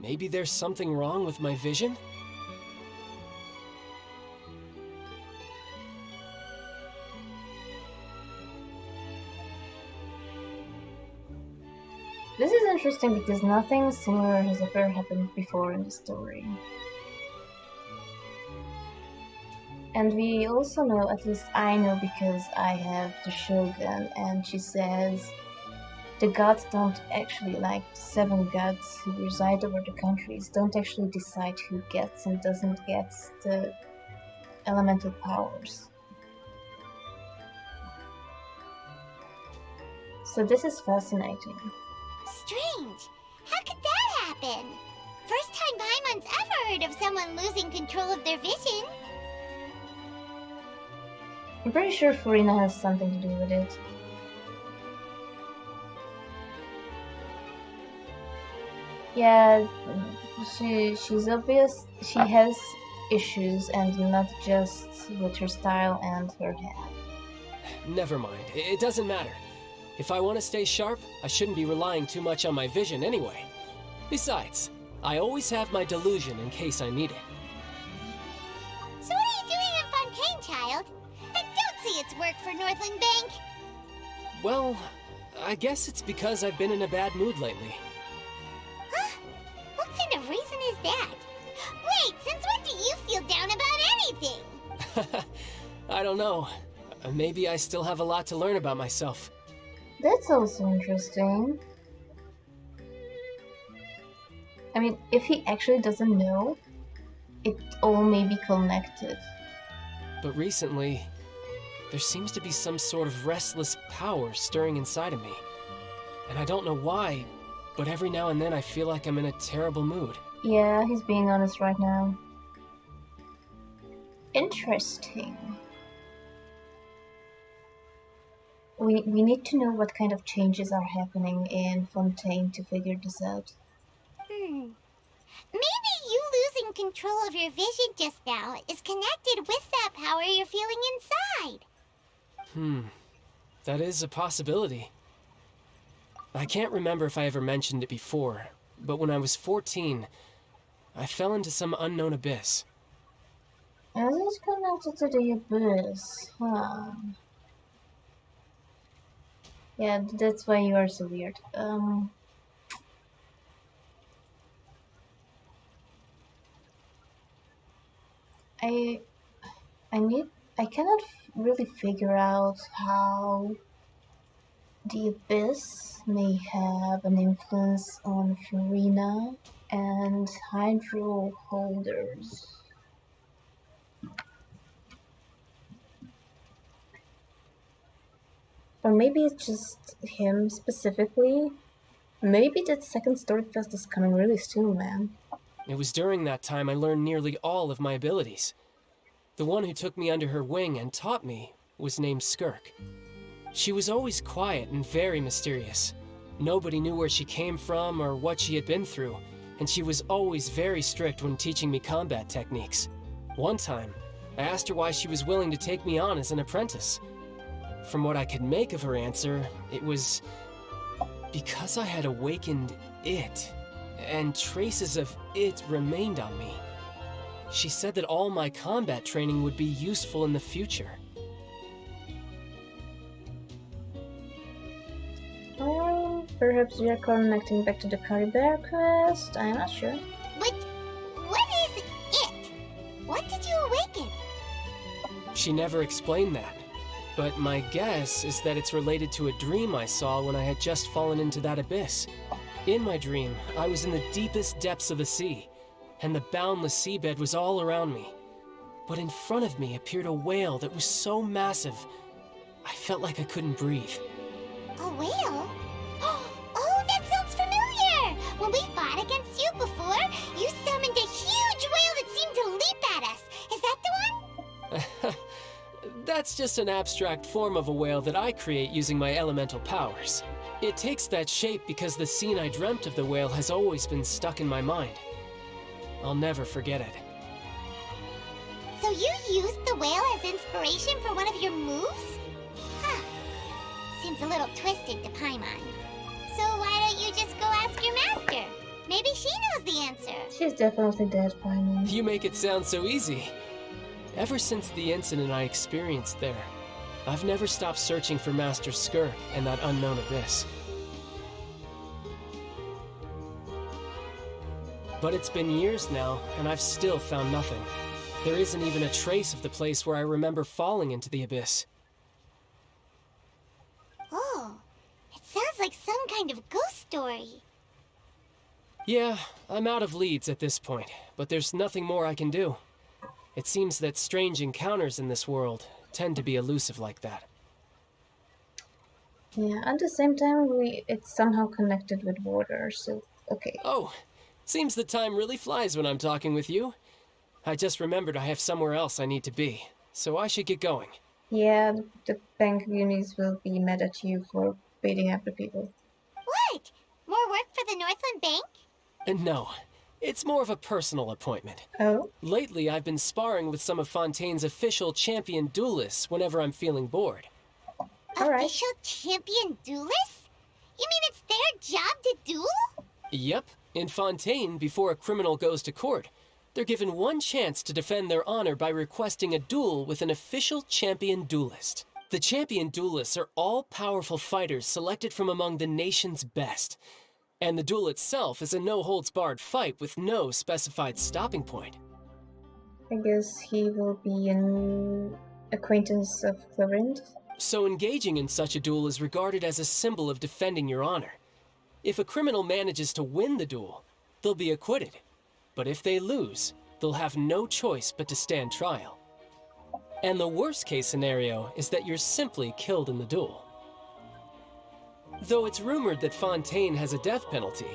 Maybe there's something wrong with my vision? This is interesting because nothing similar has ever happened before in the story. And we also know, at least I know because I have the Shogun, and she says the gods don't actually, like 7 gods who reside over the countries, don't actually decide who gets and doesn't get the elemental powers. So this is fascinating. Strange. How could that happen? First time Paimon's ever heard of someone losing control of their vision. I'm pretty sure Furina has something to do with it. Yeah, she's obvious. She has issues, and not just with her style and her hair. Never mind. It doesn't matter. If I want to stay sharp, I shouldn't be relying too much on my vision anyway. Besides, I always have my delusion in case I need it. So what are you doing in Fontaine, child? I don't see its work for Northland Bank. Well, I guess it's because I've been in a bad mood lately. Huh? What kind of reason is that? Wait, since when do you feel down about anything? I don't know. Maybe I still have a lot to learn about myself. That's also interesting. I mean, if he actually doesn't know, it all may be connected. But recently, there seems to be some sort of restless power stirring inside of me. And I don't know why, but every now and then I feel like I'm in a terrible mood. Yeah, he's being honest right now. Interesting. We need to know what kind of changes are happening in Fontaine to figure this out. Maybe you losing control of your vision just now is connected with that power you're feeling inside. That is a possibility. I can't remember if I ever mentioned it before, but when I was 14, I fell into some unknown abyss. Is it connected to the abyss? Huh. Yeah, that's why you are so weird. I cannot really figure out how the abyss may have an influence on Furina and hydro holders. Or maybe it's just him specifically. Maybe that second story quest is coming really soon, man. It was during that time I learned nearly all of my abilities. The one who took me under her wing and taught me was named Skirk. She was always quiet and very mysterious. Nobody knew where she came from or what she had been through, and she was always very strict when teaching me combat techniques. One time, I asked her why she was willing to take me on as an apprentice. From what I could make of her answer, it was because I had awakened it, and traces of it remained on me. She said that all my combat training would be useful in the future. Perhaps we are connecting back to the Curry Bear quest? I'm not sure. But what is it? What did you awaken? She never explained that, but my guess is that it's related to a dream I saw when I had just fallen into that abyss. In my dream, I was in the deepest depths of the sea, and the boundless seabed was all around me. but in front of me appeared a whale that was so massive, I felt like I couldn't breathe. A whale? Oh, that sounds familiar! When we fought against you before, you summoned a huge whale that seemed to leap at us. Is that the one? That's just an abstract form of a whale that I create using my elemental powers. It takes that shape because the scene I dreamt of the whale has always been stuck in my mind. I'll never forget it. So you used the whale as inspiration for one of your moves? Huh. Seems a little twisted to Paimon. So why don't you just go ask your master? Maybe she knows the answer. She's definitely dead, Paimon. You make it sound so easy. Ever since the incident I experienced there, I've never stopped searching for Master Skirk and that unknown abyss. But it's been years now, and I've still found nothing. There isn't even a trace of the place where I remember falling into the abyss. Oh, it sounds like some kind of ghost story. Yeah, I'm out of leads at this point, but there's nothing more I can do. It seems that strange encounters in this world tend to be elusive like that. Yeah, at the same time, it's somehow connected with water, so okay. Oh, seems the time really flies when I'm talking with you. I just remembered I have somewhere else I need to be, so I should get going. Yeah, the bank goonies will be mad at you for beating up the people. What? More work for the Northland Bank? No, it's more of a personal appointment. Oh? Lately, I've been sparring with some of Fontaine's official champion duelists whenever I'm feeling bored. Alright. Official champion duelists? You mean it's their job to duel? Yep. In Fontaine, before a criminal goes to court, they're given one chance to defend their honor by requesting a duel with an official champion duelist. The champion duelists are all powerful fighters selected from among the nation's best. And the duel itself is a no-holds-barred fight with no specified stopping point. I guess he will be an acquaintance of Clorind. So engaging in such a duel is regarded as a symbol of defending your honor. If a criminal manages to win the duel, they'll be acquitted. But if they lose, they'll have no choice but to stand trial. And the worst-case scenario is that you're simply killed in the duel. Though it's rumored that Fontaine has a death penalty,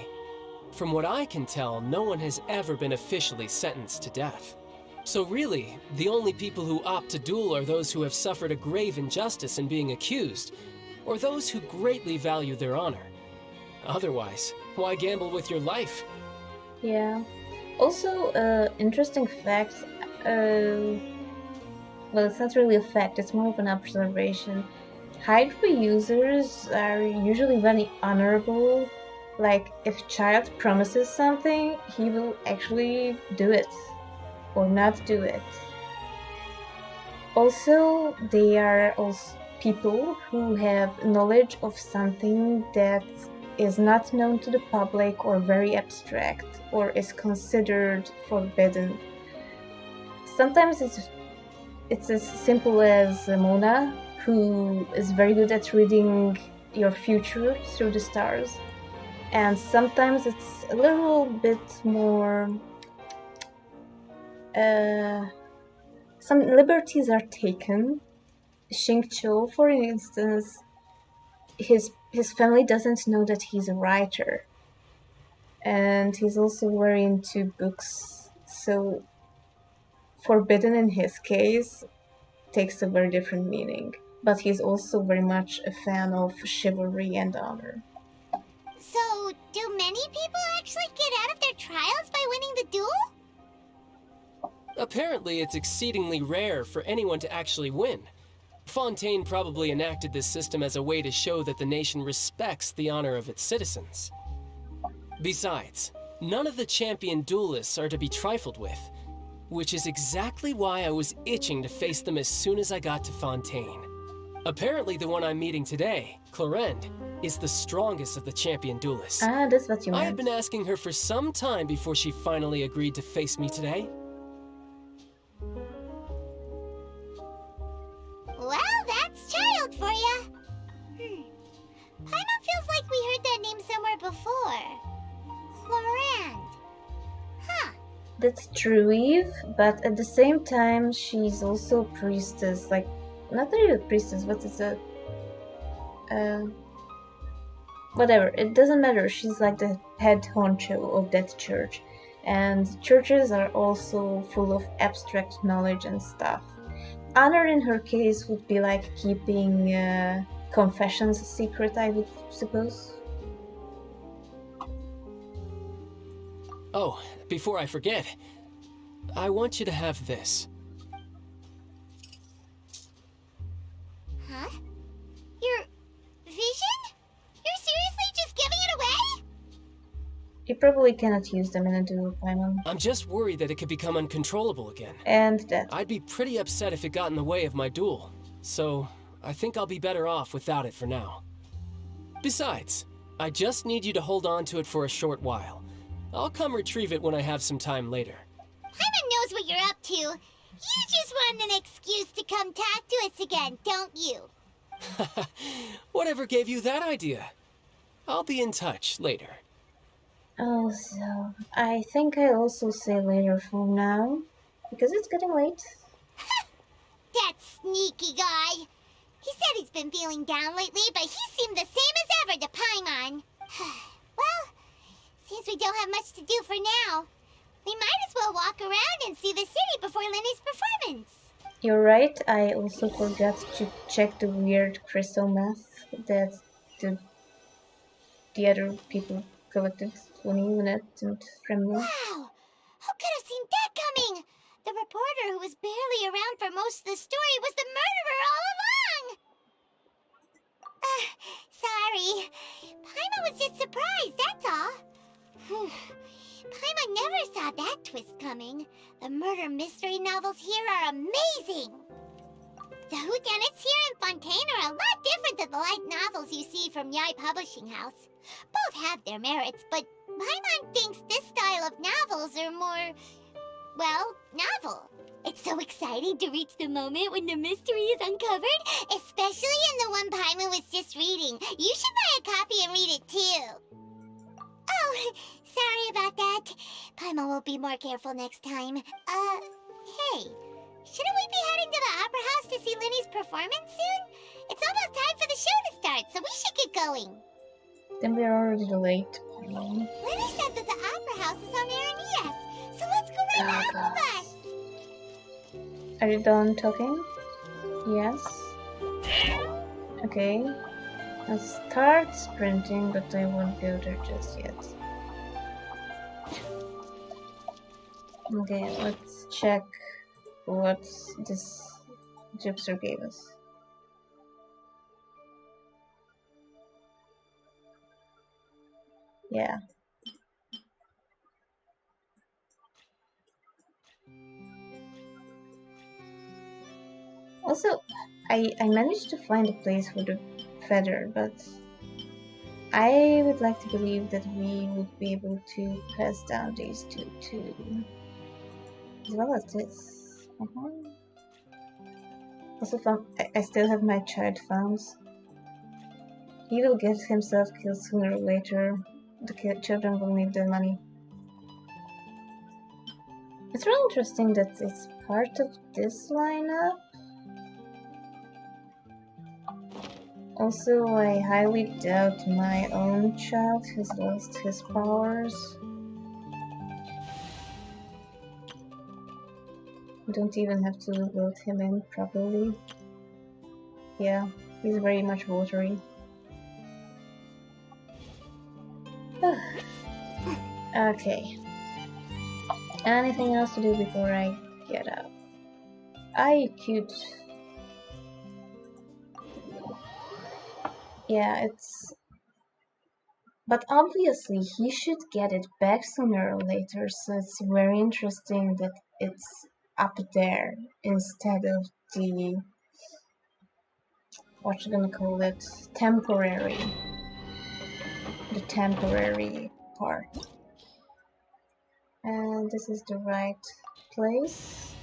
from what I can tell, no one has ever been officially sentenced to death. So really, the only people who opt to duel are those who have suffered a grave injustice in being accused, or those who greatly value their honor. Otherwise, why gamble with your life? Yeah. Also, interesting fact, well, it's not really a fact, it's more of an observation. Hydro users are usually very honorable. Like, if Child promises something, he will actually do it, or not do it. Also, they are also people who have knowledge of something that is not known to the public or very abstract or is considered forbidden. Sometimes it's as simple as Mona, who is very good at reading your future through the stars. And sometimes it's a little bit more... some liberties are taken. Xingqiu, for instance, his family doesn't know that he's a writer. And he's also very into books. So forbidden in his case takes a very different meaning. But he's also very much a fan of chivalry and honor. So, do many people actually get out of their trials by winning the duel? Apparently, it's exceedingly rare for anyone to actually win. Fontaine probably enacted this system as a way to show that the nation respects the honor of its citizens. Besides, none of the champion duelists are to be trifled with, which is exactly why I was itching to face them as soon as I got to Fontaine. Apparently the one I'm meeting today, Clorind, is the strongest of the champion duelists. Ah, that's what you meant. I had been asking her for some time before she finally agreed to face me today. Well, that's Child for ya. Paimon feels like we heard that name somewhere before. Clorind. Huh. That's true, Eve, but at the same time, she's also a priestess. Like, not really a priestess, but it's a. Whatever, it doesn't matter. She's like the head honcho of that church. And churches are also full of abstract knowledge and stuff. Honor in her case would be like keeping confessions a secret, I would suppose. Oh, before I forget, I want you to have this. Huh? Your vision? You're seriously just giving it away? You probably cannot use them in a duel, Paimon. I'm just worried that it could become uncontrollable again. And that. I'd be pretty upset if it got in the way of my duel, so I think I'll be better off without it for now. Besides, I just need you to hold on to it for a short while. I'll come retrieve it when I have some time later. Paimon knows what you're up to. You just want an excuse to come talk to us again, don't you? Whatever gave you that idea? I'll be in touch later. Also, I think I also say later for now, because it's getting late. That sneaky guy. He said he's been feeling down lately, but he seemed the same as ever to Paimon. Well, since we don't have much to do for now, we might as well walk around and see the city before Lenny's performance. You're right, I also forgot to check the weird crystal meth that the other people collected, Tony, Lynette, and Fremley. Wow! Who could have seen that coming? The reporter who was barely around for most of the story was the murderer all along! Sorry. Paimon was just surprised, that's all. Paimon never saw that twist coming. The murder mystery novels here are amazing! The whodunits here in Fontaine are a lot different than the light novels you see from Yai Publishing House. Both have their merits, but Paimon thinks this style of novels are more, well, novel. It's so exciting to reach the moment when the mystery is uncovered, especially in the one Paimon was just reading. You should buy a copy and read it too. Oh, sorry about that. Paimon will be more careful next time. Hey, shouldn't we be heading to the Opera House to see Linny's performance soon? It's almost time for the show to start, so we should get going. Then we're already late, Paimon. Linny said that the Opera House is on Aranias, so let's go ride the Opera bus. Are you done talking? Yes. Okay. Let's start sprinting, but I won't go there just yet. Okay, let's check what this gypser gave us. Yeah. Also, I managed to find a place for the feather, but I would like to believe that we would be able to pass down these two too. As well as this. Also, I still have my child founds. He will get himself killed sooner or later. The children will need the money. It's really interesting that it's part of this lineup. Also, I highly doubt my own child has lost his powers. Don't even have to load him in properly. Yeah, he's very much watery. Okay. Anything else to do before I get up? I could... Yeah, it's... But obviously he should get it back sooner or later, so it's very interesting that it's up there instead of the... what you gonna call it? Temporary. The temporary part. And this is the right place.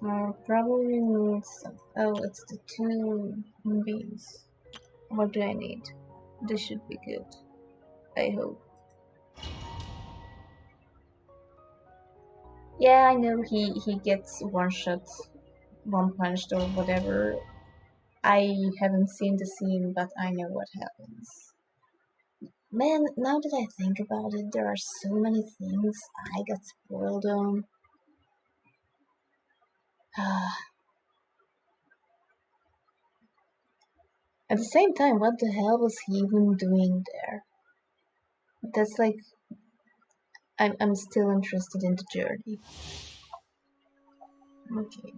I'll probably need some... Oh, it's the 2 beans. What do I need? This should be good. I hope. Yeah, I know he gets one shot, one punched or whatever. I haven't seen the scene, but I know what happens. Man, now that I think about it, there are so many things I got spoiled on. At the same time, what the hell was he even doing there? That's like, I'm still interested in the journey. Okay.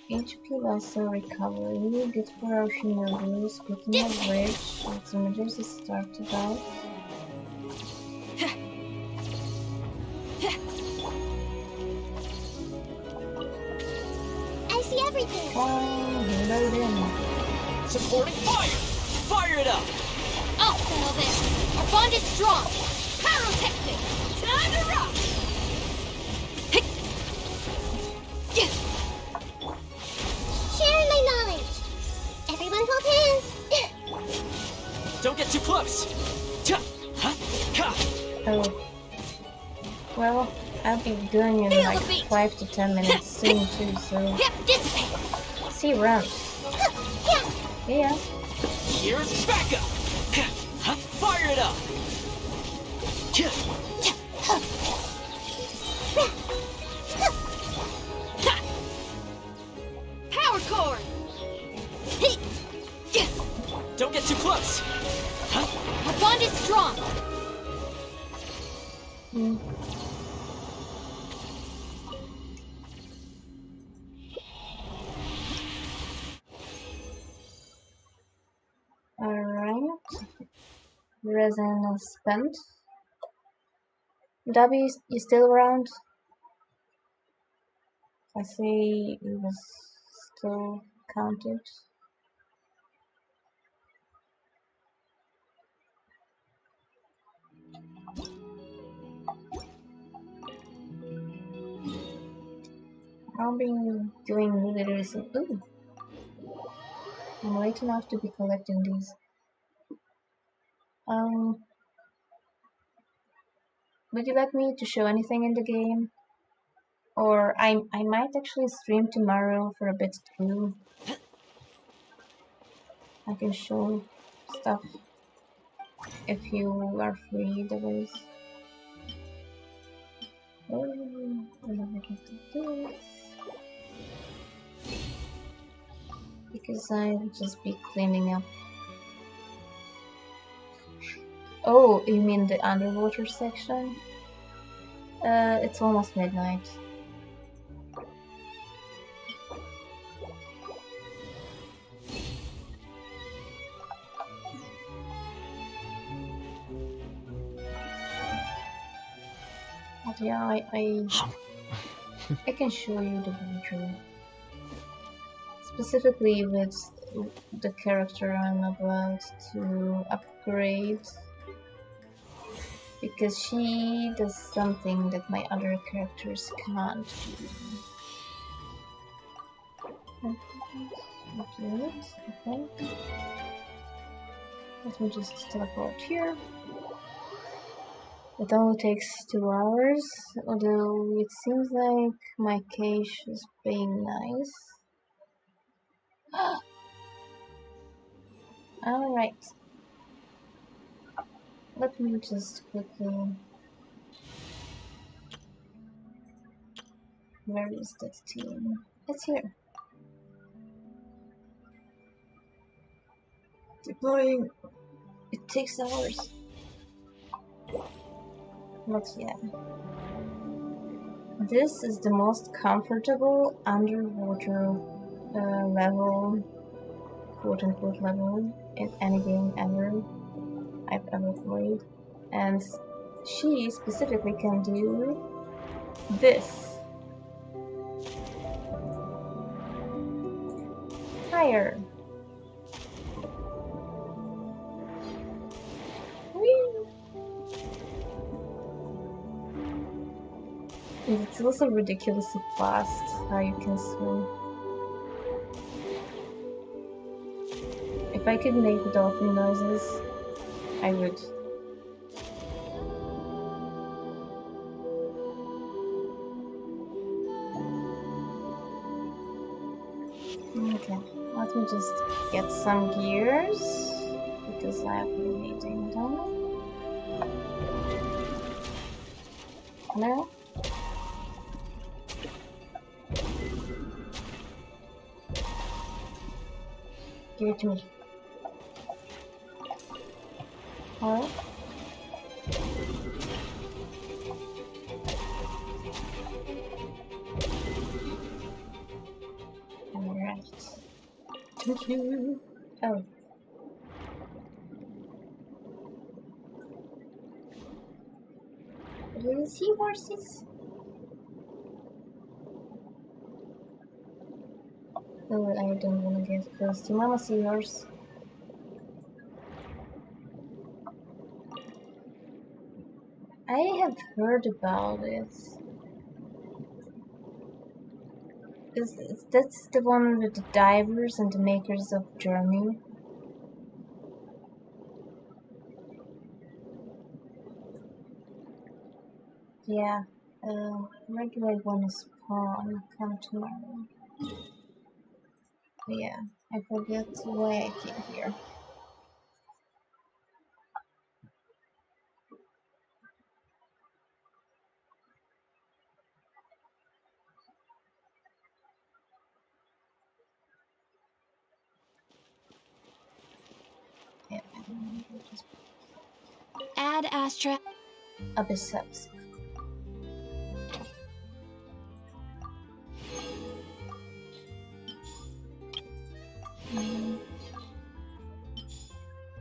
HP Lasso Recovery, good for our shinobu. Speaking of which, let's images is started out. I see everything. Load in. Supporting fire! Fire it up! I'll settle this. Our bond is strong. Pyrotechnic. Time to rock. Sharing my knowledge. Everyone hold hands. Don't get too close! Oh. Well, I'll be going in like 5 to 10 minutes soon too, so... See you around. Yeah. Here's backup! Fire it up! Power cord. Don't get too close! Our bond is strong. Alright. Resin is spent. Dobby, you still around? I see it was still counted. I'll be doing literally some. Ooh! I'm late enough to be collecting these. Would you like me to show anything in the game? Or I might actually stream tomorrow for a bit too. I can show stuff if you are free, that is. Because I'll just be cleaning up. Oh, you mean the underwater section? It's almost midnight. But yeah, I can show you the video. Specifically with the character I'm about to upgrade. Because she does something that my other characters can't do. Okay. Let me just teleport here. It only takes 2 hours, although it seems like my cache is being nice. Alright. Let me just quickly... Where is that team? It's here. Deploying. It takes hours. But yeah. This is the most comfortable underwater level, quote-unquote level, in any game ever I've ever played. And she specifically can do this. Higher. It's also ridiculously fast how you can swim. If I could make the dolphin noises, I would. Okay, let me just get some gears because I've been needing them. No? Give it to me. Alright. Alright. Thank you. Oh. Little seahorses? Oh, I don't want to get close to Mama Seahorse. I have heard about it. That's the one with the divers and the makers of Journey? Yeah. Where do I want to spawn? Come tomorrow. Yeah, I forget why I came here. Yeah, just Add Astra. Abyss Subs.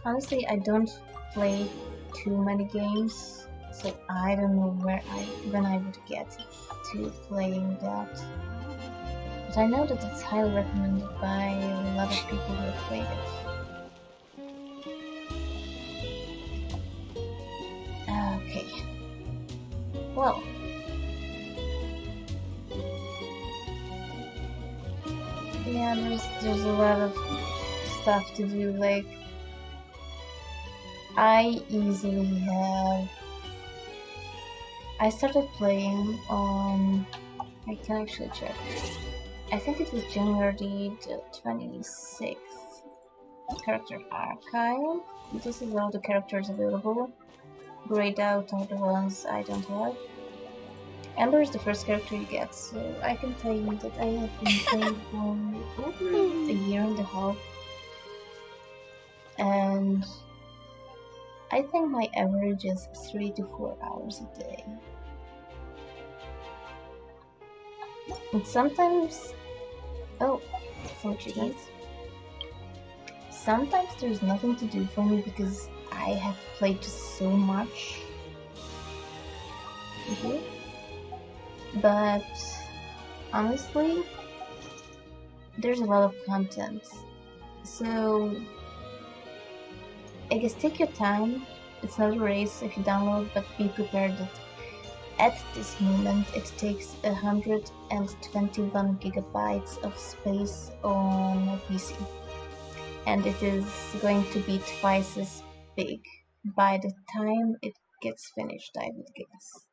Honestly, I don't play too many games, so I don't know when I would get to playing that. But I know that it's highly recommended by a lot of people who have played it. Okay. Well. Yeah, there's a lot of stuff to do, like I started playing on, I can actually check. I think it was January the 26th. Character archive. This is all the characters available. Grayed out are the ones I don't have. Amber is the first character you get, so I can tell you that I have been playing for over a year and a half. And I think my average is 3 to 4 hours a day. And sometimes... Oh, some chickens. Sometimes there's nothing to do for me because I have played so much. But honestly, there's a lot of content. So I guess take your time. It's not a race if you download, but be prepared that at this moment it takes 121 gigabytes of space on a PC. And it is going to be twice as big by the time it gets finished, I would guess.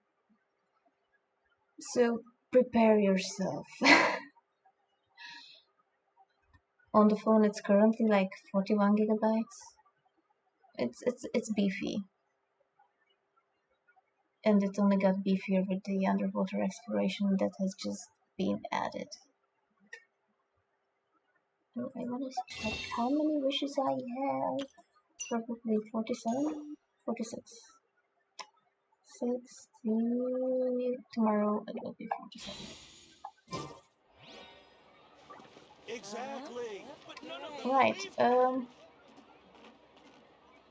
So prepare yourself. On the phone it's currently like 41 gigabytes. It's beefy. And it only got beefier with the underwater exploration that has just been added. So I want to check how many wishes I have. Probably 47? 46. 60. Tomorrow it will be 47. Exactly. But none of them Right,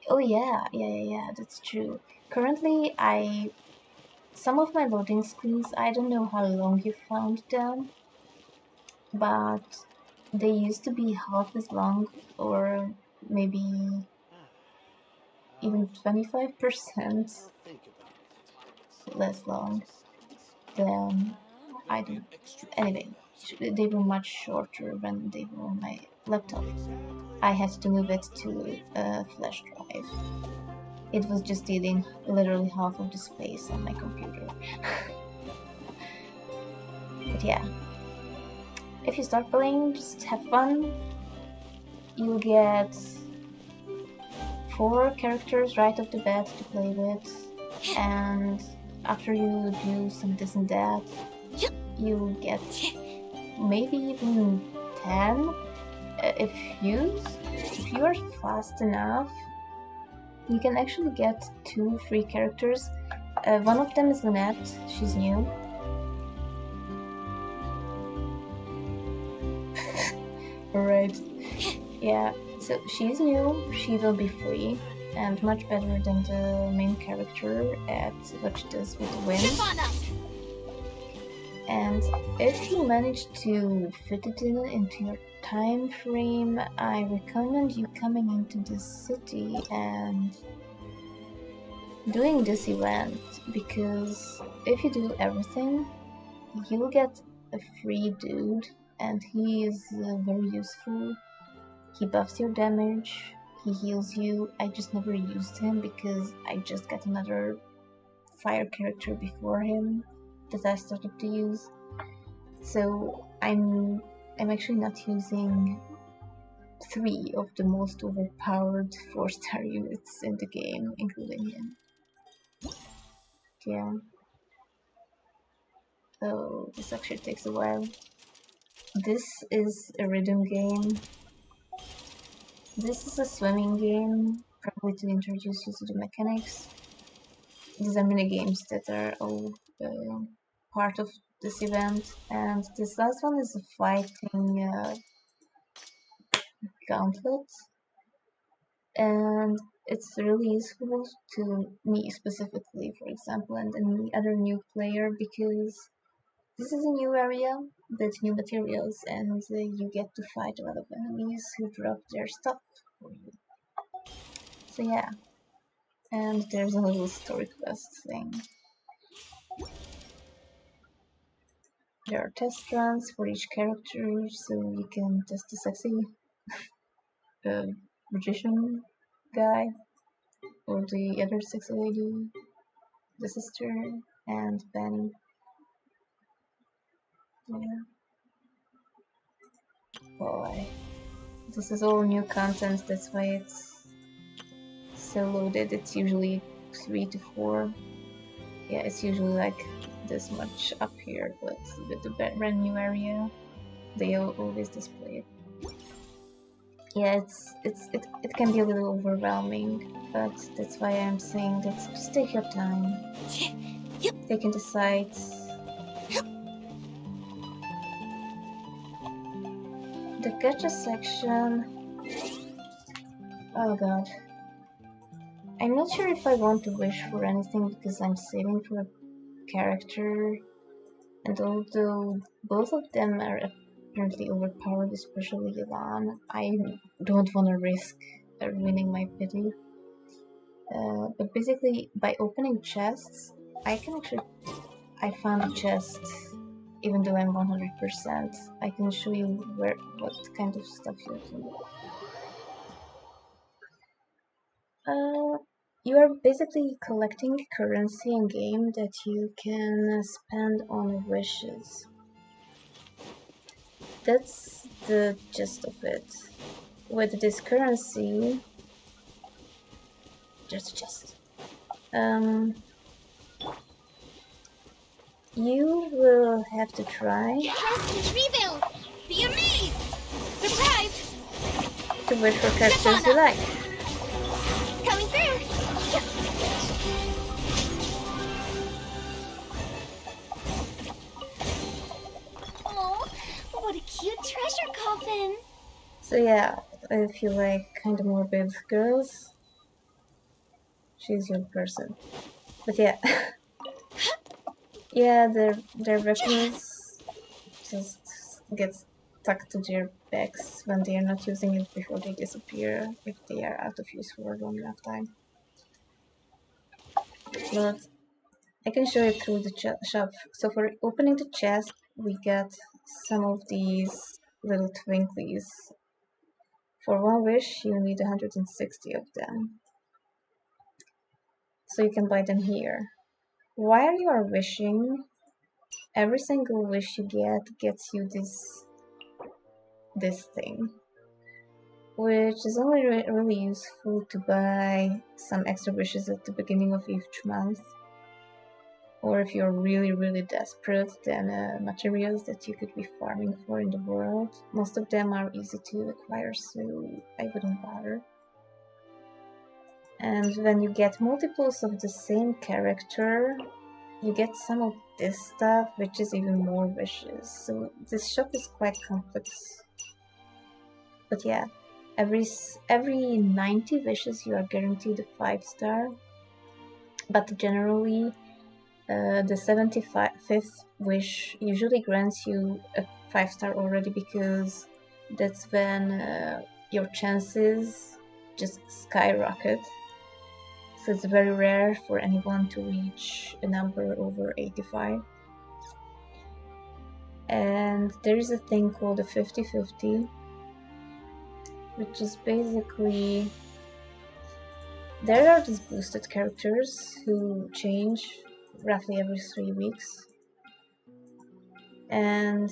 oh yeah, that's true. Currently, some of my loading screens, I don't know how long you found them, but they used to be half as long, or maybe even 25% less long than I do. Anyway, they were much shorter when they were on my laptop. I had to move it to a flash drive. It was just stealing literally half of the space on my computer. But yeah, if you start playing, just have fun. You'll get 4 characters right off the bat to play with, and after you do some this and that, you'll get maybe even 10 if you are fast enough. You can actually get 2 free characters. One of them is Lynette, she's new. Right. Yeah, so she's new, she will be free, and much better than the main character at what she does with the wind. And if you manage to fit it into your time frame, I recommend you coming into this city and doing this event, because if you do everything, you'll get a free dude, and he is very useful. He buffs your damage, he heals you. I just never used him because I just got another fire character before him that I started to use. So I'm actually not using 3 of the most overpowered 4-star units in the game, including him. Yeah. Oh, this actually takes a while. This is a rhythm game. This is a swimming game, probably to introduce you to the mechanics. These are mini games that are all part of this event, and this last one is a fighting gauntlet, and it's really useful to me specifically, for example, and any other new player, because this is a new area with new materials, and you get to fight a lot of enemies who drop their stuff for you. So yeah, and there's a little story quest thing. There are test runs for each character, so you can test the sexy magician guy, or the other sexy lady, the sister, and Benny. Yeah. Boy. This is all new content, that's why it's so loaded. It's usually 3 to 4. Yeah, it's usually like this much up here, but with the brand new area, they always display it. Yeah, it can be a little overwhelming, but that's why I'm saying that just take your time. Take in the sights. The gacha section. Oh god. I'm not sure if I want to wish for anything because I'm saving for a character, and although both of them are apparently overpowered, especially Elan, I don't want to risk ruining my pity. But basically, by opening chests, I found a chest, even though I'm 100%. I can show you what kind of stuff you can do. You are basically collecting currency in game that you can spend on wishes. That's the gist of it. With this currency, there's a chest. You will have to try Rebuild! Be amazed! Surprise! to wish for characters you like. Coming through! Oh, what a cute treasure coffin! So yeah, if you like kind of morbid girls, she's your person. But yeah, yeah, their weapons just get stuck to their backs when they are not using it before they disappear if they are out of use for a long enough time. But I can show you through the shop. So for opening the chest, we get some of these little twinklies. For one wish, you need 160 of them. So you can buy them here. While you are wishing, every single wish you get gets you this this thing, which is only really useful to buy some extra wishes at the beginning of each month. Or if you're really desperate, then materials that you could be farming for in the world. Most of them are easy to acquire, so I wouldn't bother. And when you get multiples of the same character, you get some of this stuff, which is even more wishes. So this shop is quite complex. But yeah, every 90 wishes you are guaranteed a 5-star. But generally, the 75th wish usually grants you a 5-star already, because that's when your chances just skyrocket. So it's very rare for anyone to reach a number over 85. And there is a thing called a 50-50, which is basically, there are these boosted characters who change roughly every 3 weeks. And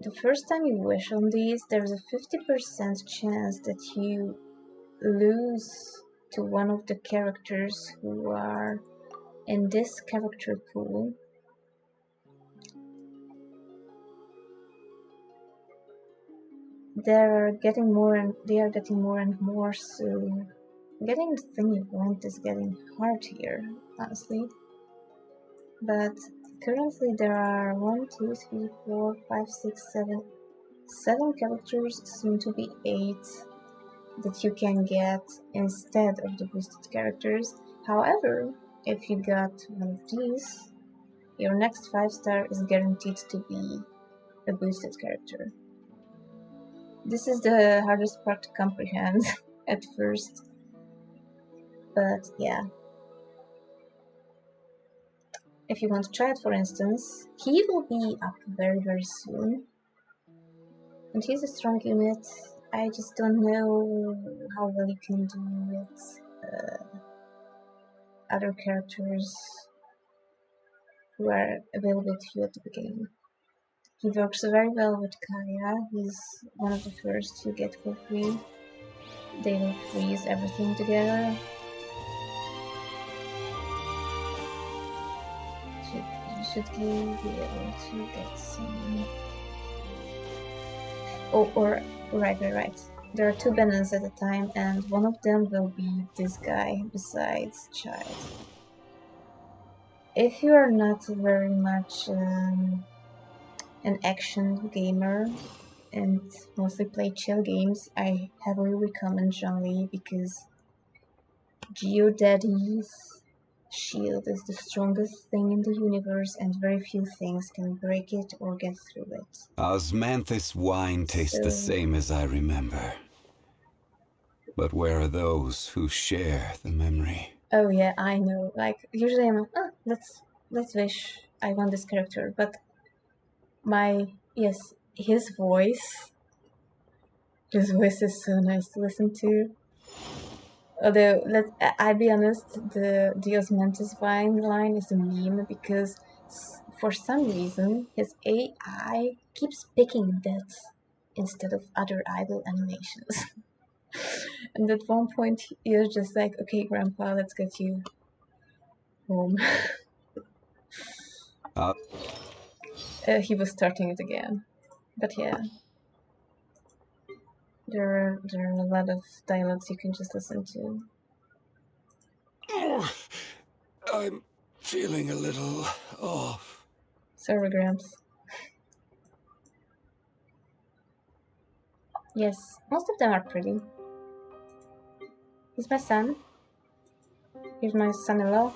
the first time you wish on these, there's a 50% chance that you lose to one of the characters who are in this character pool. They are getting more and more, so getting the thing you want is getting hard here, honestly. But currently there are 1, 2, 3, 4, 5, 6, 7 characters, soon to be 8, that you can get instead of the boosted characters. However, if you got one of these, your next 5-star is guaranteed to be a boosted character. This is the hardest part to comprehend at first, but yeah. If you want to try it, for instance, he will be up very soon, and he's a strong unit. I just don't know how well you can do with other characters who are available to you at the beginning. He works very well with Kaya. He's one of the first you get for free. They will freeze everything together. You should be able to get some. Oh, or right. There are 2 banners at a time, and one of them will be this guy besides Child. If you are not very much an action gamer and mostly play chill games, I heavily recommend Zhongli, because Geodaddy's shield is the strongest thing in the universe, and very few things can break it or get through it. Osmanthus wine tastes the same as I remember. But where are those who share the memory? Oh yeah, I know. Like, usually I'm like, oh, let's wish I want this character, but his voice is so nice to listen to. Although, I'll be honest, the Osmanthus wine line is a meme, because for some reason his AI keeps picking that instead of other idle animations. And at one point you're just like, okay, Grandpa, let's get you home. He was starting it again. But yeah. There are a lot of dialogues you can just listen to. Oh, I'm feeling a little off. Sorry, Gramps. Yes, most of them are pretty. Here's my son. Here's my son-in-law.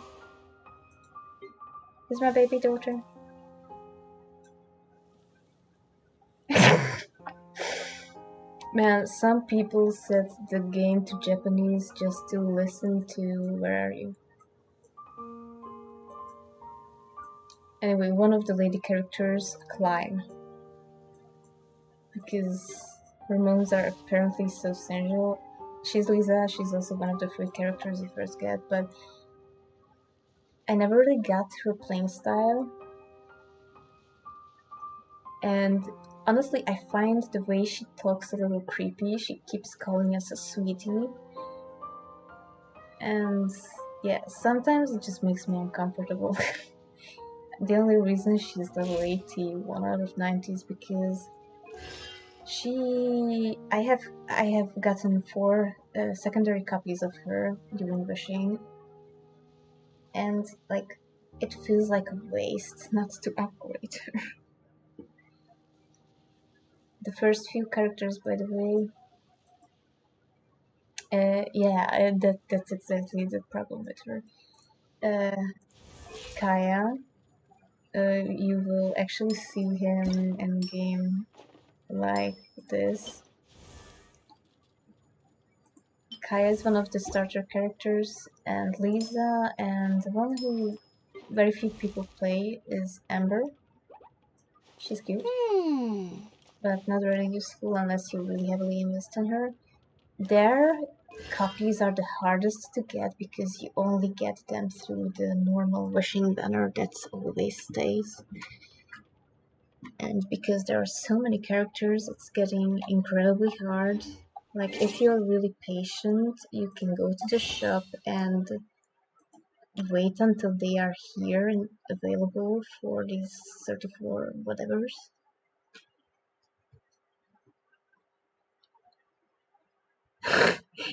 Here's my baby daughter. Man, some people set the game to Japanese just to listen to Where Are You? Anyway, one of the lady characters climb, because her moves are apparently so sensual. She's Lisa, she's also one of the free characters you first get, but I never really got her playing style. And honestly, I find the way she talks a little creepy. She keeps calling us a sweetie. And yeah, sometimes it just makes me uncomfortable. The only reason she's level 80, 1 out of 90 is because I have gotten 4 secondary copies of her during wishing, and like it feels like a waste not to upgrade her. The first few characters, by the way, that's exactly the problem with her. Kaya, you will actually see him in game like this. Kaya is one of the starter characters, and Lisa, and the one who very few people play is Amber. She's cute, but not really useful unless you really heavily invest in her. Their copies are the hardest to get because you only get them through the normal wishing banner that always stays. And because there are so many characters, it's getting incredibly hard. Like, if you're really patient, you can go to the shop and wait until they are here and available for these 34 whatevers.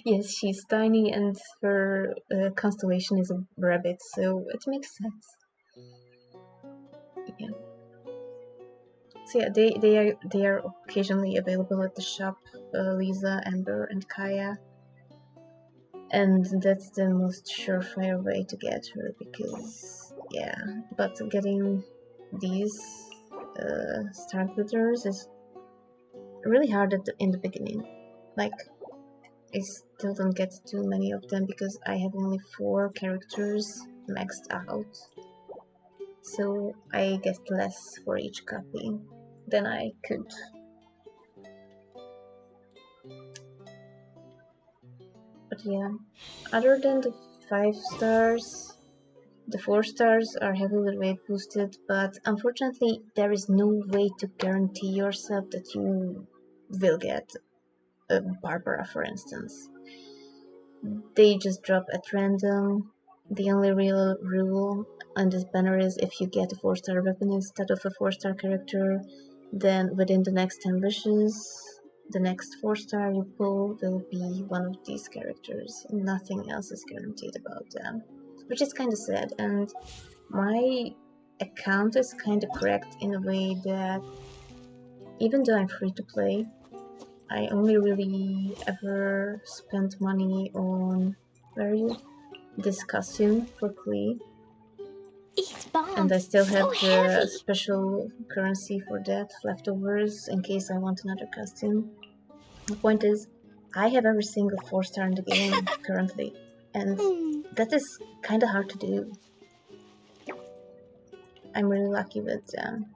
Yes, she's tiny and her constellation is a rabbit, so it makes sense. Yeah. So yeah, they are occasionally available at the shop, Lisa, Amber, and Kaya. And that's the most surefire way to get her, because yeah, but getting these star glitters is really hard in the beginning. Like, I still don't get too many of them because I have only 4 characters maxed out, so I get less for each copy than I could. But yeah, other than the 5 stars, the 4 stars are heavily rate boosted, but unfortunately there is no way to guarantee yourself that you will get a Barbara, for instance. They just drop at random. The only real rule on this banner is if you get a 4-star weapon instead of a 4-star character, then within the next 10 wishes, the next 4-star you pull will be one of these characters. Nothing else is guaranteed about them, which is kind of sad. And my account is kind of cracked in a way that even though I'm free to play, I only really ever spent money on this costume for Klee. And I still have the special currency for that leftovers in case I want another costume. The point is, I have every single 4-star in the game currently, and that is kind of hard to do. I'm really lucky with them.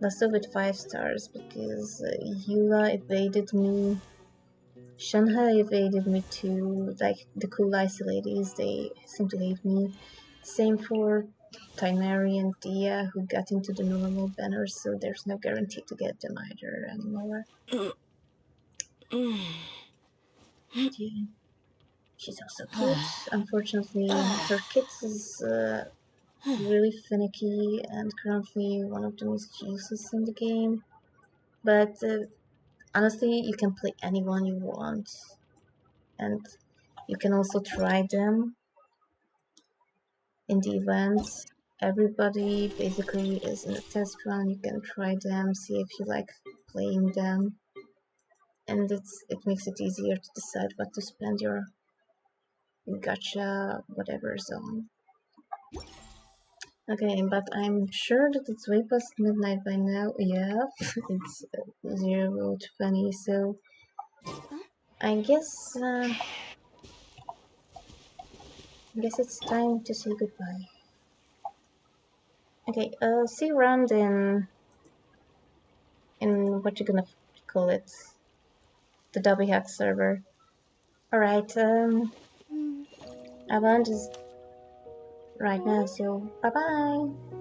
Let's do with 5 stars because Yula evaded me. Shanghai evaded me too. Like, the cool icy ladies, they seem to hate me. Same for Taimari and Tia, who got into the normal banners, so there's no guarantee to get them either anymore. Yeah. She's also cute. Unfortunately, her kit is really finicky and currently one of the most useless in the game. But honestly, you can play anyone you want, and you can also try them in the events. Everybody basically is in a test run. You can try them, see if you like playing them, and it makes it easier to decide what to spend your gacha whatever's on. Okay, but I'm sure that it's way past midnight by now. Yeah, it's 0:20, so I guess it's time to say goodbye. Okay, see you around in what you're gonna call it, the W Hack server. Alright, Avant is right now, so bye bye.